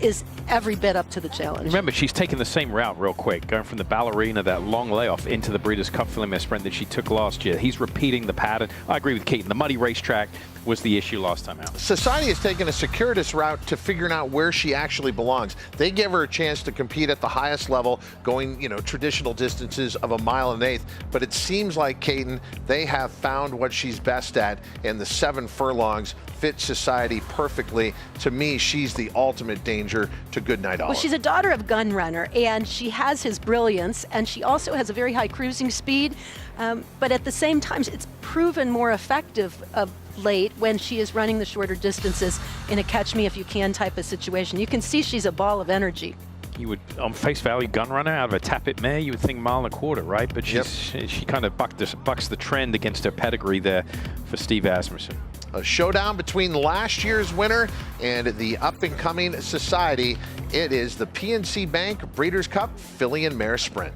Speaker 7: is every bit up to the challenge.
Speaker 6: Remember, she's taken the same route real quick, going from the Ballerina, that long layoff, into the Breeders' Cup Filly Mare Sprint that she took last year. He's repeating the pattern. I agree with Keaton. The muddy racetrack, was the issue last time out.
Speaker 2: Society has taken a circuitous route to figuring out where she actually belongs. They give her a chance to compete at the highest level, going, traditional distances of 1.1 miles, but it seems like, Caden, they have found what she's best at, and the 7 furlongs fit Society perfectly. To me, she's the ultimate danger to Goodnight Olive.
Speaker 7: Well, she's a daughter of Gun Runner, and she has his brilliance, and she also has a very high cruising speed, but at the same time, it's proven more effective of late when she is running the shorter distances in a catch-me-if-you-can type of situation. You can see she's a ball of energy.
Speaker 6: You would, on face value, Gun Runner out of a Tappet mare, you would think 1.25 miles, right? But she kind of bucks the trend against her pedigree there for Steve Asmussen.
Speaker 2: A showdown between last year's winner and the up-and-coming Society. It is the PNC Bank Breeders' Cup Filly and Mare Sprint.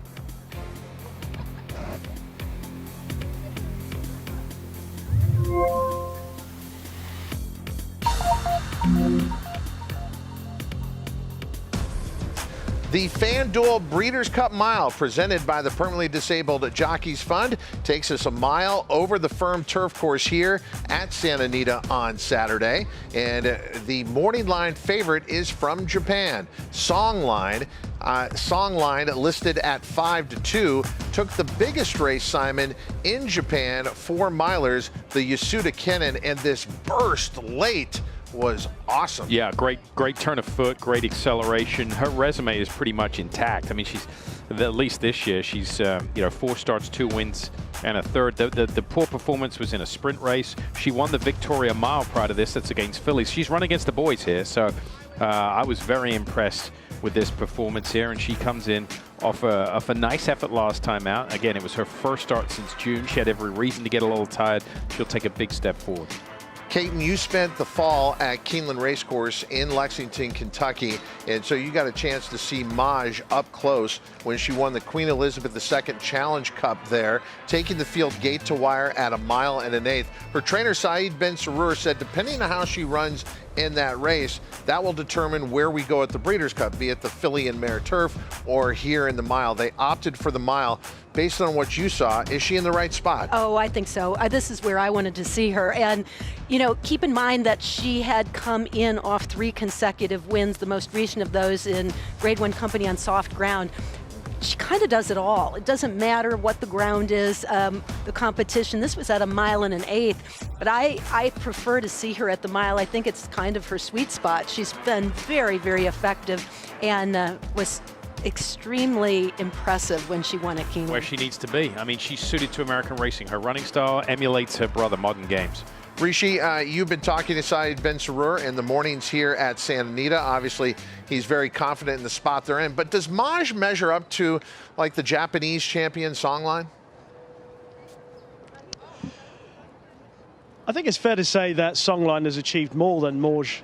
Speaker 2: The FanDuel Breeders' Cup Mile, presented by the Permanently Disabled Jockeys Fund, takes us a mile over the firm turf course here at Santa Anita on Saturday. And the morning line favorite is from Japan. Songline listed at 5-2, took the biggest race, Simon, in Japan, 4-milers, the Yasuda Kennen, and this burst late was awesome.
Speaker 6: Yeah, great turn of foot, great acceleration. Her resume is pretty much intact. I mean, she's, at least this year, she's 4 starts, 2 wins, and a third. The poor performance was in a sprint race. She won the Victoria Mile prior to this. That's against Fillies. She's run against the boys here, so I was very impressed with this performance here, and she comes in off a nice effort last time out. Again, it was her first start since June. She had every reason to get a little tired. She'll take a big step forward.
Speaker 2: Caden, you spent the fall at Keeneland Racecourse in Lexington, Kentucky, and so you got a chance to see Maj up close when she won the Queen Elizabeth II Challenge Cup there, taking the field gate to wire at 1 1/8 miles. Her trainer, Saeed Ben Sarur, said depending on how she runs in that race, that will determine where we go at the Breeders' Cup, be it the Filly and Mare Turf or here in the mile. They opted for the mile. Based on what you saw, is she in the right spot?
Speaker 7: Oh, I think so. This is where I wanted to see her. And, keep in mind that she had come in off 3 consecutive wins, the most recent of those in Grade 1 company on soft ground. She kind of does it all. It doesn't matter what the ground is, the competition. This was at 1 1/8 miles, but I prefer to see her at the mile. I think it's kind of her sweet spot. She's been very, very effective and was extremely impressive when she won at Keeneland.
Speaker 6: Where she needs to be. I mean, she's suited to American racing. Her running style emulates her brother, Modern Games.
Speaker 2: Rishi, you've been talking to Saeed Ben Sarur in the mornings here at Santa Anita. Obviously, he's very confident in the spot they're in. But does Maj measure up to, like, the Japanese champion Songline?
Speaker 9: I think it's fair to say that Songline has achieved more than Maj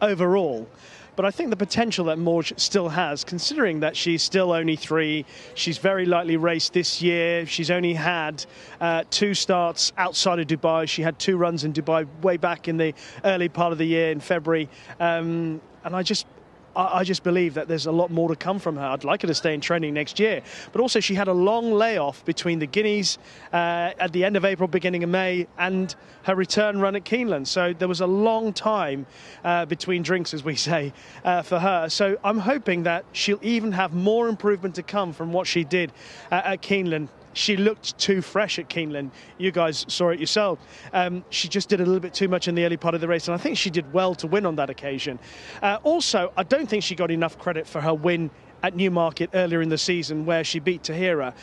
Speaker 9: overall. But I think the potential that Maj still has, considering that she's still only 3, she's very lightly raced this year. She's only had 2 starts outside of Dubai. She had 2 runs in Dubai way back in the early part of the year in February. And I just believe that there's a lot more to come from her. I'd like her to stay in training next year. But also she had a long layoff between the Guineas at the end of April, beginning of May, and her return run at Keeneland. So there was a long time between drinks, as we say, for her. So I'm hoping that she'll even have more improvement to come from what she did at Keeneland. She looked too fresh at Keeneland. You guys saw it yourself. She just did a little bit too much in the early part of the race, and I think she did well to win on that occasion. Also, I don't think she got enough credit for her win at Newmarket earlier in the season, where she beat Tahira.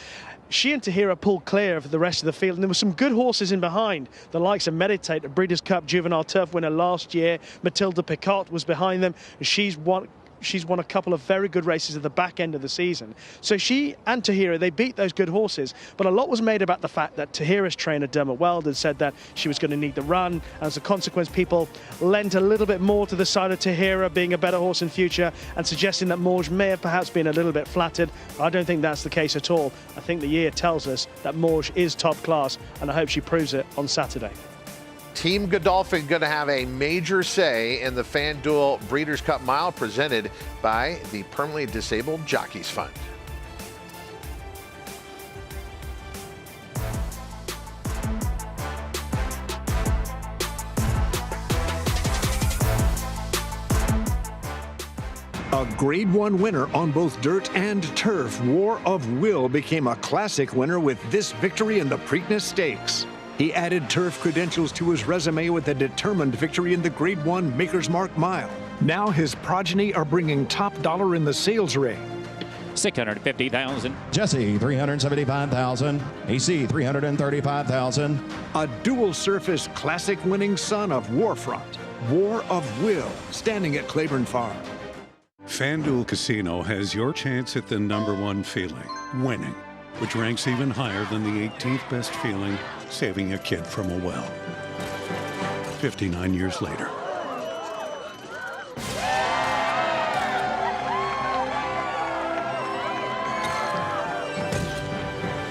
Speaker 9: She and Tahira pulled clear of the rest of the field, and there were some good horses in behind. The likes of Meditate, a Breeders' Cup Juvenile Turf winner last year. Matilda Picot was behind them, and she's won a couple of very good races at the back end of the season. So she and Tahira, they beat those good horses. But a lot was made about the fact that Tahira's trainer, Dermot Weld, had said that she was going to need the run. As a consequence, people lent a little bit more to the side of Tahira being a better horse in future and suggesting that Maj may have perhaps been a little bit flattered. I don't think that's the case at all. I think the year tells us that Maj is top class, and I hope she proves it on Saturday.
Speaker 2: Team Godolphin going to have a major say in the FanDuel Breeders' Cup Mile, presented by the Permanently Disabled Jockeys Fund.
Speaker 12: A Grade 1 winner on both dirt and turf, War of Will became a classic winner with this victory in the Preakness Stakes. He added turf credentials to his resume with a determined victory in the Grade 1 Maker's Mark Mile. Now his progeny are bringing top dollar in the sales ring.
Speaker 13: 650,000.
Speaker 4: Jesse, 375,000. AC, 335,000.
Speaker 12: A dual surface classic winning son of Warfront, War of Will, standing at Claiborne Farm.
Speaker 11: FanDuel Casino has your chance at the #1 feeling, winning, which ranks even higher than the 18th best feeling, saving a kid from a well. 59 years later.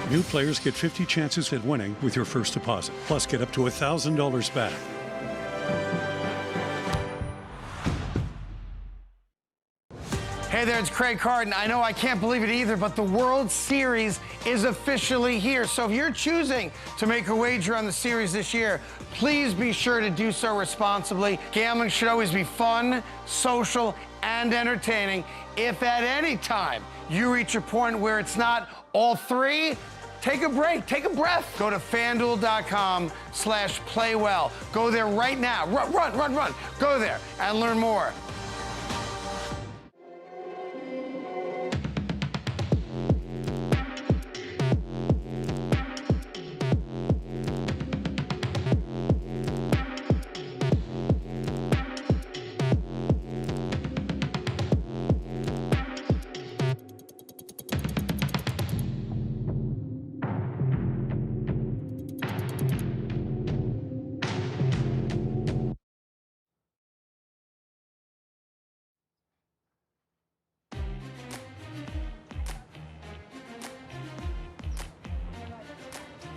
Speaker 11: New players get 50 chances at winning with your first deposit, plus get up to $1,000 back.
Speaker 15: Hey there, it's Craig Carden. I know I can't believe it either, but the World Series is officially here. So if you're choosing to make a wager on the series this year, please be sure to do so responsibly. Gambling should always be fun, social, and entertaining. If at any time you reach a point where it's not all three, take a break, take a breath. Go to FanDuel.com/playwell. Go there right now. Run. Go there and learn more.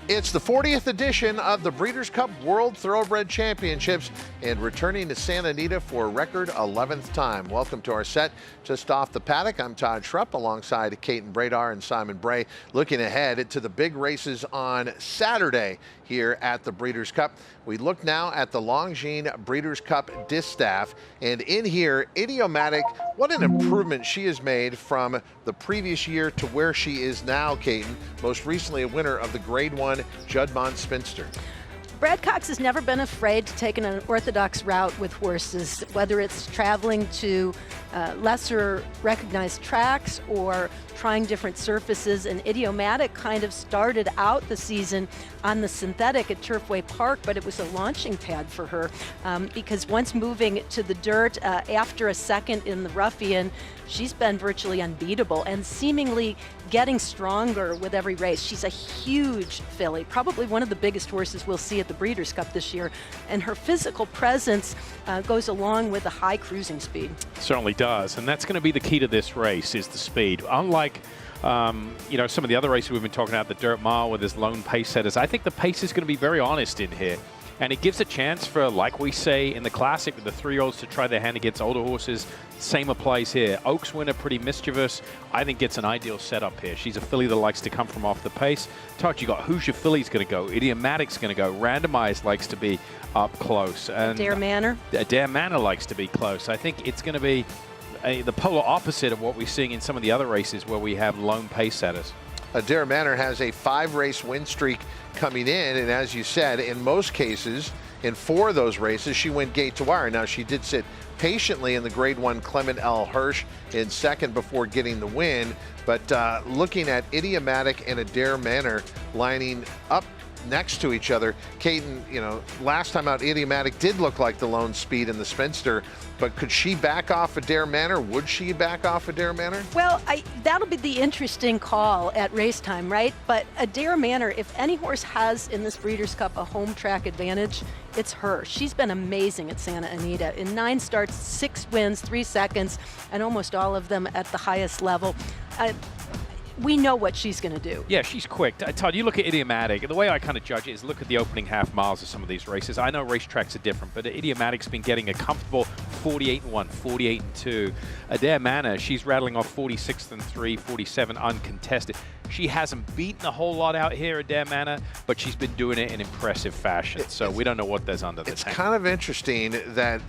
Speaker 2: It's the 40th edition of the Breeders' Cup World Thoroughbred Championships, and returning to Santa Anita for a record 11th time. Welcome to our set just off the paddock. I'm Todd Schrupp alongside Caton Bradar and Simon Bray, looking ahead to the big races on Saturday here at the Breeders' Cup. We look now at the Longines Breeders' Cup Distaff, and in here, Idiomatic, what an improvement she has made from the previous year to where she is now, Caton. Most recently a winner of the Grade 1 Juddmonte Spinster.
Speaker 7: Brad Cox has never been afraid to take an unorthodox route with horses, whether it's traveling to lesser recognized tracks or trying different surfaces. And Idiomatic kind of started out the season on the synthetic at Turfway Park, but it was a launching pad for her because once moving to the dirt after a second in the Ruffian, she's been virtually unbeatable and seemingly getting stronger with every race. She's a huge filly, probably one of the biggest horses we'll see at the Breeders' Cup this year, and her physical presence goes along with a high cruising speed.
Speaker 6: Certainly does, and that's going to be the key to this race, is the speed. Unlike you know, some of the other races we've been talking about, the Dirt Mile with his lone pace setters, I think the pace is going to be very honest in here. And it gives a chance for, like we say in the Classic, with the 3-year-olds to try their hand against older horses. Same applies here. Oaks winner, pretty mischievous. I think gets an ideal setup here. She's a filly that likes to come from off the pace. Todd, you got Who's Your Filly's going to go. Idiomatic's going to go. Randomized likes to be up close. And
Speaker 7: Adair Manor.
Speaker 6: Adair Manor likes to be close. I think it's going to be the polar opposite of what we're seeing in some of the other races where we have lone pace setters.
Speaker 2: Adair Manor has a 5-race win streak coming in, and as you said, in most cases, in 4 of those races, she went gate to wire. Now, she did sit patiently in the Grade 1 Clement L. Hirsch in second before getting the win, but looking at Idiomatic and Adair Manor lining up next to each other, Caton, you know, last time out, Idiomatic did look like the lone speed in the Spinster, but could she back off Adair Manor? Would she back off Adair Manor?
Speaker 7: Well, that'll be the interesting call at race time, right? But Adair Manor, if any horse has in this Breeders' Cup a home track advantage, it's her. She's been amazing at Santa Anita. In 9 starts, 6 wins, 3 seconds, and almost all of them at the highest level. We know what she's going to do.
Speaker 6: Yeah, she's quick. Todd, you look at Idiomatic, and the way I kind of judge it is look at the opening half miles of some of these races. I know racetracks are different, but Idiomatic's been getting a comfortable 48-1, 48-2. Adair Manor, she's rattling off 46-3, 47 uncontested. She hasn't beaten a whole lot out here, Adair Manor, but she's been doing it in impressive fashion. So we don't know what there's under the tent.
Speaker 2: It's kind of interesting that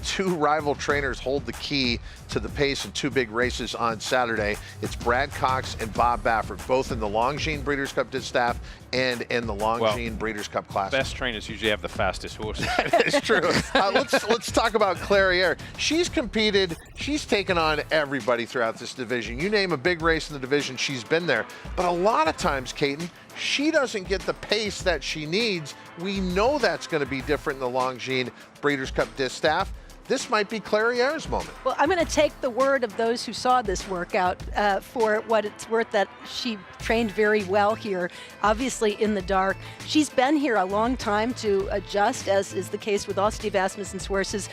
Speaker 2: two rival trainers hold the key to the pace in two big races on Saturday. It's Brad Cox and Bob Baffert, both in the Longines Breeders' Cup Distaff and in the Longines Breeders' Cup Classic.
Speaker 6: Best trainers usually have the fastest horses.
Speaker 2: That is true. Let's talk about Clairiere. She's competed. She's taken on everybody throughout this division. You name a big race in the division, she's been there. But a lot of times, Caton, she doesn't get the pace that she needs. We know that's going to be different in the Longines Breeders' Cup Distaff. This might be Clairiere's moment.
Speaker 7: Well, I'm going to take the word of those who saw this workout for what it's worth, that she trained very well here, obviously in the dark. She's been here a long time to adjust, as is the case with all Steve Asmussen's horses.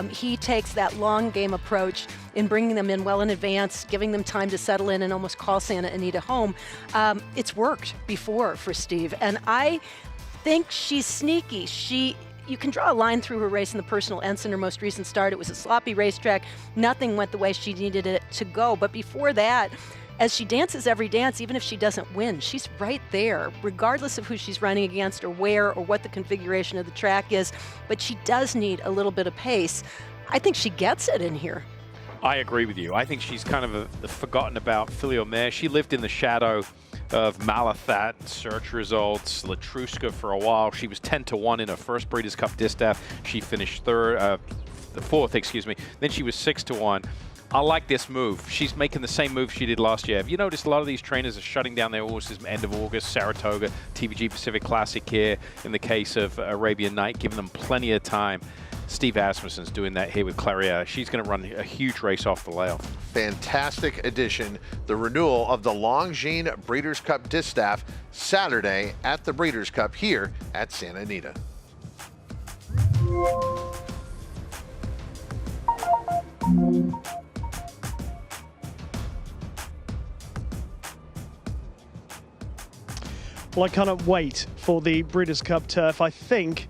Speaker 7: He takes that long game approach in bringing them in well in advance, giving them time to settle in and almost call Santa Anita home. It's worked before for Steve, and I think she's sneaky. You can draw a line through her race in the Personal Ensign, her most recent start. It was a sloppy racetrack. Nothing went the way she needed it to go. But before that, as she dances every dance, even if she doesn't win, she's right there, regardless of who she's running against or where or what the configuration of the track is. But she does need a little bit of pace. I think she gets it in here.
Speaker 6: I agree with you. I think she's kind of the forgotten about filly or mare. She lived in the shadow of Malathat, search results, Latruska for a while. She was 10-1 in her first Breeders' Cup Distaff. She finished fourth, excuse me. Then she was 6-1. I like this move. She's making the same move she did last year. Have you noticed a lot of these trainers are shutting down their horses end of August? Saratoga, TVG Pacific Classic here. In the case of Arabian Knight, giving them plenty of time. Steve Asmussen's doing that here with Clairiere. She's going to run a huge race off the layoff.
Speaker 2: Fantastic addition. The renewal of the Longines Breeders' Cup Distaff Saturday at the Breeders' Cup here at Santa Anita.
Speaker 9: Well, I cannot wait for the Breeders' Cup Turf. I think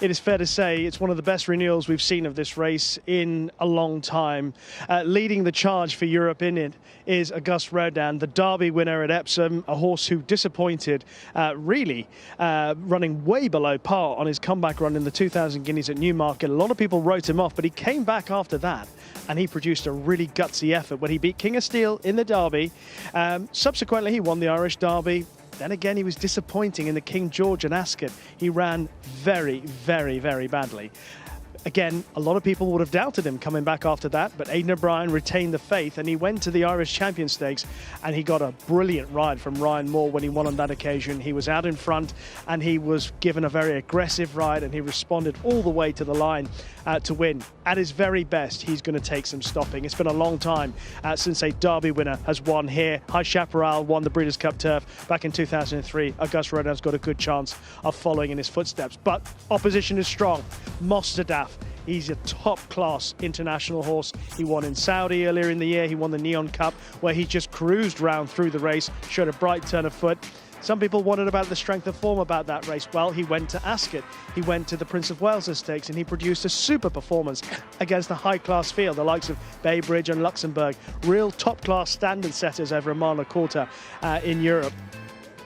Speaker 9: it is fair to say it's one of the best renewals we've seen of this race in a long time. Leading the charge for Europe in it is Auguste Rodin, the Derby winner at Epsom, a horse who disappointed, really running way below par on his comeback run in the 2000 Guineas at Newmarket. A lot of people wrote him off, but he came back after that and he produced a really gutsy effort when he beat King of Steel in the Derby. Subsequently, he won the Irish Derby. Then again, he was disappointing in the King George and Ascot. He ran very, very, very badly. Again, a lot of people would have doubted him coming back after that, but Aidan O'Brien retained the faith and he went to the Irish Champion Stakes and he got a brilliant ride from Ryan Moore when he won on that occasion. He was out in front and he was given a very aggressive ride and he responded all the way to the line to win. At his very best, he's going to take some stopping. It's been a long time since a Derby winner has won here. High Chaparral won the Breeders' Cup Turf back in 2003. Auguste Rodin's got a good chance of following in his footsteps, but opposition is strong. Mostadaf, he's a top-class international horse. He won in Saudi earlier in the year. He won the Neon Cup, where he just cruised round through the race, showed a bright turn of foot. Some people wondered about the strength of form about that race. Well, he went to Ascot. He went to the Prince of Wales Stakes, and he produced a super performance against the high-class field, the likes of Baybridge and Luxembourg. Real top-class standard setters over a mile and a quarter in Europe.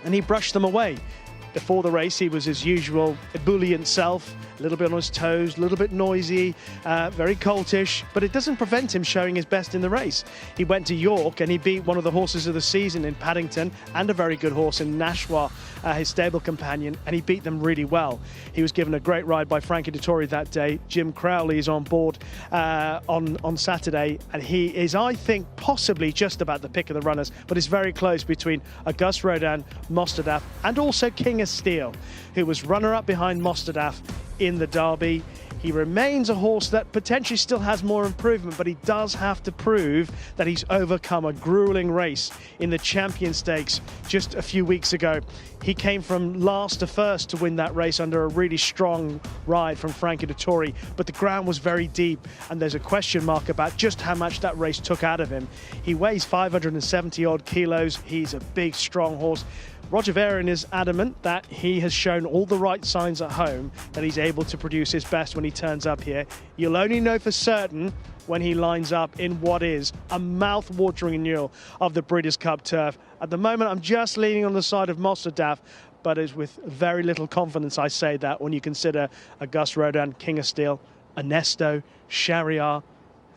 Speaker 9: And he brushed them away. Before the race, he was his usual ebullient self, a little bit on his toes, a little bit noisy, very coltish, but it doesn't prevent him showing his best in the race. He went to York and he beat one of the horses of the season in Paddington and a very good horse in Nashwa, his stable companion, and he beat them really well. He was given a great ride by Frankie Dettori that day. Jim Crowley is on board on Saturday, and he is, I think, possibly just about the pick of the runners, but it's very close between Auguste Rodin, Mostadaf, and also King of Steel, who was runner-up behind Mostadaf in the Derby. He remains a horse that potentially still has more improvement, but he does have to prove that he's overcome a grueling race in the Champion Stakes just a few weeks ago. He came from last to first to win that race under a really strong ride from Frankie Dettori, but the ground was very deep and there's a question mark about just how much that race took out of him. He weighs 570 odd kilos. He's a big, strong horse. Roger Varian is adamant that he has shown all the right signs at home that he's able to produce his best when he turns up here. You'll only know for certain when he lines up in what is a mouth-watering renewal of the Breeders' Cup Turf. At the moment, I'm just leaning on the side of Mostadaf, but it's with very little confidence I say that when you consider Auguste Rodin, King of Steel, Ernesto, Shariar.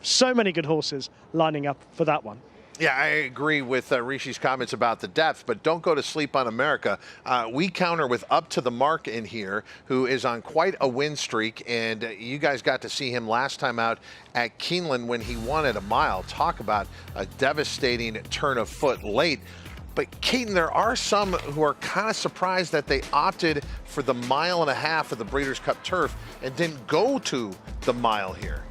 Speaker 9: So many good horses lining up for that one.
Speaker 2: Yeah, I agree with Rishi's comments about the depth, but don't go to sleep on America. We counter with Up to the Mark in here, who is on quite a win streak, and you guys got to see him last time out at Keeneland when he won at a mile. Talk about a devastating turn of foot late. But Keaton, there are some who are kind of surprised that they opted for the 1.5 miles of the Breeders' Cup Turf and didn't go to the mile here.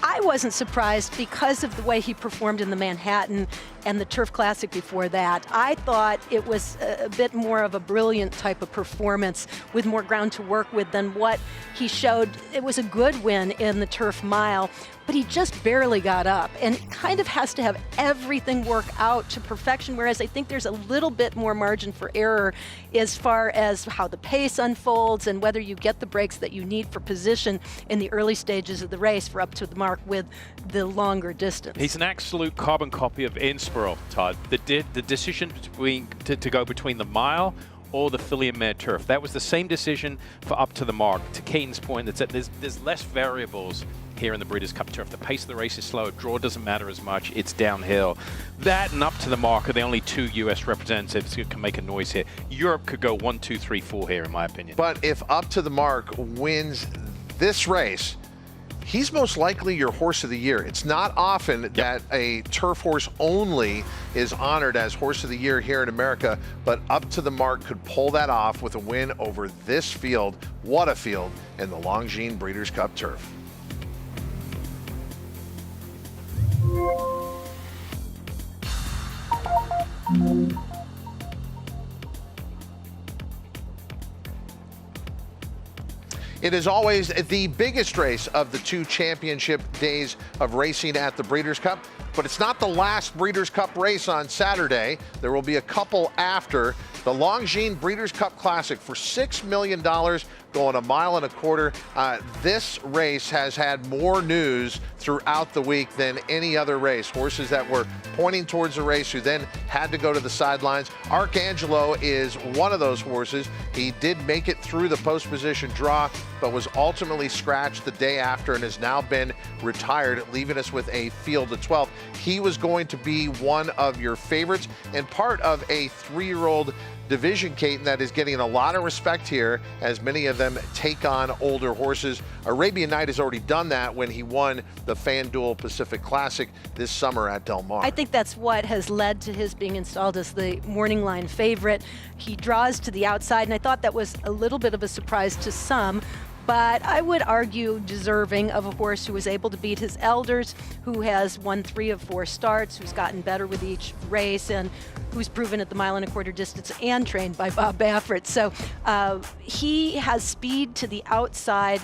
Speaker 7: I wasn't surprised because of the way he performed in the Manhattan and the Turf Classic before that. I thought it was a bit more of a brilliant type of performance with more ground to work with than what he showed. It was a good win in the Turf Mile, but he just barely got up and kind of has to have everything work out to perfection, whereas I think there's a little bit more margin for error as far as how the pace unfolds and whether you get the breaks that you need for position in the early stages of the race for Up to the Mark with the longer distance.
Speaker 6: He's an absolute carbon copy of Innsbruck, Todd. The decision to go between the mile or the Filly and Mare Turf, that was the same decision for Up to the Mark. To Keaton's point, there's less variables here in the Breeders' Cup Turf. The pace of the race is slower. Draw doesn't matter as much. It's downhill. That and Up to the Mark are the only two U.S. representatives who can make a noise here. Europe could go 1, 2, 3, 4 here, in my opinion.
Speaker 2: But if Up to the Mark wins this race, he's most likely your horse of the year. It's not often that a turf horse only is honored as horse of the year here in America, but Up to the Mark could pull that off with a win over this field. What a field in the Longines Breeders' Cup Turf. It is always the biggest race of the 2 championship days of racing at the Breeders' Cup, but it's not the last Breeders' Cup race on Saturday. There will be a couple after. The Longines Breeders' Cup Classic for $6 million, going 1.25 miles. This race has had more news throughout the week than any other race. Horses that were pointing towards the race who then had to go to the sidelines. Arcangelo is one of those horses. He did make it through the post position draw, but was ultimately scratched the day after and has now been retired, leaving us with a field of 12. He was going to be one of your favorites and part of a 3-year-old division, Kate, that is getting a lot of respect here as many of them take on older horses. Arabian Knight has already done that when he won the FanDuel Pacific Classic this summer at Del Mar.
Speaker 7: I think that's what has led to his being installed as the morning line favorite. He draws to the outside, and I thought that was a little bit of a surprise to some, but I would argue deserving of a horse who was able to beat his elders, who has won 3 of 4 starts, who's gotten better with each race, and who's proven at the 1.25 mile distance and trained by Bob Baffert. So he has speed to the outside.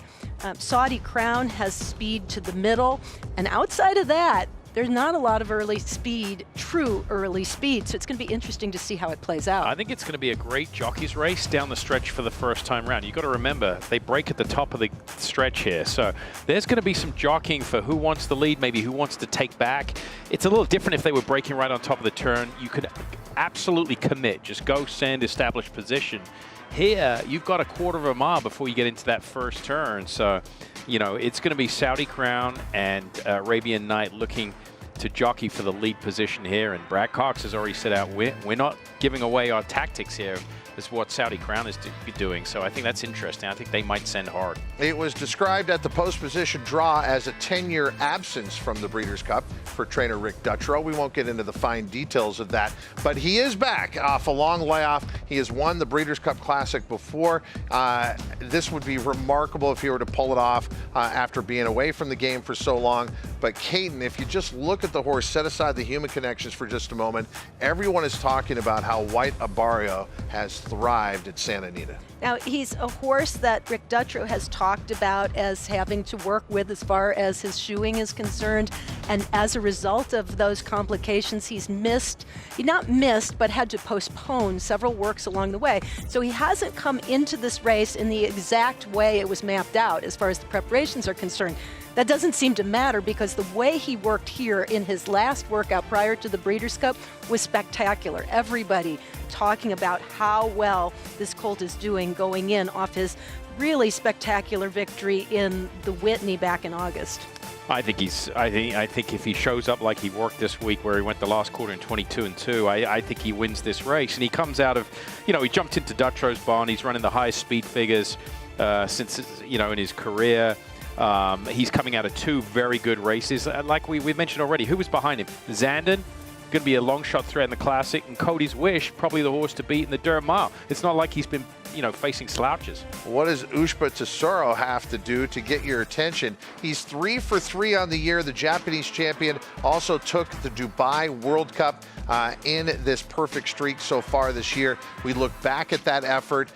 Speaker 7: Saudi Crown has speed to the middle. And outside of that, there's not a lot of early speed, true early speed, so it's going to be interesting to see how it plays out.
Speaker 6: I think it's going to be a great jockey's race down the stretch for the first time round. You've got to remember, they break at the top of the stretch here, so there's going to be some jockeying for who wants the lead, maybe who wants to take back. It's a little different if they were breaking right on top of the turn. You could absolutely commit, just go send, establish position. Here, you've got 1/4 mile before you get into that first turn, so you know it's going to be Saudi Crown and Arabian Knight looking to jockey for the lead position here, and Brad Cox has already set out we're not giving away our tactics here. This is what Saudi Crown is doing, so I think that's interesting. I think they might send hard.
Speaker 2: It was described at the post position draw as a 10-year absence from the Breeders' Cup for trainer Rick Dutrow. We won't get into the fine details of that, but he is back off a long layoff. He has won the Breeders' Cup Classic before. This would be remarkable if he were to pull it off after being away from the game for so long. But Caden, if you just look at the horse, set aside the human connections for just a moment, everyone is talking about how White Abarrio has thrived at Santa Anita.
Speaker 7: Now, he's a horse that Rick Dutrow has talked about as having to work with as far as his shoeing is concerned. And as a result of those complications, he's not missed, but had to postpone several works along the way. So he hasn't come into this race in the exact way it was mapped out as far as the preparations are concerned. That doesn't seem to matter because the way he worked here in his last workout prior to the Breeders' Cup was spectacular. Everybody talking about how well this colt is doing going in off his really spectacular victory in the Whitney back in August.
Speaker 6: I think if he shows up like he worked this week, where he went the last quarter in 22-2, I think he wins this race. And he comes out of, he jumped into Dutro's barn. He's running the highest speed figures since, in his career. He's coming out of 2 very good races. Like we mentioned already, who was behind him? Zandon, going to be a long shot threat in the Classic, and Cody's Wish, probably the horse to beat in the Dirt Mile. It's not like he's been, facing slouches.
Speaker 2: What does Ushba Tesoro have to do to get your attention? He's 3 for 3 on the year. The Japanese champion also took the Dubai World Cup in this perfect streak so far this year. We look back at that effort.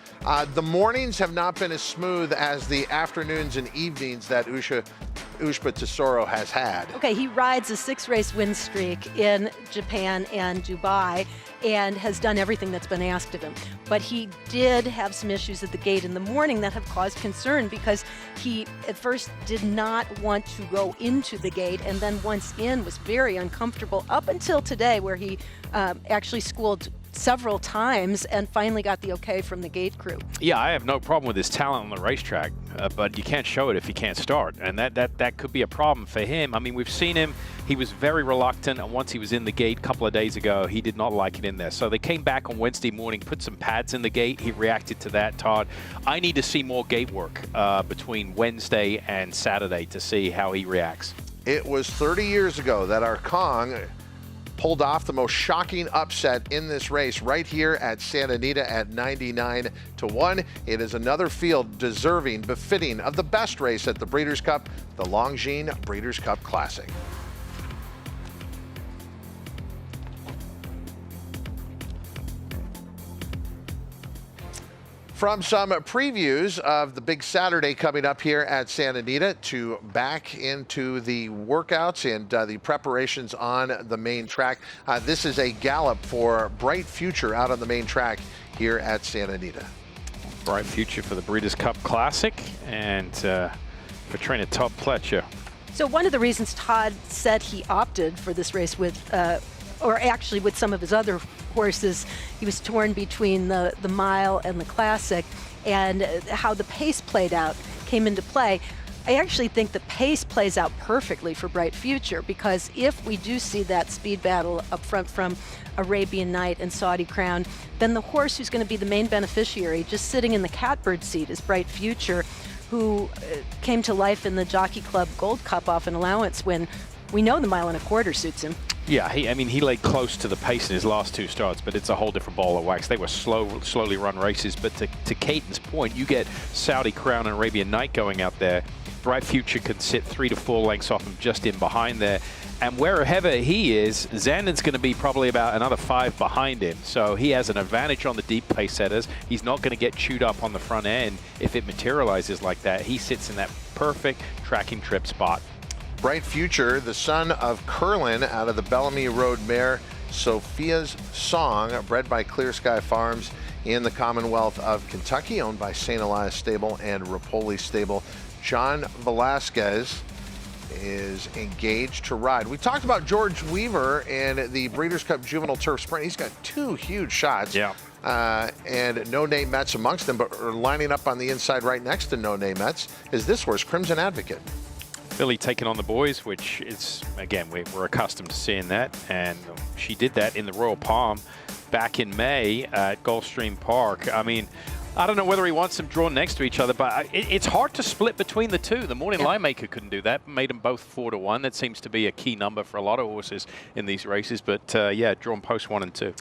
Speaker 2: The mornings have not been as smooth as the afternoons and evenings that Ushba Tesoro has had.
Speaker 7: Okay, he rides a 6-race win streak in Japan and Dubai and has done everything that's been asked of him. But he did have some issues at the gate in the morning that have caused concern, because he at first did not want to go into the gate, and then once in was very uncomfortable up until today, where he actually schooled several times and finally got the okay from the gate crew.
Speaker 6: Yeah, I have no problem with his talent on the racetrack, but you can't show it if you can't start, and that could be a problem for him. I mean, we've seen him. He was very reluctant, and once he was in the gate a couple of days ago, he did not like it in there. So they came back on Wednesday morning, put some pads in the gate. He reacted to that, Todd. I need to see more gate work between Wednesday and Saturday to see how he reacts.
Speaker 2: It was 30 years ago that our Kong pulled off the most shocking upset in this race right here at Santa Anita at 99-1. It is another field deserving, befitting of the best race at the Breeders' Cup, the Longines Breeders' Cup Classic. From some previews of the big Saturday coming up here at Santa Anita to back into the workouts and the preparations on the main track. This is a gallop for Bright Future out on the main track here at Santa Anita.
Speaker 6: Bright Future for the Breeders' Cup Classic, and for trainer Todd Pletcher.
Speaker 7: So one of the reasons Todd said he opted for this race with, or actually with some of his other horses, he was torn between the mile and the Classic, and how the pace played out came into play. I actually think the pace plays out perfectly for Bright Future, because if we do see that speed battle up front from Arabian Knight and Saudi Crown, then the horse who's going to be the main beneficiary, just sitting in the catbird seat, is Bright Future, who came to life in the Jockey Club Gold Cup off an allowance win. We know the 1.25 miles suits him.
Speaker 6: Yeah, he laid close to the pace in his last 2 starts, but it's a whole different ball of wax. They were slowly run races, but to Caton's point, you get Saudi Crown and Arabian Knight going out there. Bright Future can sit 3 to 4 lengths off him just in behind there. And wherever he is, Zandon's going to be probably about another 5 behind him. So he has an advantage on the deep pace setters. He's not going to get chewed up on the front end if it materializes like that. He sits in that perfect tracking trip spot.
Speaker 2: Bright Future, the son of Curlin out of the Bellamy Road mare Sophia's Song, bred by Clear Sky Farms in the Commonwealth of Kentucky, owned by St. Elias Stable and Rapoli Stable. John Velasquez is engaged to ride. We talked about George Weaver in the Breeders' Cup Juvenile Turf Sprint. He's got 2 huge shots.
Speaker 6: Yeah.
Speaker 2: And No Name Mets amongst them, but lining up on the inside right next to No Name Mets is this horse, Crimson Advocate.
Speaker 6: Filly taking on the boys, which is, again, we're accustomed to seeing that, and she did that in the Royal Palm back in May at Gulfstream Park. I mean, I don't know whether he wants them drawn next to each other, but it's hard to split between the 2. The Morning Line Maker couldn't do that, made them both 4-1. That seems to be a key number for a lot of horses in these races, but yeah, drawn post 1 and 2.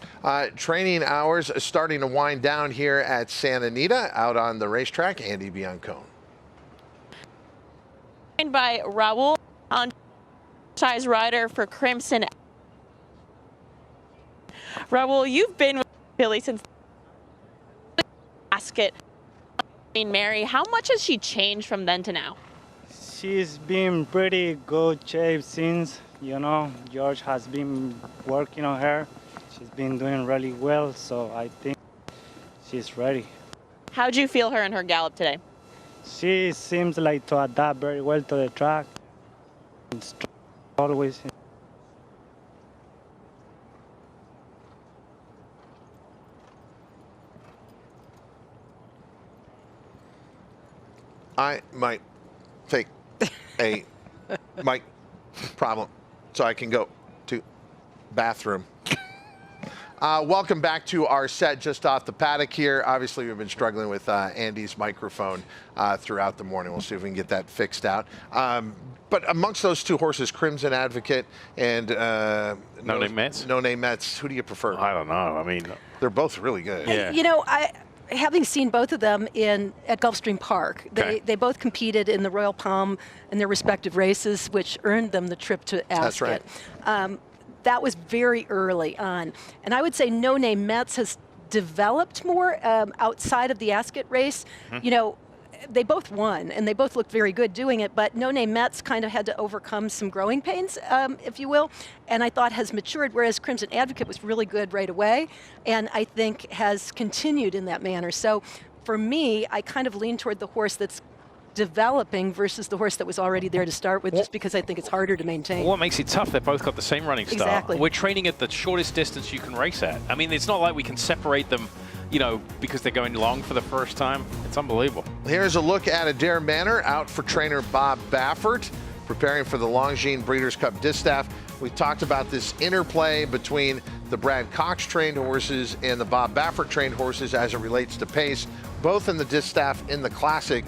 Speaker 2: Training hours starting to wind down here at Santa Anita, out on the racetrack. Andy Biancone.
Speaker 3: By Raul, on size rider for Crimson. Raul, you've been with Filly since the basket. Mare, how much has she changed from then to now?
Speaker 1: She's been pretty good shape since, George has been working on her. She's been doing really well, so I think she's ready.
Speaker 3: How'd you feel her in her gallop today?
Speaker 1: She seems like to adapt very well to the track. Always.
Speaker 2: I might take a mic problem so I can go to bathroom. Welcome back to our set just off the paddock here. Obviously, we've been struggling with Andy's microphone throughout the morning. We'll see if we can get that fixed out. But amongst those two horses, Crimson Advocate and
Speaker 6: No Name Mets?
Speaker 2: No Name Mets, who do you prefer?
Speaker 6: I don't know. I mean,
Speaker 2: they're both really good.
Speaker 6: Yeah.
Speaker 7: You know, having seen both of them at Gulfstream Park, they both competed in the Royal Palm in their respective races, which earned them the trip to Ascot.
Speaker 2: That's right.
Speaker 7: That was very early on. And I would say No Name Mets has developed more outside of the Ascot race.
Speaker 6: Mm-hmm.
Speaker 7: You know, they both won, and they both looked very good doing it, but No Name Mets kind of had to overcome some growing pains, if you will, and I thought has matured, whereas Crimson Advocate was really good right away, and I think has continued in that manner. So for me, I kind of lean toward the horse that's developing versus the horse that was already there to start with, just because I think it's harder to maintain.
Speaker 6: What makes it tough? They've both got the same running style.
Speaker 7: Exactly.
Speaker 6: We're training at the shortest distance you can race at. I mean, it's not like we can separate them, you know, because they're going long for the first time. It's unbelievable.
Speaker 2: Here's a look at Adair Manor, out for trainer Bob Baffert, preparing for the Longines Breeders' Cup Distaff. We talked about this interplay between the Brad Cox trained horses and the Bob Baffert trained horses as it relates to pace, both in the Distaff, in the Classic.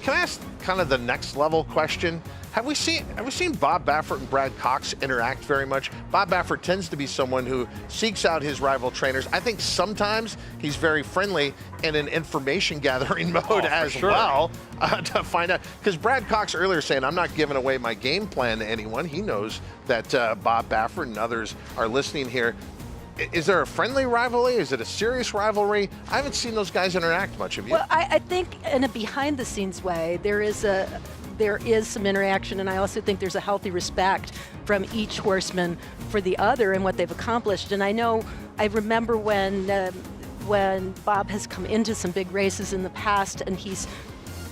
Speaker 2: Can I ask kind of the next level question? Have we seen Bob Baffert and Brad Cox interact very much? Bob Baffert tends to be someone who seeks out his rival trainers. I think sometimes he's very friendly in an information gathering mode as well to find out. Because Brad Cox earlier saying, I'm not giving away my game plan to anyone. He knows that Bob Baffert and others are listening here. Is there a friendly rivalry? Is it a serious rivalry? I haven't seen those guys interact much. Have you?
Speaker 7: Well, I think in a behind-the-scenes way, there is some interaction, and I also think there's a healthy respect from each horseman for the other and what they've accomplished. And I remember when Bob has come into some big races in the past, and he's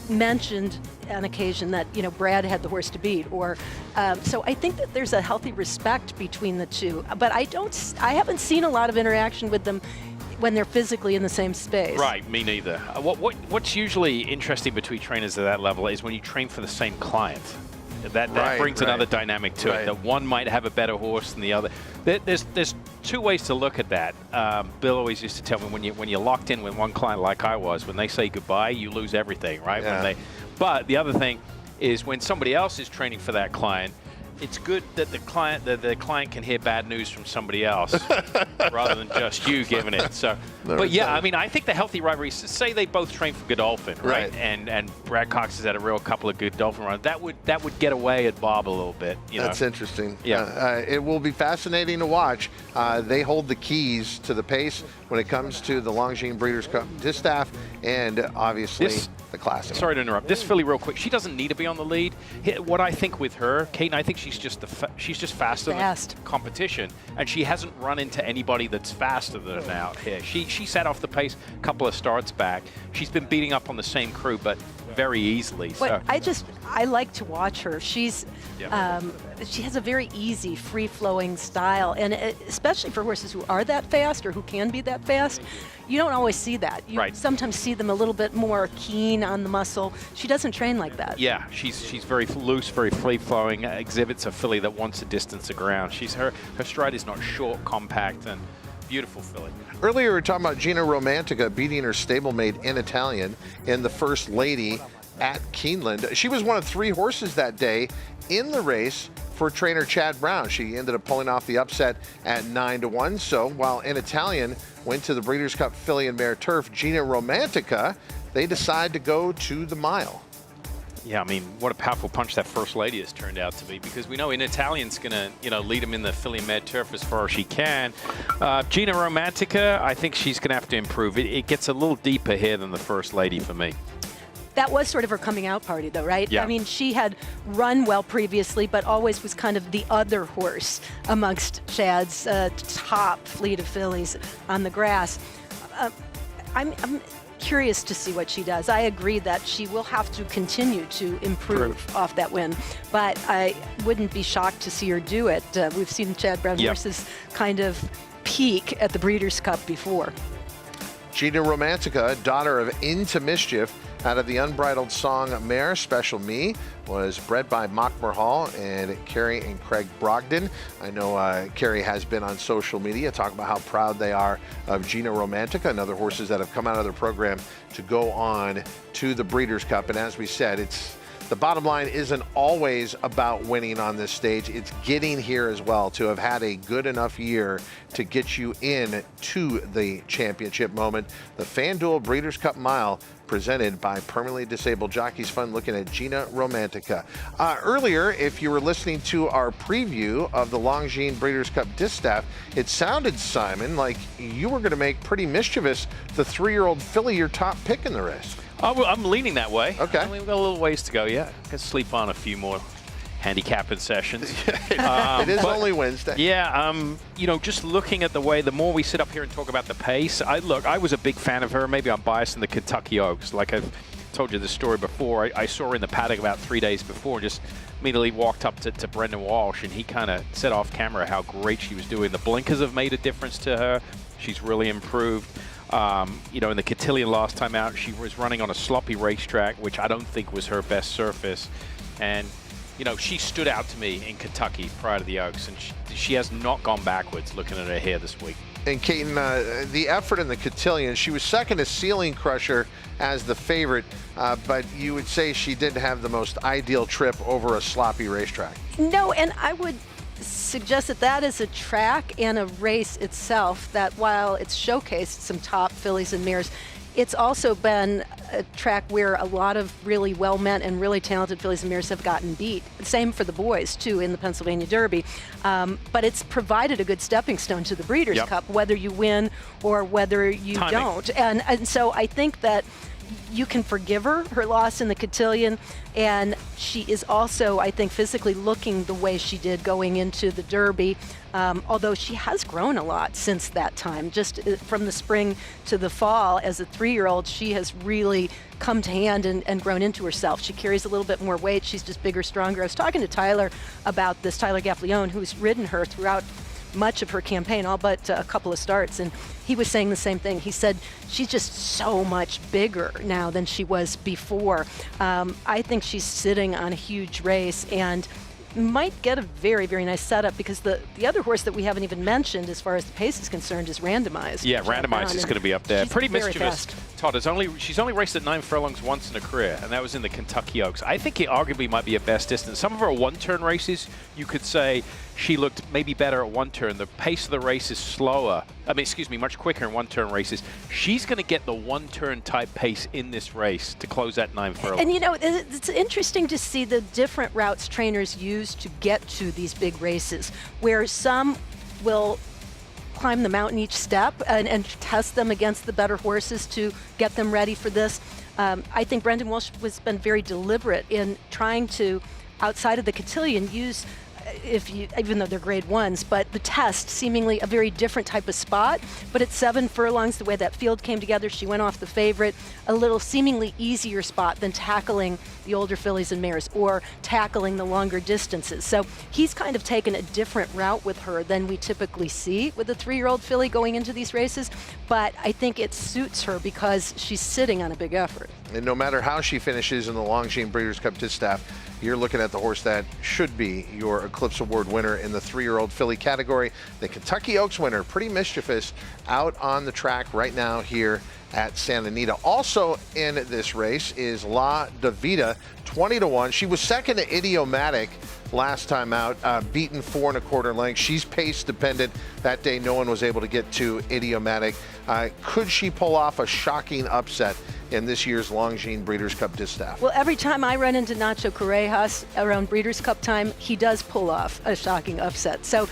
Speaker 7: mentioned on occasion that, you know, Brad had the horse to beat, or so I think that there's a healthy respect between the two. But I haven't seen a lot of interaction with them when they're physically in the same space.
Speaker 6: Right, me neither. What's usually interesting between trainers at that level is when you train for the same client. That brings another dynamic to it, that one might have a better horse than the other. There's two ways to look at that. Bill always used to tell me, when you're locked in with one client like I was, when they say goodbye, you lose everything, right?
Speaker 2: Yeah.
Speaker 6: But the other thing is when somebody else is training for that client, it's good that the client can hear bad news from somebody else rather than just you giving it. So, but yeah, I mean, I think the healthy rivalry. Say they both train for Godolphin, right? And Brad Cox has had a real couple of Godolphin runs. That would get away at Bob a little bit.
Speaker 2: That's interesting.
Speaker 6: Yeah,
Speaker 2: it will be fascinating to watch. They hold the keys to the pace when it comes to the Longines Breeders' Cup Distaff, and obviously the Classic.
Speaker 6: Sorry to interrupt. This filly, real quick, she doesn't need to be on the lead. What I think with her, Kate, I think she's just faster than competition, and she hasn't run into anybody that's faster than her out here. She sat off the pace a couple of starts back. She's been beating up on the same crew, but very easily.
Speaker 7: But I like to watch her. She has a very easy, free-flowing style, and especially for horses who are that fast or who can be that fast, you don't always see that. You sometimes see them a little bit more keen on the muscle. She doesn't train like that.
Speaker 6: Yeah, she's very loose, very free-flowing, exhibits a filly that wants to distance the ground. Her stride is not short, compact, and beautiful filly.
Speaker 2: Earlier we were talking about Gina Romantica beating her stablemate in Italian in the First Lady at Keeneland. She was one of 3 horses that day in the race for trainer Chad Brown. She ended up pulling off the upset at 9-1. So while in Italian went to the Breeders' Cup Filly and Mare Turf, Gina Romantica, they decide to go to the mile.
Speaker 6: Yeah, I mean, what a powerful punch that First Lady has turned out to be, because we know in Italian's going to, lead him in the Filly Mare Turf as far as she can. Gina Romantica, I think she's going to have to improve. It gets a little deeper here than the First Lady for me.
Speaker 7: That was sort of her coming out party, though, right?
Speaker 6: Yeah.
Speaker 7: I mean, she had run well previously, but always was kind of the other horse amongst Chad's top fleet of fillies on the grass. I'm curious to see what she does. I agree that she will have to continue to improve off that win, but I wouldn't be shocked to see her do it. We've seen Chad Brown horses kind of peak at the Breeders' Cup before.
Speaker 2: Gina Romantica, daughter of Into Mischief, out of the Unbridled Song Mare. Special Me was bred by Mockmore Hall and Carrie and Craig Brogdon. I know Carrie has been on social media talking about how proud they are of Gina Romantica and other horses that have come out of their program to go on to the Breeders' Cup. And as we said, the bottom line isn't always about winning on this stage. It's getting here as well, to have had a good enough year to get you in to the championship moment. The FanDuel Breeders' Cup Mile, presented by Permanently Disabled Jockeys Fund, looking at Gina Romantica. Earlier, if you were listening to our preview of the Longines Breeders' Cup Distaff, it sounded, Simon, like you were going to make Pretty Mischievous the 3-year-old filly your top pick in the race.
Speaker 6: I'm leaning that way.
Speaker 2: Okay.
Speaker 6: I mean, we've got a little ways to go yet. I can sleep on a few more handicapping sessions.
Speaker 2: It is only Wednesday.
Speaker 6: Yeah, you know, just looking at the way, the more we sit up here and talk about the pace, I was a big fan of her. Maybe I'm biased in the Kentucky Oaks. Like I've told you this story before. I saw her in the paddock about 3 days before, just immediately walked up to Brendan Walsh, and he kind of said off camera how great she was doing. The blinkers have made a difference to her. She's really improved. You know, in the Cotillion last time out, she was running on a sloppy racetrack, which I don't think was her best surface. And, you know, she stood out to me in Kentucky prior to the Oaks, and she has not gone backwards looking at her here this week.
Speaker 2: And Caton, the effort in the Cotillion, she was second to Ceiling Crusher as the favorite, but you would say she didn't have the most ideal trip over a sloppy racetrack.
Speaker 7: No, and I would suggest that is a track and a race itself that, while it's showcased some top fillies and mares, it's also been a track where a lot of really well-meant and really talented fillies and mares have gotten beat. Same for the boys, too, in the Pennsylvania Derby. But it's provided a good stepping stone to the Breeders' Cup, whether you win or whether you don't. And so I think that you can forgive her loss in the Cotillion, and she is also, I think, physically looking the way she did going into the Derby, although she has grown a lot since that time. Just from the spring to the fall, as a 3-year-old, she has really come to hand and grown into herself. She carries a little bit more weight. She's just bigger, stronger. I was talking to Tyler about this, Tyler Gaffleone, who's ridden her throughout much of her campaign, all but a couple of starts, and he was saying the same thing. He said she's just so much bigger now than she was before. I think she's sitting on a huge race and might get a very, very nice setup, because the other horse that we haven't even mentioned as far as the pace is concerned is Randomized.
Speaker 6: Yeah, Randomized is going to be up there. Pretty Mischievous,
Speaker 7: fast.
Speaker 6: Todd, she's only raced at 9 furlongs once in her career, and that was in the Kentucky Oaks. I think it arguably might be a best distance. Some of her one-turn races, you could say she looked maybe better at one turn. The pace of the race is slower. I mean, excuse me, much quicker in one-turn races. She's going to get the one-turn type pace in this race to close that 9 furlongs.
Speaker 7: And you know, it's interesting to see the different routes trainers use to get to these big races, where some will climb the mountain each step and test them against the better horses to get them ready for this. I think Brendan Walsh has been very deliberate in trying to, outside of the Cotillion, use, even though they're grade 1s, but the test, seemingly a very different type of spot. But at 7 furlongs, the way that field came together, she went off the favorite, a little seemingly easier spot than tackling the older fillies and mares or tackling the longer distances. So he's kind of taken a different route with her than we typically see with a 3-year-old filly going into these races. But I think it suits her because she's sitting on a big effort.
Speaker 2: And no matter how she finishes in the Longines Breeders' Cup Distaff, you're looking at the horse that should be your Eclipse Award winner in the 3-year-old filly category. The Kentucky Oaks winner, Pretty Mischievous, out on the track right now here at Santa Anita. Also in this race is La Davida, 20-1. She was second to Idiomatic last time out, beaten 4 1/4 lengths. She's pace dependent. That day, no one was able to get to Idiomatic. Could she pull off a shocking upset in this year's Longines Breeders' Cup Distaff?
Speaker 7: Well, every time I run into Nacho Correjas around Breeders' Cup time, he does pull off a shocking upset. So,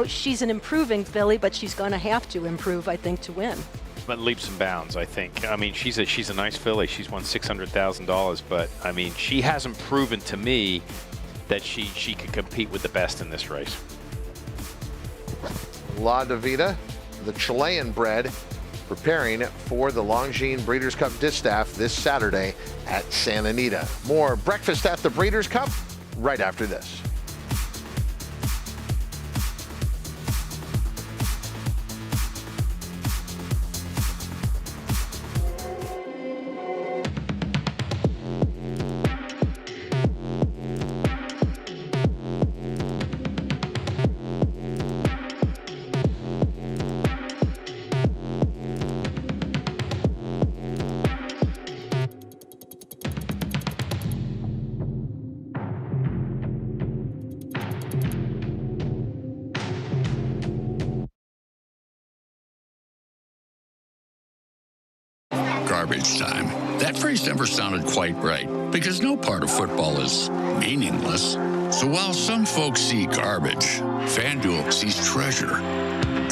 Speaker 7: she's an improving filly, but she's going to have to improve, I think, to win.
Speaker 6: But leaps and bounds, I think. I mean, she's a nice filly. She's won $600,000, but I mean, she hasn't proven to me that she could compete with the best in this race.
Speaker 2: La Davida, the Chilean bred, preparing for the Longines Breeders' Cup Distaff this Saturday at Santa Anita. More Breakfast at the Breeders' Cup right after this.
Speaker 5: garbage time. That phrase never sounded quite right, because no part of football is meaningless. So while some folks see garbage, FanDuel sees treasure.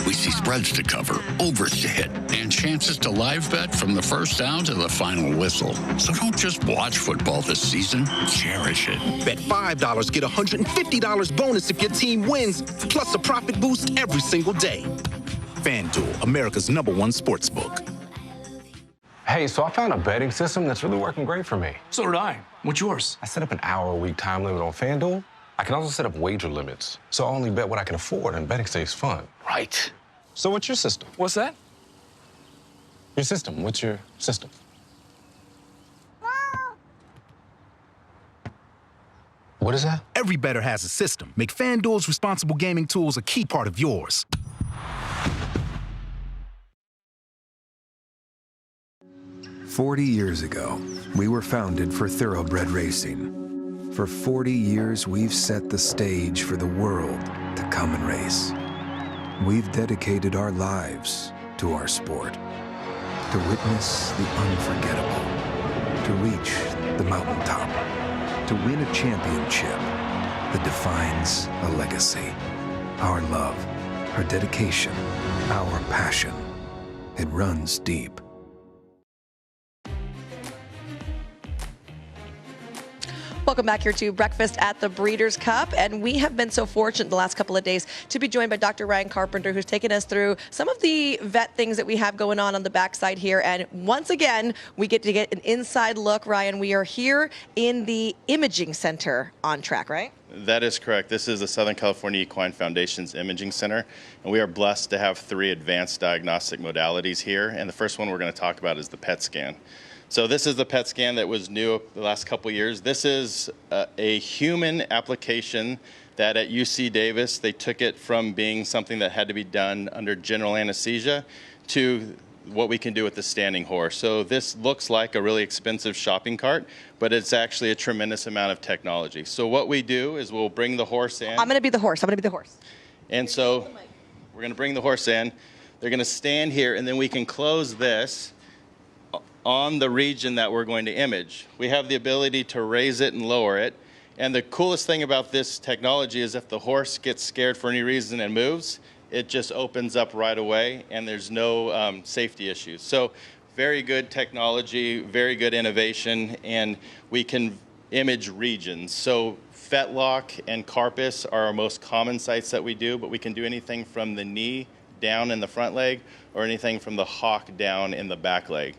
Speaker 5: We see spreads to cover, overs to hit, and chances to live bet from the first down to the final whistle. So don't just watch football this season, cherish it.
Speaker 23: Bet $5, get $150 bonus if your team wins, plus a profit boost every single day. FanDuel, America's #1 sportsbook.
Speaker 22: Hey, so I found a betting system that's really working great for me.
Speaker 23: So did I. What's yours?
Speaker 22: I set up an hour-a-week time limit on FanDuel. I can also set up wager limits, so I only bet what I can afford, and betting stays fun.
Speaker 23: Right.
Speaker 22: So what's your system?
Speaker 23: What's that?
Speaker 22: Your system. What's your system? What is that?
Speaker 23: Every bettor has a system. Make FanDuel's responsible gaming tools a key part of yours.
Speaker 8: "40 years ago, we were founded for thoroughbred racing. For 40 years, we've set the stage for the world to come and race. We've dedicated our lives to our sport, to witness the unforgettable, to reach the mountaintop, to win a championship that defines a legacy. Our love, our dedication, our passion, it runs deep.
Speaker 16: Welcome back here to Breakfast at the Breeders' Cup, and we have been so fortunate the last couple of days to be joined by Dr. Ryan Carpenter, who's taken us through some of the vet things that we have going on the backside here. And once again, we get to get an inside look. Ryan, we are here in the Imaging Center on track, right?
Speaker 17: That is correct. This is the Southern California Equine Foundation's Imaging Center, and we are blessed to have 3 advanced diagnostic modalities here. And the first one we're going to talk about is the PET scan. So this is the PET scan that was new the last couple of years. This is a human application that at UC Davis, they took it from being something that had to be done under general anesthesia to what we can do with the standing horse. So this looks like a really expensive shopping cart, but it's actually a tremendous amount of technology. So what we do is we'll bring the horse in.
Speaker 16: I'm going to be the horse.
Speaker 17: And so we're going to bring the horse in. They're going to stand here, and then we can close this on the region that we're going to image. We have the ability to raise it and lower it. And the coolest thing about this technology is if the horse gets scared for any reason and moves, it just opens up right away and there's no safety issues. So very good technology, very good innovation, and we can image regions. So fetlock and carpus are our most common sites that we do, but we can do anything from the knee down in the front leg or anything from the hock down in the back leg.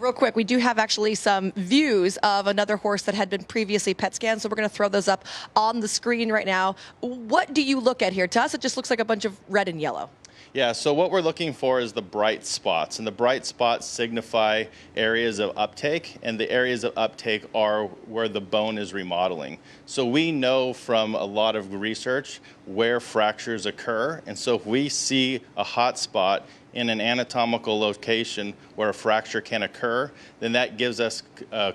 Speaker 16: Real quick, we do have actually some views of another horse that had been previously PET scanned, so we're going to throw those up on the screen right now. What do you look at here? To us, it just looks like a bunch of red and yellow.
Speaker 17: Yeah, so what we're looking for is the bright spots, and the bright spots signify areas of uptake, and the areas of uptake are where the bone is remodeling. So we know from a lot of research where fractures occur, and so if we see a hot spot in an anatomical location where a fracture can occur, then that gives us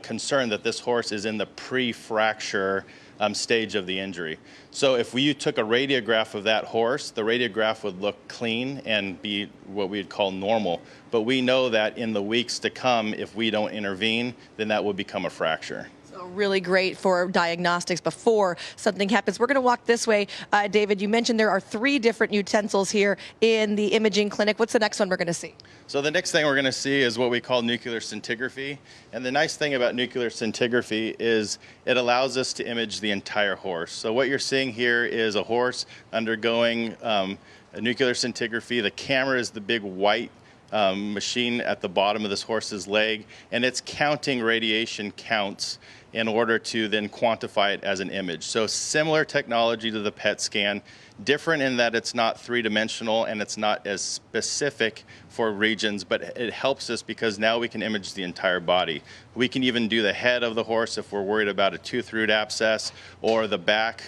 Speaker 17: concern that this horse is in the pre-fracture stage of the injury. So if you took a radiograph of that horse, the radiograph would look clean and be what we'd call normal. But we know that in the weeks to come, if we don't intervene, then that would become a fracture.
Speaker 16: So really great for diagnostics before something happens. We're going to walk this way. David, you mentioned there are 3 different utensils here in the imaging clinic. What's the next one we're going to see?
Speaker 17: So the next thing we're going to see is what we call nuclear scintigraphy. And the nice thing about nuclear scintigraphy is it allows us to image the entire horse. So what you're seeing here is a horse undergoing a nuclear scintigraphy. The camera is the big white machine at the bottom of this horse's leg, and it's counting radiation counts in order to then quantify it as an image. So similar technology to the PET scan, different in that it's not 3-dimensional and it's not as specific for regions, but it helps us because now we can image the entire body. We can even do the head of the horse if we're worried about a tooth root abscess, or the back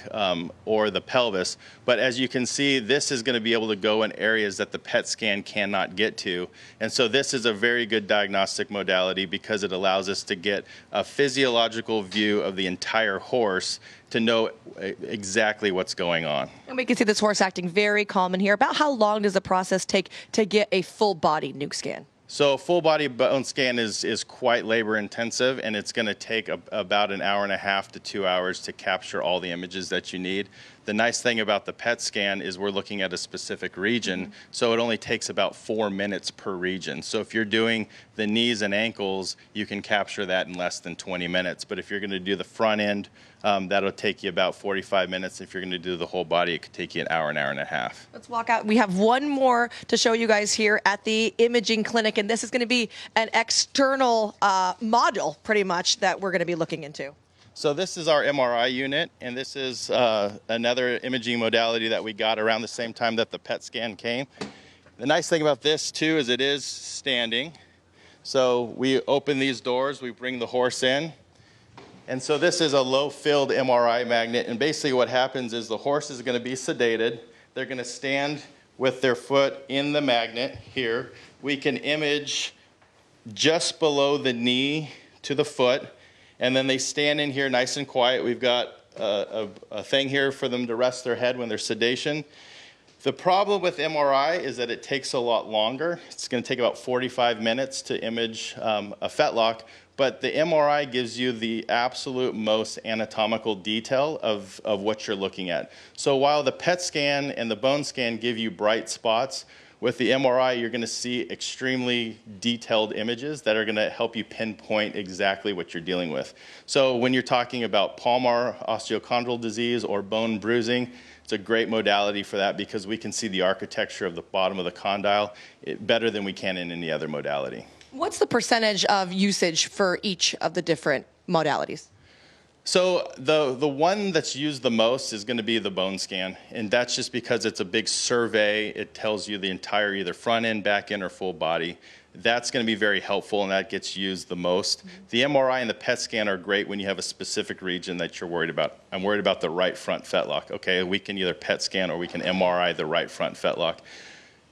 Speaker 17: or the pelvis. But as you can see, this is going to be able to go in areas that the PET scan cannot get to. And so this is a very good diagnostic modality because it allows us to get a physiological view of the entire horse to know exactly what's going on.
Speaker 16: And we can see this horse acting very calm in here. About how long does the process take to get a full body nuke scan?
Speaker 17: So full body bone scan is quite labor intensive, and it's going to take about an hour and a half to 2 hours to capture all the images that you need. The nice thing about the PET scan is we're looking at a specific region, so it only takes about 4 minutes per region. So if you're doing the knees and ankles, you can capture that in less than 20 minutes. But if you're going to do the front end, that'll take you about 45 minutes. If you're going to do the whole body, it could take you an hour and a half.
Speaker 16: Let's walk out. We have one more to show you guys here at the imaging clinic, and this is going to be an external model, pretty much, that we're going to be looking into.
Speaker 17: So this is our MRI unit, and this is another imaging modality that we got around the same time that the PET scan came. The nice thing about this, too, is it is standing. So we open these doors, we bring the horse in. And so this is a low-filled MRI magnet, and basically what happens is the horse is going to be sedated. They're going to stand with their foot in the magnet here. We can image just below the knee to the foot, and then they stand in here nice and quiet. We've got a thing here for them to rest their head when they're sedation. The problem with MRI is that it takes a lot longer. It's going to take about 45 minutes to image a fetlock, but the MRI gives you the absolute most anatomical detail of what you're looking at. So while the PET scan and the bone scan give you bright spots, with the MRI, you're going to see extremely detailed images that are going to help you pinpoint exactly what you're dealing with. So when you're talking about palmar osteochondral disease or bone bruising, it's a great modality for that because we can see the architecture of the bottom of the condyle better than we can in any other modality.
Speaker 16: What's the percentage of usage for each of the different modalities?
Speaker 17: So the one that's used the most is going to be the bone scan, and that's just because it's a big survey. It tells you the entire either front end, back end, or full body. That's going to be very helpful, and that gets used the most. The MRI and the PET scan are great when you have a specific region that you're worried about. I'm worried about the right front fetlock. Okay, we can either PET scan or we can MRI the right front fetlock.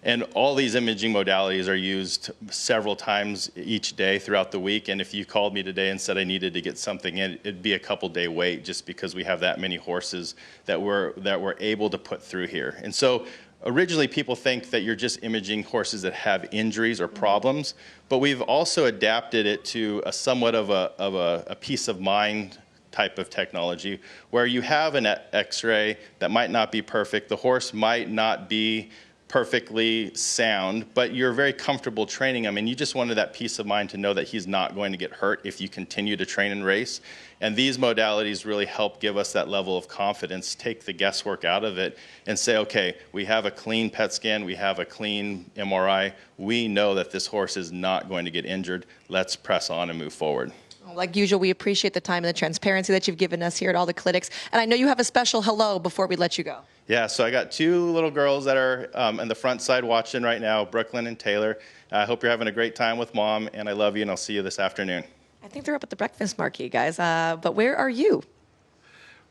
Speaker 17: And all these imaging modalities are used several times each day throughout the week. And if you called me today and said I needed to get something in, it'd be a couple-day wait just because we have that many horses that we're able to put through here. And so originally people think that you're just imaging horses that have injuries or problems, but we've also adapted it to a somewhat of a peace of mind type of technology where you have an X-ray that might not be perfect. The horse might not be perfectly sound, but you're very comfortable training him, and you just wanted that peace of mind to know that he's not going to get hurt if you continue to train and race. And these modalities really help give us that level of confidence, take the guesswork out of it, and say, okay, we have a clean PET scan, we have a clean MRI, we know that this horse is not going to get injured. Let's press on and move forward.
Speaker 16: Like usual, we appreciate the time and the transparency that you've given us here at all the clinics. And I know you have a special hello before we let you go.
Speaker 17: Yeah, so I got two little girls that are on the front side watching right now, Brooklyn and Taylor. I hope you're having a great time with Mom, and I love you, and I'll see you this afternoon.
Speaker 16: I think they're up at the breakfast marquee, guys. But where are you?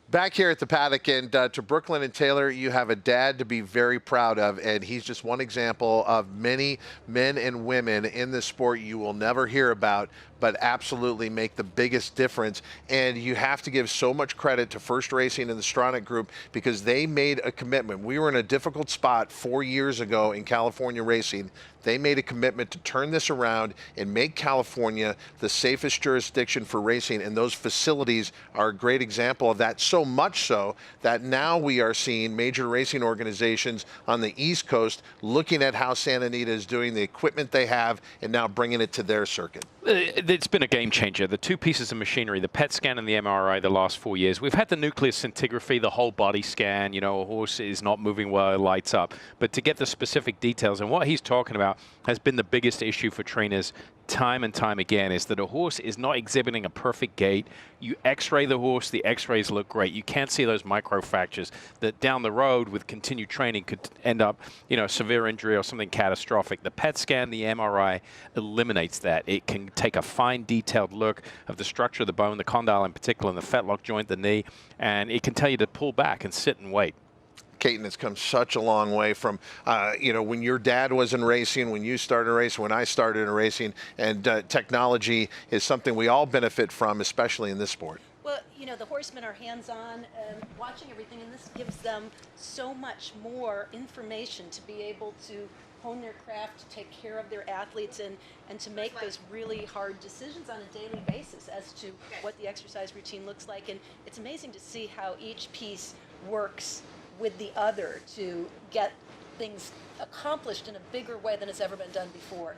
Speaker 2: Back here at the paddock, and to Brooklyn and Taylor, you have a dad to be very proud of, and he's just one example of many men and women in this sport you will never hear about, but absolutely make the biggest difference. And you have to give so much credit to First Racing and the Stronach Group because they made a commitment. We were in a difficult spot 4 years ago in California racing. They made a commitment to turn this around and make California the safest jurisdiction for racing, and those facilities are a great example of that, so much so that now we are seeing major racing organizations on the East Coast looking at how Santa Anita is doing, the equipment they have, and now bringing it to their circuit.
Speaker 6: It's been a game changer. The two pieces of machinery, the PET scan and the MRI, the last 4 years. We've had the nuclear scintigraphy, the whole body scan, you know, a horse is not moving well, it lights up. But to get the specific details, and what he's talking about has been the biggest issue for trainers time and time again, is that a horse is not exhibiting a perfect gait. You x-ray the horse, the x-rays look great. You can't see those micro fractures that down the road with continued training could end up, you know, severe injury or something catastrophic. The PET scan, the MRI eliminates that. It can take a fine detailed look of the structure of the bone, the condyle in particular, and the fetlock joint, the knee, and it can tell you to pull back and sit and wait.
Speaker 2: Caton has come such a long way from, you know, when your dad was in racing, when you started racing, when I started in racing, and technology is something we all benefit from, especially in this sport.
Speaker 7: Well, you know, the horsemen are hands-on, watching everything, and this gives them so much more information to be able to hone their craft, to take care of their athletes, and to make those really hard decisions on a daily basis as to what the exercise routine looks like. And it's amazing to see how each piece works with the other to get things accomplished in a bigger way than has ever been done before.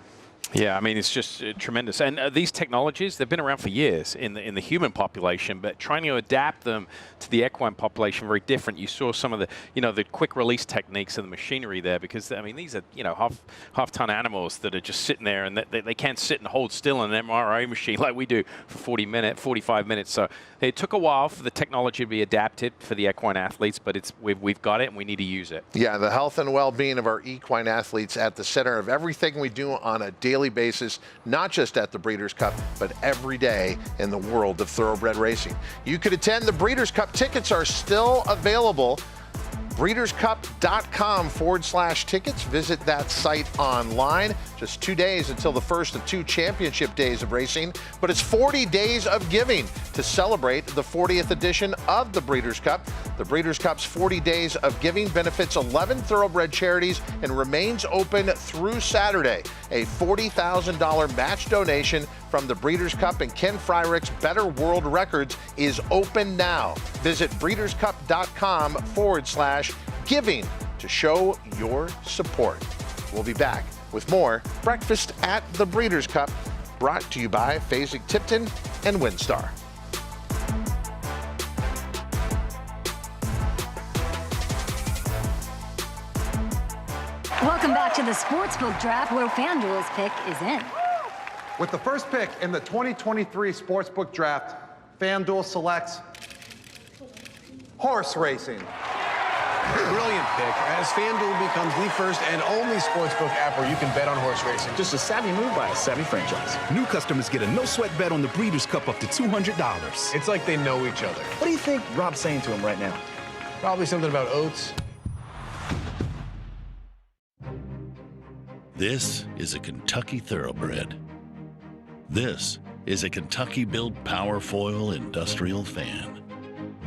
Speaker 6: Yeah, I mean, it's just tremendous. And these technologies, they've been around for years in the human population, but trying to adapt them to the equine population, very different. You saw some of the, the quick release techniques and the machinery there, because, I mean, these are, half-ton animals that are just sitting there, and they can't sit and hold still in an MRI machine like we do for 45 minutes. So it took a while for the technology to be adapted for the equine athletes, but we've got it, and we need to use it.
Speaker 2: Yeah, the health and well-being of our equine athletes at the center of everything we do on a daily basis, not just at the Breeders' Cup, but every day in the world of thoroughbred racing. You could attend the Breeders' Cup. Tickets are still available. BreedersCup.com/tickets. Visit that site online. Just 2 days until the first of 2 championship days of racing, but it's 40 days of giving to celebrate the 40th edition of the Breeders' Cup. The Breeders' Cup's 40 days of giving benefits 11 thoroughbred charities and remains open through Saturday. A $40,000 match donation from the Breeders' Cup and Ken Fryrich's Better World Records is open now. Visit breederscup.com/giving to show your support. We'll be back with more Breakfast at the Breeders' Cup, brought to you by Fasig-Tipton and Windstar.
Speaker 10: Welcome back to the Sportsbook Draft, where FanDuel's pick is in.
Speaker 14: With the first pick in the 2023 Sportsbook Draft, FanDuel selects horse racing.
Speaker 22: Brilliant pick, as FanDuel becomes the first and only sportsbook app where you can bet on horse racing. Just a savvy move by a savvy franchise.
Speaker 23: New customers get a no-sweat bet on the Breeders' Cup up to $200.
Speaker 22: It's like they know each other. What do you think Rob's saying to him right now? Probably something about oats.
Speaker 5: This is a Kentucky Thoroughbred. This is a Kentucky-built Powerfoil industrial fan.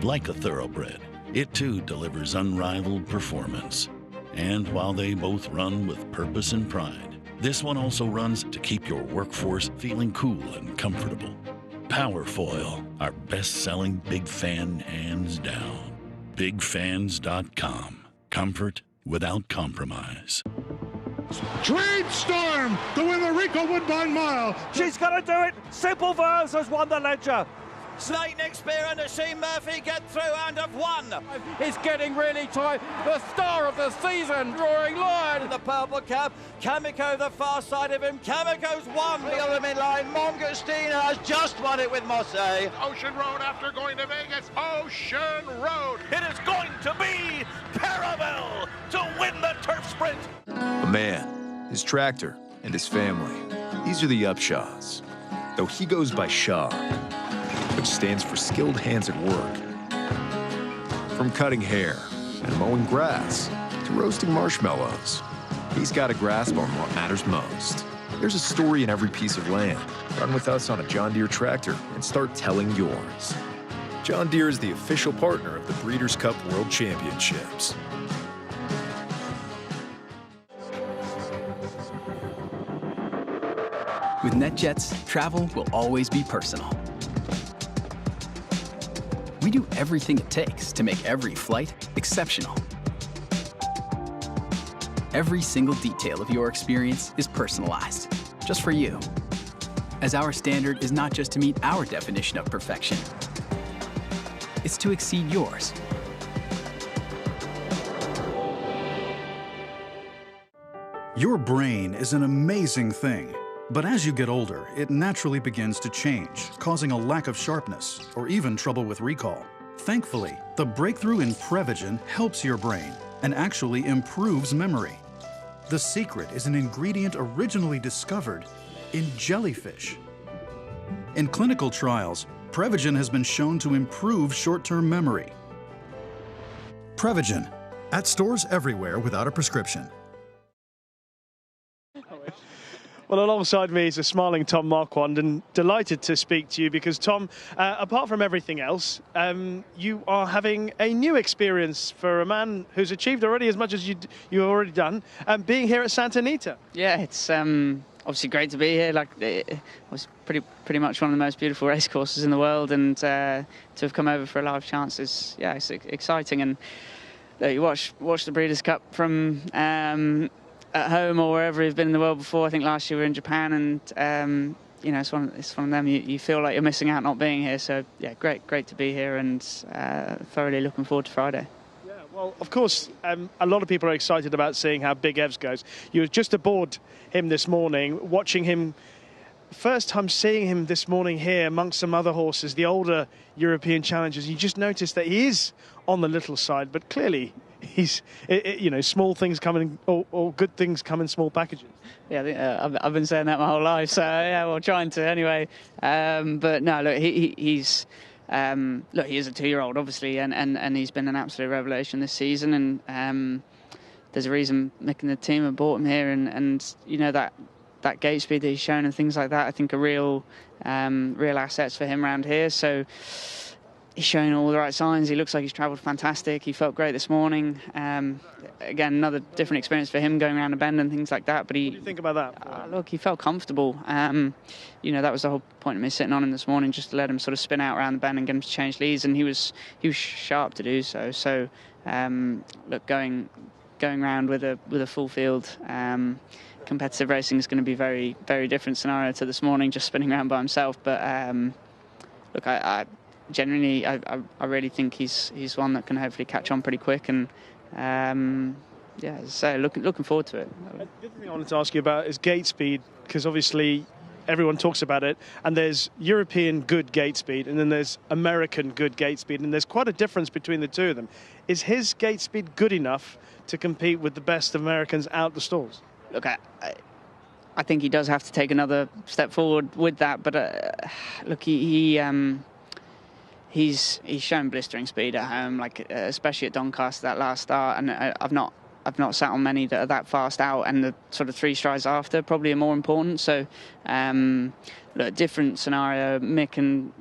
Speaker 5: Like a Thoroughbred, it too delivers unrivaled performance. And while they both run with purpose and pride, this one also runs to keep your workforce feeling cool and comfortable. Powerfoil, our best-selling big fan hands down. BigFans.com. Comfort without compromise.
Speaker 18: Dream Storm to win the Rico Woodbine Mile.
Speaker 4: She's going to do it. Simple Verse has won the Ledger.
Speaker 19: Snake Nick Spear and Asheen Murphy get through and have won.
Speaker 20: It's getting really tight. The star of the season, Roaring Lion.
Speaker 19: The purple cap, Kamiko the far side of him. Kamiko's won. The other midline, Mongostina has just won it with Mosse.
Speaker 18: Ocean Road after going to Vegas. Ocean Road.
Speaker 19: It is going to be Caravel to win the turf sprint.
Speaker 21: A man, his tractor, and his family. These are the Upshaws. Though he goes by Shaw, which stands for skilled hands at work. From cutting hair and mowing grass to roasting marshmallows, he's got a grasp on what matters most. There's a story in every piece of land. Run with us on a John Deere tractor and start telling yours. John Deere is the official partner of the Breeders' Cup World Championships.
Speaker 24: With NetJets, travel will always be personal. We do everything it takes to make every flight exceptional. Every single detail of your experience is personalized, just for you. As our standard is not just to meet our definition of perfection, it's to exceed yours.
Speaker 25: Your brain is an amazing thing. But as you get older, it naturally begins to change, causing a lack of sharpness or even trouble with recall. Thankfully, the breakthrough in Prevagen helps your brain and actually improves memory. The secret is an ingredient originally discovered in jellyfish. In clinical trials, Prevagen has been shown to improve short-term memory. Prevagen, at stores everywhere without a prescription.
Speaker 9: Well, alongside me is a smiling Tom Marquand, and delighted to speak to you because, Tom, apart from everything else, you are having a new experience for a man who's achieved already as much as you've already done, being here at Santa Anita.
Speaker 11: Yeah, it's obviously great to be here. Like, it was pretty much one of the most beautiful race courses in the world, and to have come over for a live chance is, yeah, it's exciting. And you watch the Breeders' Cup from at home or wherever you've been in the world before. I think last year we were in Japan, and you know, it's one of them. You feel like you're missing out not being here. So yeah, great to be here, and thoroughly looking forward to Friday.
Speaker 9: Yeah, well, of course, a lot of people are excited about seeing how Big Evs goes. You were just aboard him this morning, watching him. First time seeing him this morning here amongst some other horses, the older European challengers. You just noticed that he is on the little side, but clearly he's, you know, small things come in, or good things come in small packages.
Speaker 11: Yeah, I think, I've been saying that my whole life, so yeah, well, trying to anyway. But no, look, he's look, he is a 2-year-old, obviously, and he's been an absolute revelation this season. And there's a reason Mick and the team have brought him here, and you know, that gate speed that he's shown and things like that, I think are real assets for him around here. So he's showing all the right signs. He looks like he's travelled fantastic. He felt great this morning. Again, another different experience for him going around a bend and things like that. But
Speaker 9: what do you think about that?
Speaker 11: Look, he felt comfortable. You know, that was the whole point of me sitting on him this morning, just to let him sort of spin out around the bend and get him to change leads. And he was sharp to do so. So look, going around with a full field. Competitive racing is going to be very, very different scenario to this morning, just spinning around by himself. But look, I genuinely, I really think he's one that can hopefully catch on pretty quick. And yeah, as I say, looking forward to it.
Speaker 9: The other thing I wanted to ask you about is gate speed, because obviously everyone talks about it, and there's European good gate speed, and then there's American good gate speed, and there's quite a difference between the two of them. Is his gate speed good enough to compete with the best Americans out the stalls?
Speaker 11: Look, I think he does have to take another step forward with that, but look, he's shown blistering speed at home, like especially at Doncaster that last start, and I've not sat on many that are that fast out, and the sort of 3 strides after probably are more important. So look, different scenario. Mick and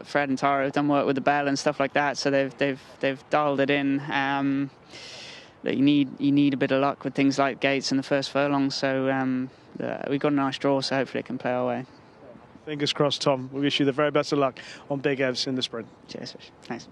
Speaker 11: Fred and Tara have done work with the bell and stuff like that, so they've dialed it in. That you need a bit of luck with things like gates in the first furlong. So we got a nice draw, so hopefully it can play our way.
Speaker 9: Fingers crossed, Tom. We wish you the very best of luck on Big Evs in the sprint.
Speaker 11: Cheers. Thanks.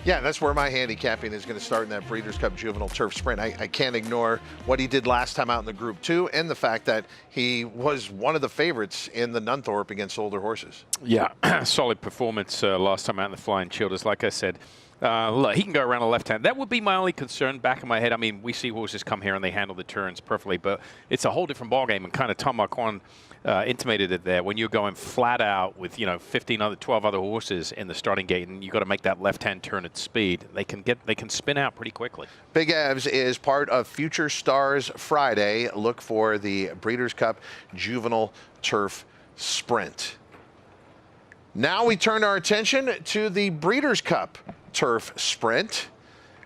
Speaker 2: Yeah, that's where my handicapping is going to start in that Breeders' Cup Juvenile Turf Sprint. I can't ignore what he did last time out in the Group 2 and the fact that he was one of the favorites in the Nunthorpe against older horses.
Speaker 6: Yeah, solid performance last time out in the Flying Childers. Like I said, look, he can go around the left hand. That would be my only concern back in my head. I mean, we see horses come here and they handle the turns perfectly, but it's a whole different ballgame. And kind of Tom Marquand intimated it there. When you're going flat out with 12 other horses in the starting gate, and you got to make that left-hand turn at speed, they can spin out pretty quickly.
Speaker 2: Big Evs is part of Future Stars Friday. Look for the Breeders' Cup Juvenile Turf Sprint. Now we turn our attention to the Breeders' Cup Turf Sprint.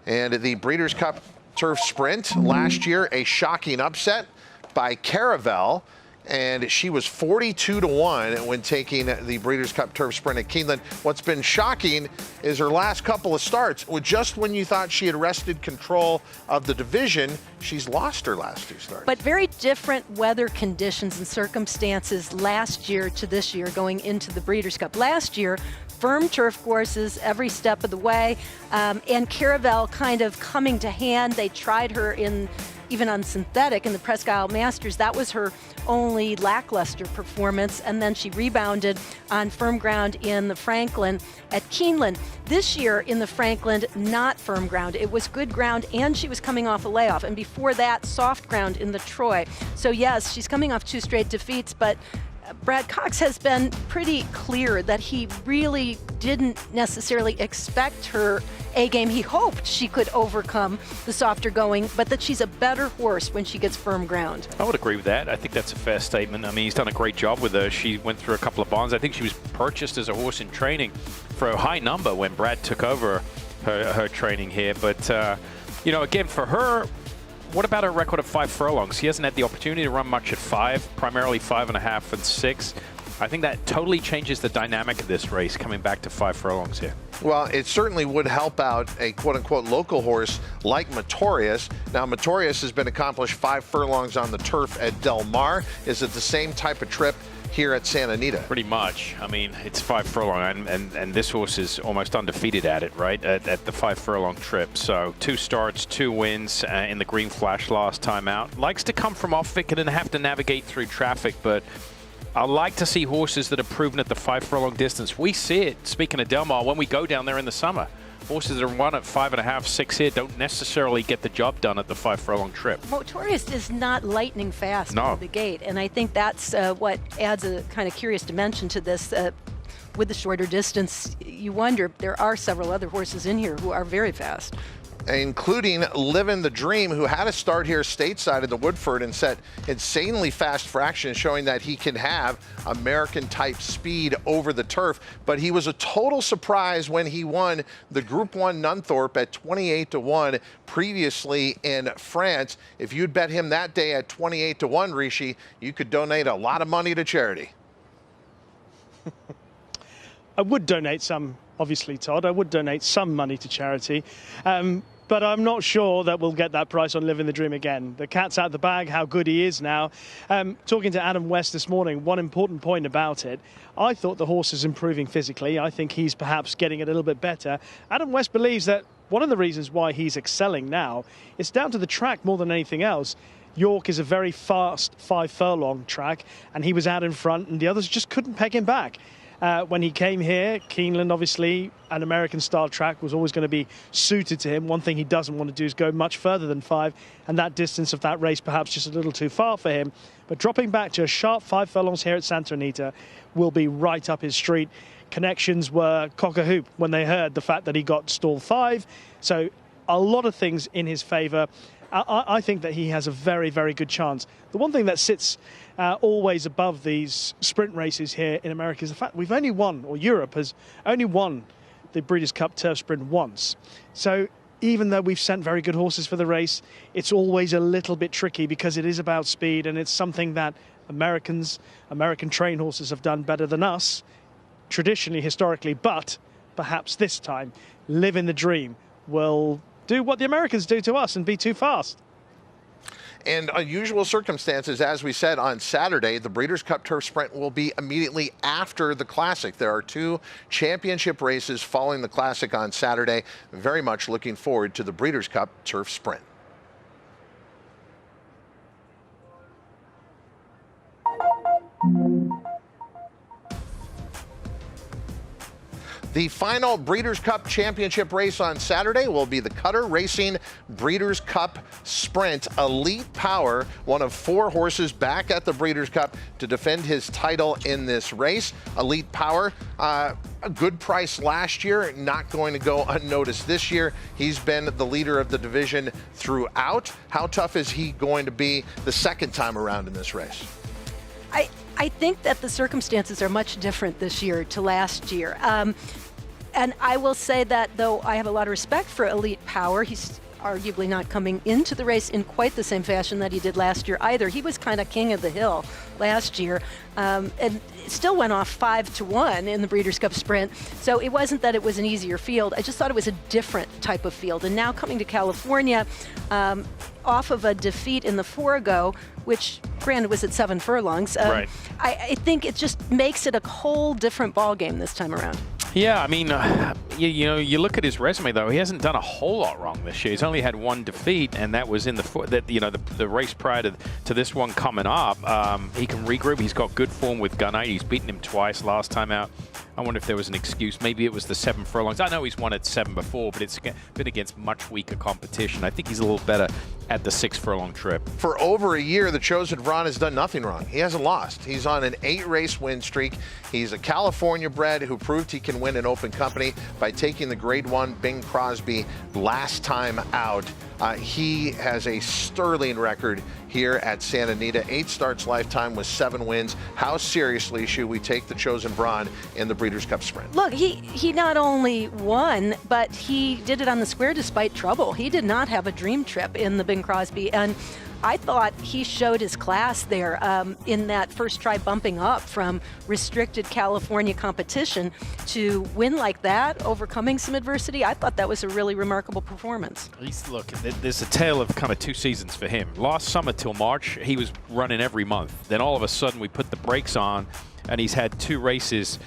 Speaker 2: And the Breeders' Cup Turf Sprint, last year a shocking upset by Caravel, and she was 42-1 when taking the Breeders' Cup Turf Sprint at Keeneland. What's been shocking is her last couple of starts. Just when you thought she had wrested control of the division, she's lost her last 2 starts.
Speaker 7: But very different weather conditions and circumstances last year to this year going into the Breeders' Cup. Last year, firm turf courses every step of the way, and Caravel kind of coming to hand. They tried her even on synthetic in the Presque Isle Masters. That was her only lackluster performance, and then she rebounded on firm ground in the Franklin at Keeneland. This year in the Franklin, not firm ground. It was good ground, and she was coming off a layoff, and before that, soft ground in the Troy. So yes, she's coming off 2 straight defeats, but Brad Cox has been pretty clear that he really didn't necessarily expect her A-game. He hoped she could overcome the softer going, but that she's a better horse when she gets firm ground.
Speaker 6: I would agree with that. I think that's a fair statement. I mean, he's done a great job with her. She went through a couple of bonds. I think she was purchased as a horse in training for a high number when Brad took over her training here. But, again, for her, what about a record of 5 furlongs? He hasn't had the opportunity to run much at 5, primarily 5.5 and 6. I think that totally changes the dynamic of this race, coming back to 5 furlongs here.
Speaker 2: Well, it certainly would help out a quote-unquote local horse like Matorius. Now, Matorius has been accomplished 5 furlongs on the turf at Del Mar. Is it the same type of trip here at Santa Anita?
Speaker 6: Pretty much. I mean, it's 5 furlong, and this horse is almost undefeated at it, right, at the 5 furlong trip. So 2 starts, 2 wins in the Green Flash last time out. Likes to come from off wicket and have to navigate through traffic, but I like to see horses that are proven at the 5 furlong distance. We see it, speaking of Del Mar, when we go down there in the summer. Horses that run at 5.5, 6 here don't necessarily get the job done at the 5 furlong trip.
Speaker 7: Motorius is not lightning fast out of the gate, and I think that's what adds a kind of curious dimension to this. With the shorter distance, you wonder, there are several other horses in here who are very fast,
Speaker 2: including Livin' the Dream, who had a start here stateside at the Woodford and set insanely fast fractions, showing that he can have American-type speed over the turf. But he was a total surprise when he won the Group 1 Nunthorpe at 28-1 previously in France. If you'd bet him that day at 28-1, Rishi, you could donate a lot of money to charity.
Speaker 9: I would donate some, obviously, Todd. I would donate some money to charity. But I'm not sure that we'll get that price on Living the Dream again. The cat's out the bag, how good he is now. Talking to Adam West this morning, one important point about it, I thought the horse is improving physically. I think he's perhaps getting a little bit better. Adam West believes that one of the reasons why he's excelling now is down to the track more than anything else. York is a very fast 5 furlong track, and he was out in front, and the others just couldn't peg him back. When he came here, Keeneland, obviously, an American-style track was always going to be suited to him. One thing he doesn't want to do is go much further than 5, and that distance of that race perhaps just a little too far for him. But dropping back to a sharp 5 furlongs here at Santa Anita will be right up his street. Connections were cock-a-hoop when they heard the fact that he got stall 5. So a lot of things in his favour. I think that he has a very, very good chance. The one thing that sits always above these sprint races here in America is the fact we've only won, or Europe has only won, the Breeders' Cup Turf Sprint once. So even though we've sent very good horses for the race, it's always a little bit tricky because it is about speed, and it's something that American trained horses have done better than us, traditionally, historically, but perhaps this time, Living the Dream will do what the Americans do to us and be too fast.
Speaker 2: In unusual circumstances, as we said on Saturday, the Breeders' Cup Turf Sprint will be immediately after the Classic. There are 2 championship races following the Classic on Saturday. Very much looking forward to the Breeders' Cup Turf Sprint. The final Breeders' Cup Championship race on Saturday will be the Cutter Racing Breeders' Cup Sprint. Elite Power, one of 4 horses back at the Breeders' Cup to defend his title in this race. Elite Power, a good price last year, not going to go unnoticed this year. He's been the leader of the division throughout. How tough is he going to be the second time around in this race?
Speaker 7: I think that the circumstances are much different this year to last year. And I will say that, though I have a lot of respect for Elite Power, he's arguably not coming into the race in quite the same fashion that he did last year either. He was kind of king of the hill last year, and still went off 5-1 in the Breeders' Cup Sprint. So it wasn't that it was an easier field. I just thought it was a different type of field. And now coming to California, off of a defeat in the Forego, which granted was at 7 furlongs,
Speaker 6: right.
Speaker 7: I think it just makes it a whole different ball game this time around.
Speaker 6: Yeah, I mean, you look at his resume though. He hasn't done a whole lot wrong this year. He's only had 1 defeat, and that was in the race prior to this one coming up. He can regroup. He's got good form with Gun 8. He's beaten him twice last time out. I wonder if there was an excuse. Maybe it was the 7 furlongs. I know he's won at 7 before, but it's been against much weaker competition. I think he's a little better at the 6 furlong trip.
Speaker 2: For over a year, the Chosen Vron has done nothing wrong. He hasn't lost. He's on an 8-race win streak. He's a California bred who proved he can win an open company by by taking the Grade 1 Bing Crosby last time out. He has a sterling record here at Santa Anita. 8 starts lifetime with 7 wins. How seriously should we take the chosen brawn in the Breeders' Cup Sprint?
Speaker 7: Look, he not only won, but he did it on the square despite trouble. He did not have a dream trip in the Bing Crosby, and I thought he showed his class there in that first try bumping up from restricted California competition to win like that, overcoming some adversity. I thought that was a really remarkable performance.
Speaker 6: Look, there's a tale of kind of 2 seasons for him. Last summer till March, he was running every month. Then all of a sudden we put the brakes on, and he's had 2 races,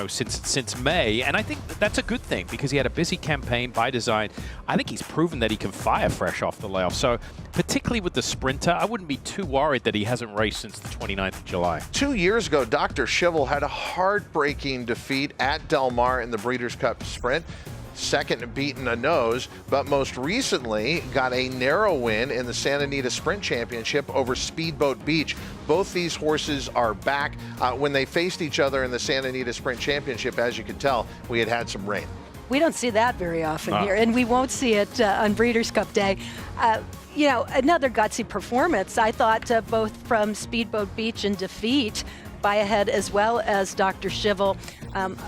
Speaker 6: since May. And I think that's a good thing because he had a busy campaign by design. I think he's proven that he can fire fresh off the layoff. So particularly with the sprinter, I wouldn't be too worried that he hasn't raced since the 29th of July.
Speaker 2: 2 years ago, Dr. Schivel had a heartbreaking defeat at Del Mar in the Breeders' Cup Sprint. Second beaten a nose, but most recently got a narrow win in the Santa Anita Sprint Championship over Speedboat Beach. Both these horses are back. When they faced each other in the Santa Anita Sprint Championship, as you can tell, we had some rain.
Speaker 7: We don't see that very often here, and we won't see it on Breeders' Cup Day. Another gutsy performance, I thought, both from Speedboat Beach in defeat by ahead as well as Dr. Schivel.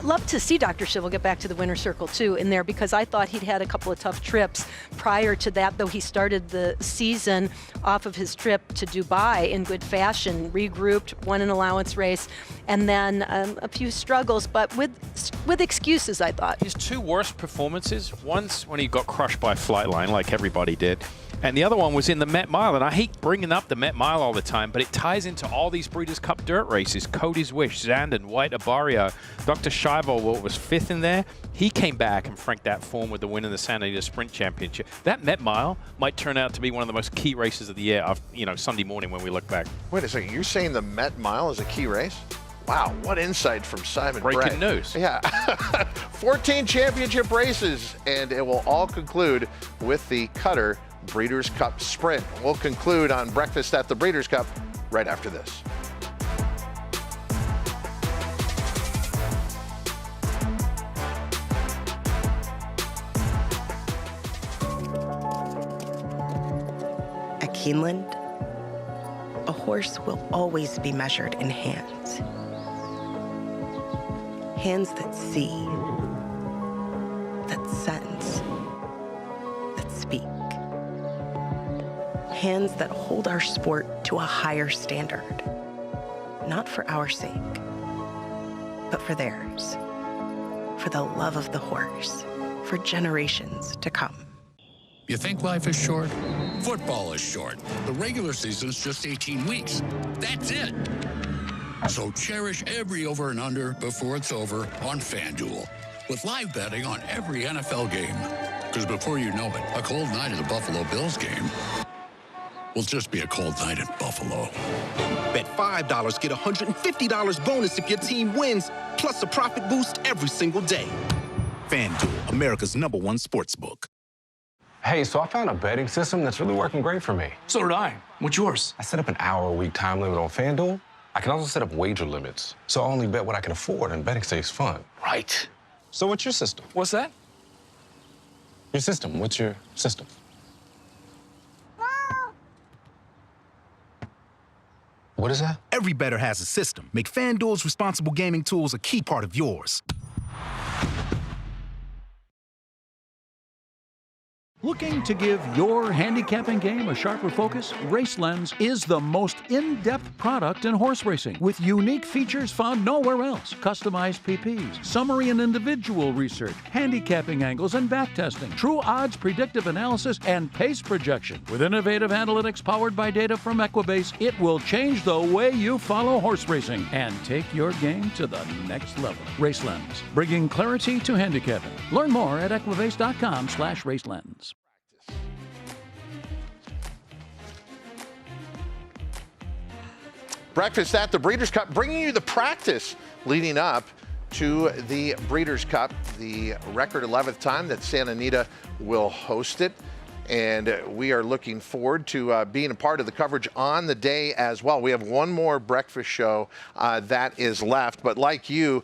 Speaker 7: Love to see Dr. Schivel get back to the winner's circle too in there because I thought he'd had a couple of tough trips prior to that, though he started the season off of his trip to Dubai in good fashion, regrouped, won an allowance race, and then a few struggles, but with excuses, I thought.
Speaker 6: His 2 worst performances, one's when he got crushed by Flightline like everybody did, and the other one was in the Met Mile. And I hate bringing up the Met Mile all the time, but it ties into all these Breeders' Cup dirt races. Cody's Wish, Zandon, White, Abario. Dr. Scheibel was 5th in there. He came back and franked that form with the win in the Santa Anita Sprint Championship. That Met Mile might turn out to be one of the most key races of the year, Sunday morning when we look back.
Speaker 2: Wait a second, you're saying the Met Mile is a key race? Wow, what insight from Simon Bray.
Speaker 6: Breaking news.
Speaker 2: Yeah. 14 championship races, and it will all conclude with the Cutter Breeders' Cup Sprint. We'll conclude on Breakfast at the Breeders' Cup right after this.
Speaker 1: At Keeneland, a horse will always be measured in hands. Hands that see, that sense, that speak. Hands that hold our sport to a higher standard, not for our sake, but for theirs, for the love of the horse, for generations to come.
Speaker 5: You think life is short? Football is short. The regular season's just 18 weeks. That's it. So cherish every over and under before it's over on FanDuel, with live betting on every NFL game. Because before you know it, a cold night at a Buffalo Bills game will just be a cold night in Buffalo.
Speaker 23: Bet $5, get $150 bonus if your team wins, plus a profit boost every single day. FanDuel, America's #1 sportsbook.
Speaker 22: Hey, so I found a betting system that's really working great for me.
Speaker 3: So did I. What's yours?
Speaker 22: I set up an hour-a-week time limit on FanDuel. I can also set up wager limits, so I only bet what I can afford, and betting stays fun.
Speaker 3: Right.
Speaker 22: So what's your system?
Speaker 3: What's that?
Speaker 22: Your system. What's your system? What is that?
Speaker 23: Every bettor has a system. Make FanDuel's responsible gaming tools a key part of yours.
Speaker 12: Looking to give your handicapping game a sharper focus? RaceLens is the most in-depth product in horse racing, with unique features found nowhere else. Customized PPs, summary and individual research, handicapping angles and backtesting, true odds predictive analysis, and pace projection. With innovative analytics powered by data from Equibase, it will change the way you follow horse racing and take your game to the next level. RaceLens, bringing clarity to handicapping. Learn more at equibase.com/racelens.
Speaker 2: Breakfast at the Breeders' Cup, bringing you the practice leading up to the Breeders' Cup, the record 11th time that Santa Anita will host it. And we are looking forward to being a part of the coverage on the day as well. We have one more breakfast show that is left. But like you,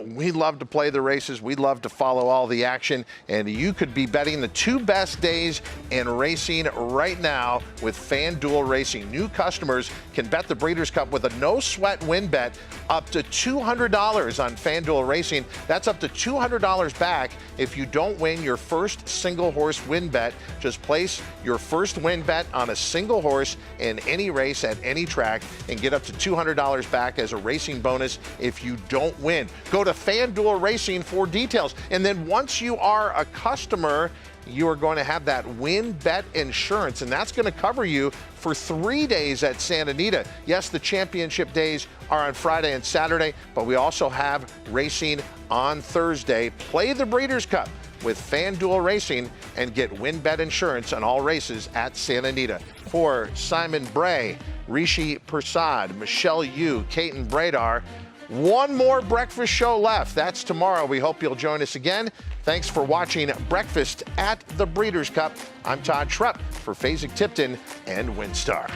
Speaker 2: We love to play the races. We love to follow all the action. And you could be betting the 2 best days in racing right now with FanDuel Racing. New customers can bet the Breeders' Cup with a no-sweat win bet up to $200 on FanDuel Racing. That's up to $200 back if you don't win your first single horse win bet. Just place your first win bet on a single horse in any race at any track and get up to $200 back as a racing bonus if you don't win. Go to FanDuel Racing for details. And then once you are a customer, you are going to have that win bet insurance, and that's going to cover you for 3 days at Santa Anita. Yes, the championship days are on Friday and Saturday, but we also have racing on Thursday. Play the Breeders' Cup with FanDuel Racing and get win bet insurance on all races at Santa Anita. For Simon Bray, Rishi Persad, Michelle Yu, Kaiten Bradar, one more breakfast show left. That's tomorrow. We hope you'll join us again. Thanks for watching Breakfast at the Breeders' Cup. I'm Todd Schrupp for Fasig Tipton and WinStar.